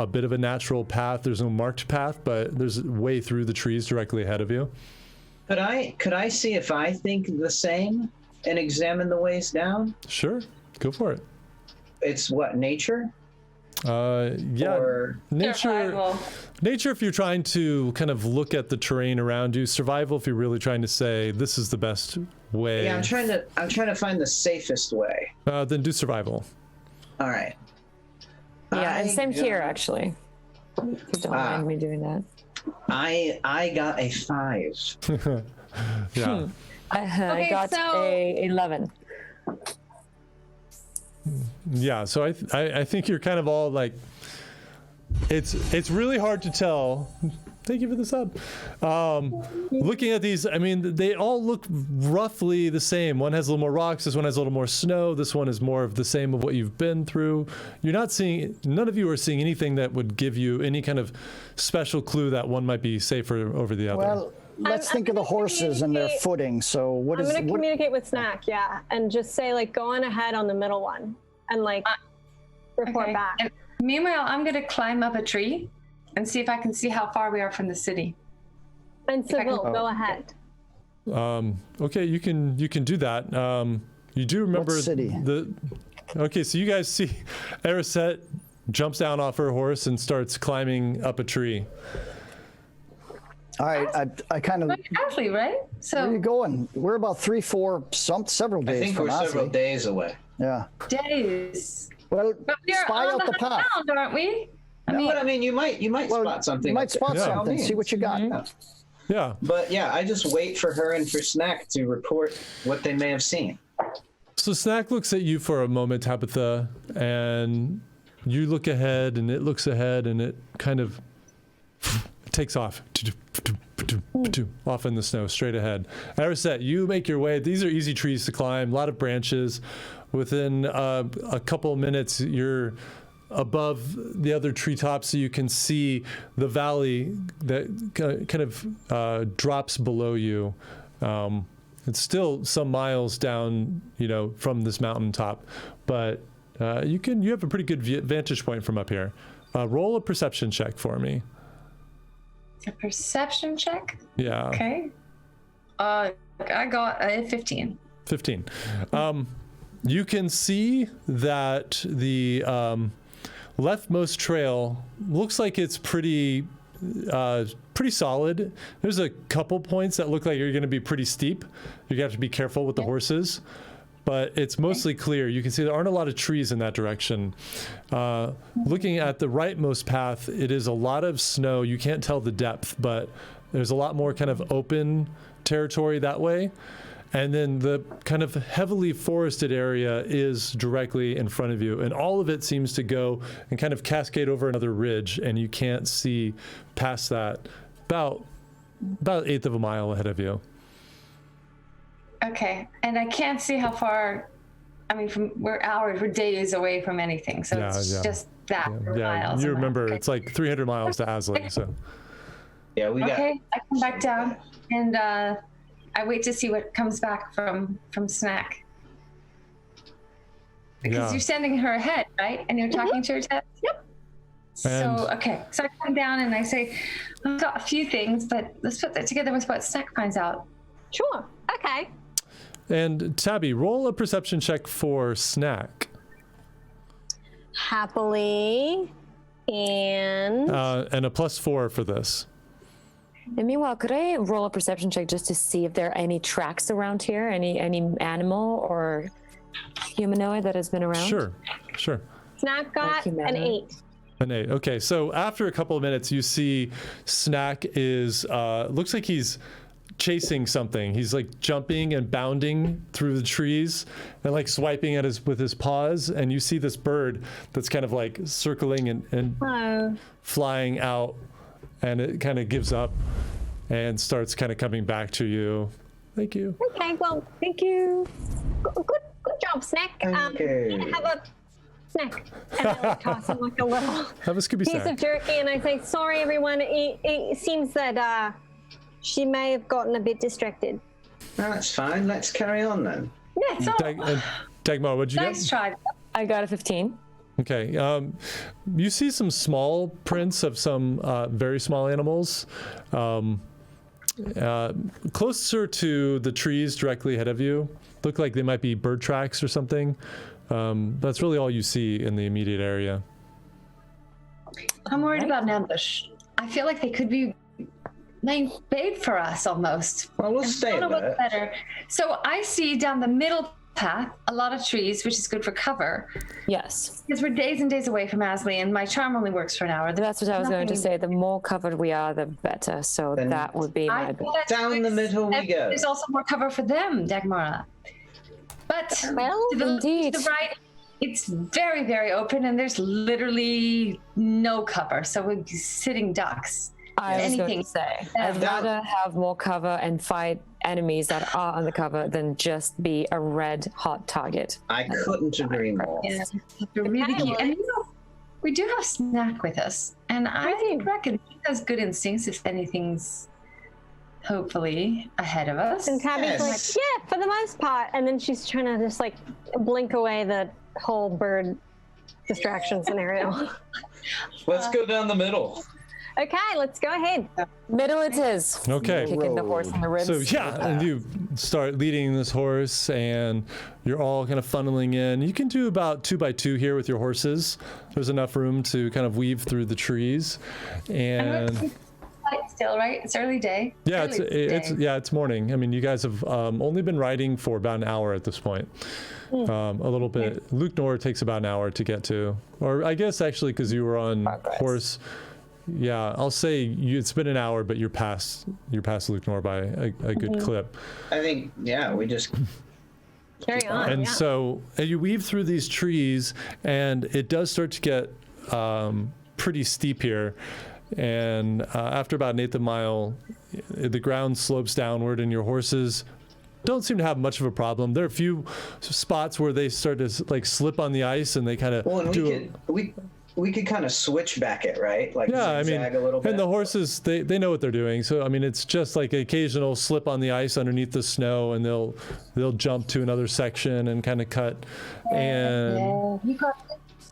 bit of a natural path. There's no marked path, but there's way through the trees directly ahead of you. Could I see if I think the same and examine the ways down? Sure, go for it. It's what, nature? Yeah, or nature if you're trying to kind of look at the terrain around you. Survival if you're really trying to say this is the best way. Yeah, I'm trying to find the safest way. Then do survival. All right. Yeah, and same here actually. If you don't mind me doing that. I got a 5. Yeah. I got a 11. Yeah, so I think you're kind of all like, it's really hard to tell. Thank you for the sub. Looking at these, I mean, they all look roughly the same. One has a little more rocks. This one has a little more snow. This one is more of the same of what you've been through. You're not seeing, none of you are seeing anything that would give you any kind of special clue that one might be safer over the other. Well, let's think of the horses and their footing. So I'm going to communicate with Snack, yeah, and just say, like, go on ahead on the middle one and, like, report back. And meanwhile, I'm going to climb up a tree and see if I can see how far we are from the city. And Seville, go ahead. Okay, you can do that. You do remember what city? Okay, so you guys see Arisette jumps down off her horse and starts climbing up a tree. All right, I kind of. Ashley, right? So where are you going? We're about several days. I think from we're several days away. Yeah. Days. Well, But we're spy on out the path. ground, aren't we? But I mean, you might spot something. You might spot something. See what you got. Yeah. But yeah, I just wait for her and for Snack to report what they may have seen. So Snack looks at you for a moment, Tabitha, and you look ahead, and it looks ahead, and it kind of takes off. Off in the snow, straight ahead. Arisette, you make your way. These are easy trees to climb, a lot of branches. Within a couple of minutes, you're above the other treetops, so you can see the valley that kind of drops below you. It's still some miles down, from this mountaintop, but you have a pretty good vantage point from up here. Roll a perception check for me. A perception check? Yeah. Okay. I got a 15. 15. You can see that the leftmost trail looks like it's pretty solid. There's a couple points that look like you're going to be pretty steep. You have to be careful with the horses, but it's mostly clear. You can see there aren't a lot of trees in that direction. Looking at the rightmost path, it is a lot of snow. You can't tell the depth, but there's a lot more kind of open territory that way. And then the kind of heavily forested area is directly in front of you. And all of it seems to go and kind of cascade over another ridge. And you can't see past that about 1/8 of a mile ahead of you. Okay. And I can't see how far, we're days away from anything. So it's just that for miles. You remember, it's like 300 miles to Asley. So. Yeah, I come back down and I wait to see what comes back from Snack. Because you're sending her ahead, right? And you're talking to her. Yep. So I come down and I say, I've got a few things, but let's put that together with what Snack finds out. Sure. Okay. And Tabby, roll a perception check for Snack. Happily. And a +4 for this. And meanwhile, could I roll a perception check just to see if there are any tracks around here, any animal or humanoid that has been around? Sure. Snack got an 8. An 8. Okay, so after a couple of minutes, you see Snack is looks like he's chasing something. He's like jumping and bounding through the trees and like swiping at with his paws, and you see this bird that's kind of like circling and flying out. And it kind of gives up and starts kind of coming back to you. Thank you. Okay, well, thank you. Good job, Snack. Okay. Have a snack. And I like toss him like a little have a Scooby piece snack of jerky, and I say, sorry, everyone. It seems that she may have gotten a bit distracted. No, that's fine. Let's carry on then. Yeah, so Dagmar, what'd you get? nice try. I got a 15. Okay. You see some small prints of some very small animals closer to the trees directly ahead of you. Look like they might be bird tracks or something. That's really all you see in the immediate area. I'm worried about an ambush. I feel like they could be laying bait for us almost. Well, we'll stay there. Better. So I see down the middle path a lot of trees, which is good for cover. Yes. Because we're days and days away from Asley, and my charm only works for an hour. That's what I was going to say. The more covered we are, the better. So Then that would be my bet. Down the middle we go. There's also more cover for them, Dagmara. But to the right, it's very, very open, and there's literally no cover. So we'd be sitting ducks. I was going to say, I'd rather have more cover and fight enemies that are on the cover than just be a red hot target. I couldn't agree more. Yeah, they're really key. And we do have Snack with us, and I reckon she has good instincts if anything's hopefully ahead of us. And Tabby's like, yeah, for the most part. And then she's trying to just like blink away the whole bird distraction scenario. Let's go down the middle. Okay, let's go ahead. Middle it is. Okay. Kicking the horse in the ribs. So and you start leading this horse, and you're all kind of funneling in. You can do about 2 by 2 here with your horses. There's enough room to kind of weave through the trees. And still, right? It's early day. Yeah, Early day. it's morning. I mean, you guys have only been riding for about an hour at this point. A little bit. Luke Nor takes about an hour to get to, or I guess actually because you were on horse. Yeah, I'll say it's been an hour, but you're past Luke Nor by a good clip. I think, yeah, we just Carry on. And so you weave through these trees, and it does start to get pretty steep here. And after about an eighth of a mile, the ground slopes downward, and your horses don't seem to have much of a problem. There are a few spots where they start to like slip on the ice, and they kind of we could kind of switch back it, right? Like yeah, I mean, zigzag a little bit. And the horses, they know what they're doing. So I mean, it's just like an occasional slip on the ice underneath the snow, and they'll jump to another section and kind of cut. And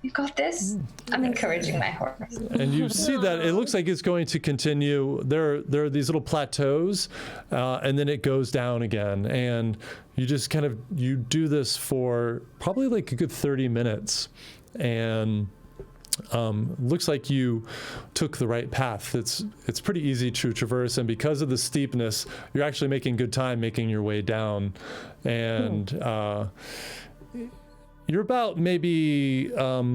You got this. I'm encouraging my horse. And you see that it looks like it's going to continue. There are these little plateaus, and then it goes down again. And you just you do this for probably like a good 30 minutes. And looks like you took the right path. It's pretty easy to traverse, and because of the steepness, you're actually making good time making your way down. And you're about maybe a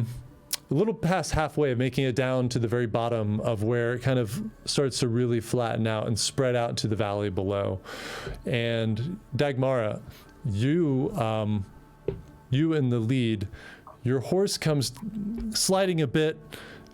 little past halfway of making it down to the very bottom of where it kind of starts to really flatten out and spread out to the valley below. And Dagmara, you in the lead, your horse comes sliding a bit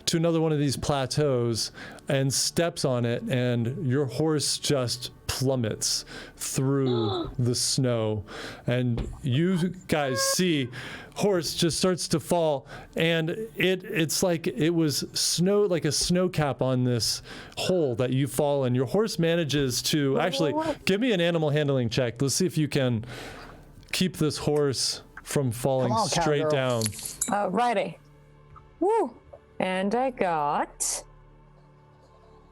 to another one of these plateaus and steps on it, and your horse just plummets through the snow. And you guys see horse just starts to fall, and it's like it was snow, like a snow cap on this hole that you fall in. Your horse manages to actually give me an animal handling check. Let's see if you can keep this horse from falling straight down. Righty. Woo. And I got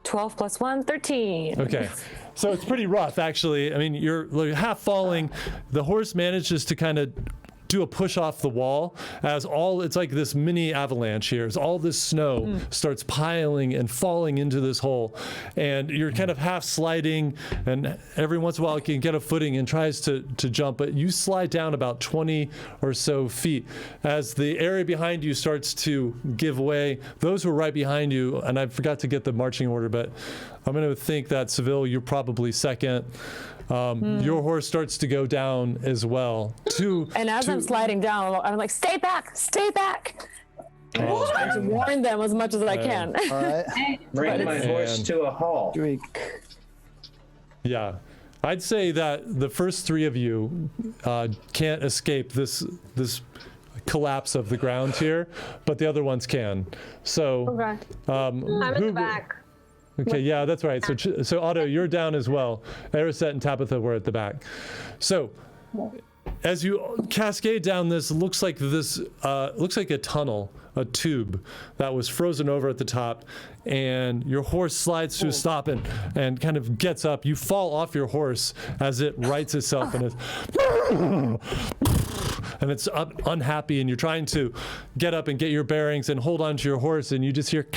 12 plus 1, 13. Okay. So it's pretty rough, actually. I mean, you're like half falling. The horse manages to kind of do a push off the wall as it's like this mini avalanche here. As all this snow starts piling and falling into this hole, and you're kind of half sliding, and every once in a while you can get a footing and tries to jump, but you slide down about 20 or so feet as the area behind you starts to give way. Those who are right behind you, and I forgot to get the marching order, but I'm going to think that Seville, you're probably second. Your horse starts to go down as well. And as I'm sliding down, I'm like, stay back, stay back. I'm trying to warn them as much as I can. All right. Bring my horse to a halt. Yeah. I'd say that the first three of you can't escape this collapse of the ground here, but the other ones can. So I'm in the back. Okay, yeah, that's right. So Otto, you're down as well. Arisette and Tabitha were at the back. So as you cascade down this, looks like a tunnel, a tube that was frozen over at the top, and your horse slides to a stop and kind of gets up. You fall off your horse as it rights itself and it's unhappy, and you're trying to get up and get your bearings and hold on to your horse, and you just hear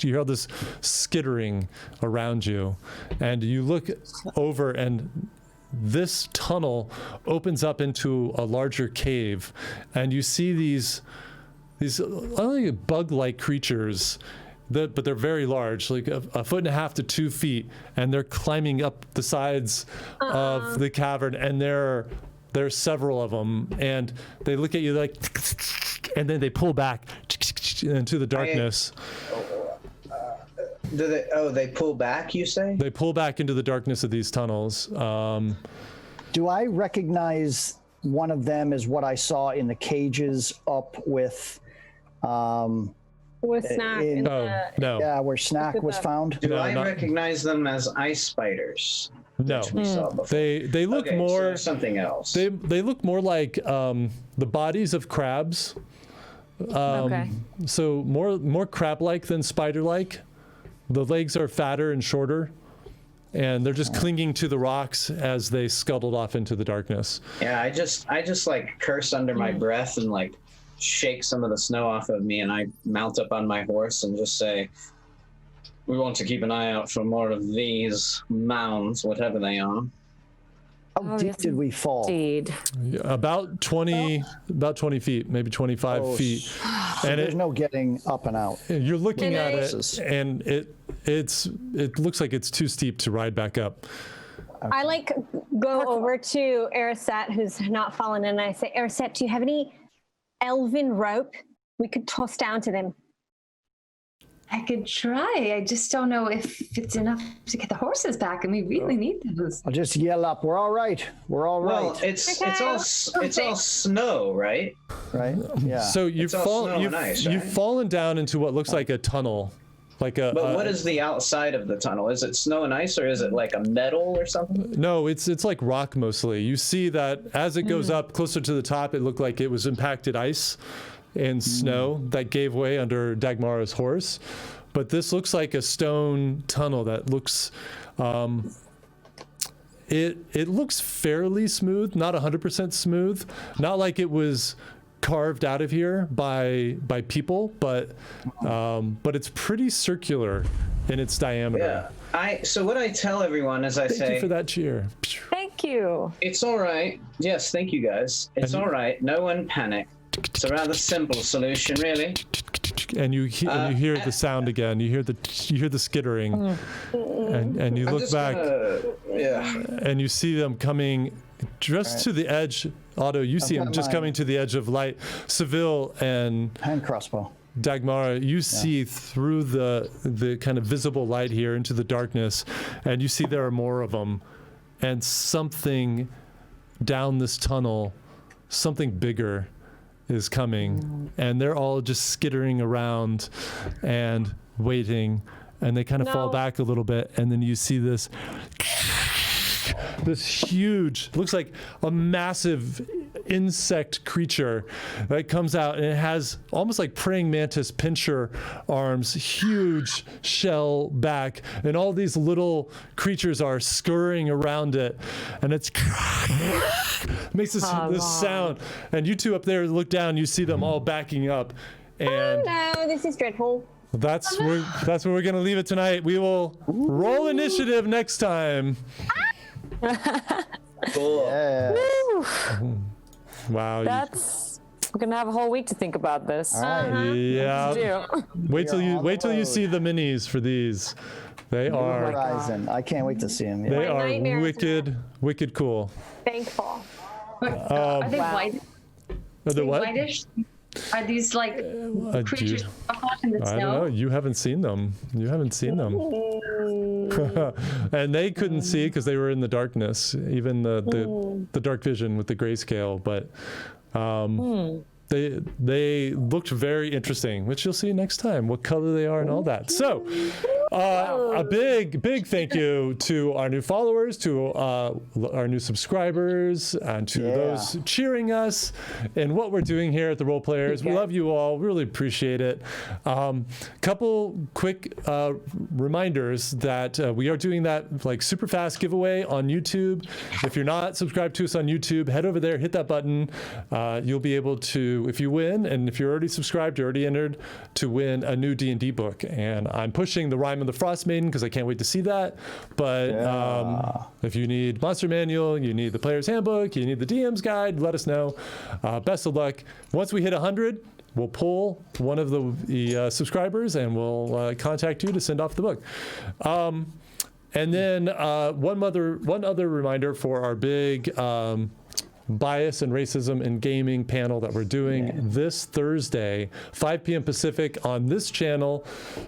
you hear this skittering around you, and you look over, and this tunnel opens up into a larger cave, and you see these only bug-like creatures, but they're very large, like a foot and a half to 2 feet, and they're climbing up the sides of the cavern, and there are several of them, and they look at you like, and then they pull back into the darkness. They pull back, you say? They pull back into the darkness of these tunnels. Do I recognize one of them as what I saw in the cages up with Snack? No. Yeah, where Snack was found? Do I recognize them as ice spiders? No. We saw before? They look more... So something else. They look more like the bodies of crabs. So more crab-like than spider-like. The legs are fatter and shorter, and they're just clinging to the rocks as they scuttled off into the darkness. Yeah, I just like curse under my breath and like shake some of the snow off of me, and I mount up on my horse and just say, We want to keep an eye out for more of these mounds, whatever they are. How deep did we fall? Indeed. About 20 feet, maybe 25 feet. So And there's no getting up and out. you're looking at it, This is- and it looks like it's too steep to ride back up. I like go over to Arisette, who's not fallen in, and I say, Arisette, do you have any elven rope we could toss down to them? I could try. I just don't know if it's enough to get the horses back, and we really need those. I'll just yell up, we're all right. We're all right. Well, it's all snow, right? Right? Yeah. So It's all snow and ice, you've right? fallen down into what looks like a tunnel, like a. But what is the outside of the tunnel? Is it snow and ice, or is it like a metal or something? No, it's like rock mostly. You see that as it goes up closer to the top, it looked like it was impacted ice and snow that gave way under Dagmara's horse. But this looks like a stone tunnel that looks, it looks fairly smooth, not 100% smooth, not like it was carved out of here by people, but it's pretty circular in its diameter. Yeah. So what I tell everyone is Thank you for that cheer. Thank you. it's all right. Yes, thank you guys. It's all right. No one panic. It's a rather simple solution, really. And you hear the sound again. You hear the skittering, and you look back, and you see them coming just to the edge. Otto, you see them just coming to the edge of light. Seville and hand crossbow. Dagmara, you see through the kind of visible light here into the darkness, and you see there are more of them, and something down this tunnel, something bigger is coming, and they're all just skittering around and waiting, and they kind of fall back a little bit, and then you see this huge, looks like a massive insect creature that comes out, and it has almost like praying mantis pincher arms, huge shell back, and all these little creatures are scurrying around it, and it's makes this sound, and you two up there look down, you see them all backing up, and No, this is dreadful. that's where we're gonna leave it tonight. We will roll initiative next time. Cool. Yeah. Wow. We're gonna have a whole week to think about this. Yeah. Wait till you see the minis for these. They are Horizon. I can't wait to see him. they My are nightmares wicked cool. Thankful. Are they white? Are they what? Whitish? Are these like creatures in the I don't snow? know. You haven't seen them. You haven't seen them. And they couldn't see because they were in the darkness, even the dark vision with the grayscale. But they looked very interesting, which you'll see next time, what color they are and all that. So a big thank you to our new followers, to our new subscribers, and to those cheering us in what we're doing here at the Role Players. We love you all. Really appreciate it. Couple quick reminders that we are doing that like super fast giveaway on YouTube. If you're not subscribed to us on YouTube, head over there, hit that button. You'll be able to, if you win, and if you're already subscribed, you're already entered to win a new D&D book. And I'm pushing the Rime of the Frost Maiden because I can't wait to see that. But if you need Monster Manual, you need the Player's Handbook, you need the DM's Guide, let us know. Best of luck. Once we hit 100, we'll pull one of the subscribers and we'll contact you to send off the book. And then one other reminder for our big bias and racism in gaming panel that we're doing this Thursday, 5 p.m. Pacific on this channel,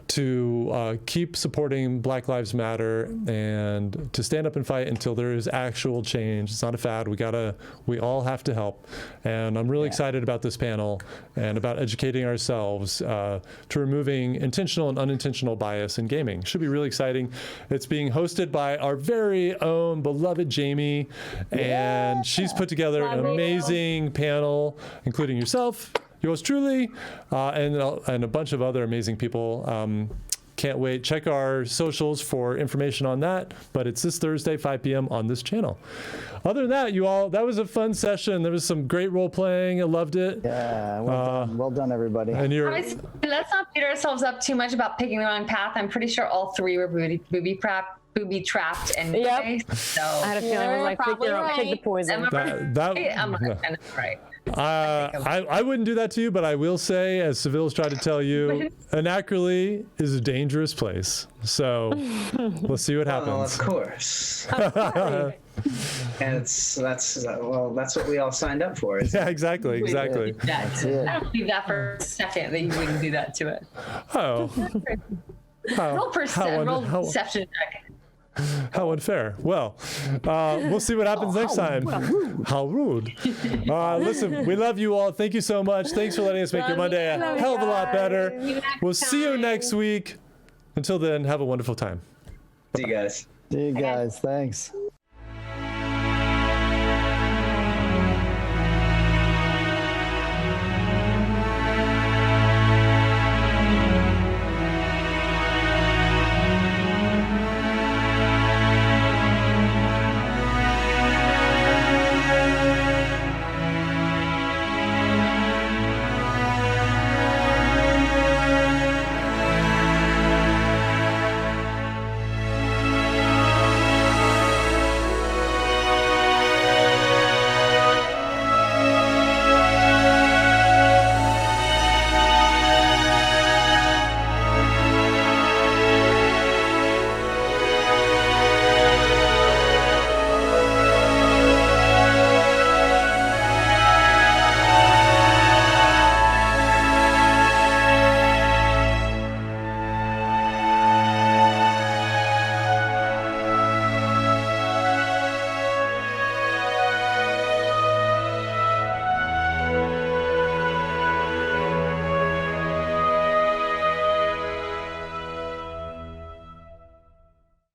to keep supporting Black Lives Matter and to stand up and fight until there is actual change. It's not a fad. We all have to help. And I'm really excited about this panel and about educating ourselves to removing intentional and unintentional bias in gaming. Should be really exciting. It's being hosted by our very own beloved Jamie, and she's put together an amazing panel, including yourself, yours truly, and a bunch of other amazing people. Can't wait. Check our socials for information on that. But it's this Thursday, 5 p.m. on this channel. Other than that, you all, that was a fun session. There was some great role playing. I loved it. Yeah, well done, everybody. And you're, Let's not beat ourselves up too much about picking the wrong path. I'm pretty sure all three were booby trapped anyway. Yep. So I had a feeling it was like, pick the poison. Right. I wouldn't do that to you, but I will say, as Seville's tried to tell you, Anacroli is a dangerous place. So we'll see what happens. Well, of course. And that's what we all signed up for. Yeah, exactly. I don't believe that for a second that you wouldn't do that to it. Oh. Roll perception check. How unfair. Well, we'll see what happens next time. How rude. Listen, we love you all. Thank you so much. Thanks for letting us make your Monday a hell of a lot better. We'll see you next week. Until then, have a wonderful time. See you guys. See you guys. Thanks.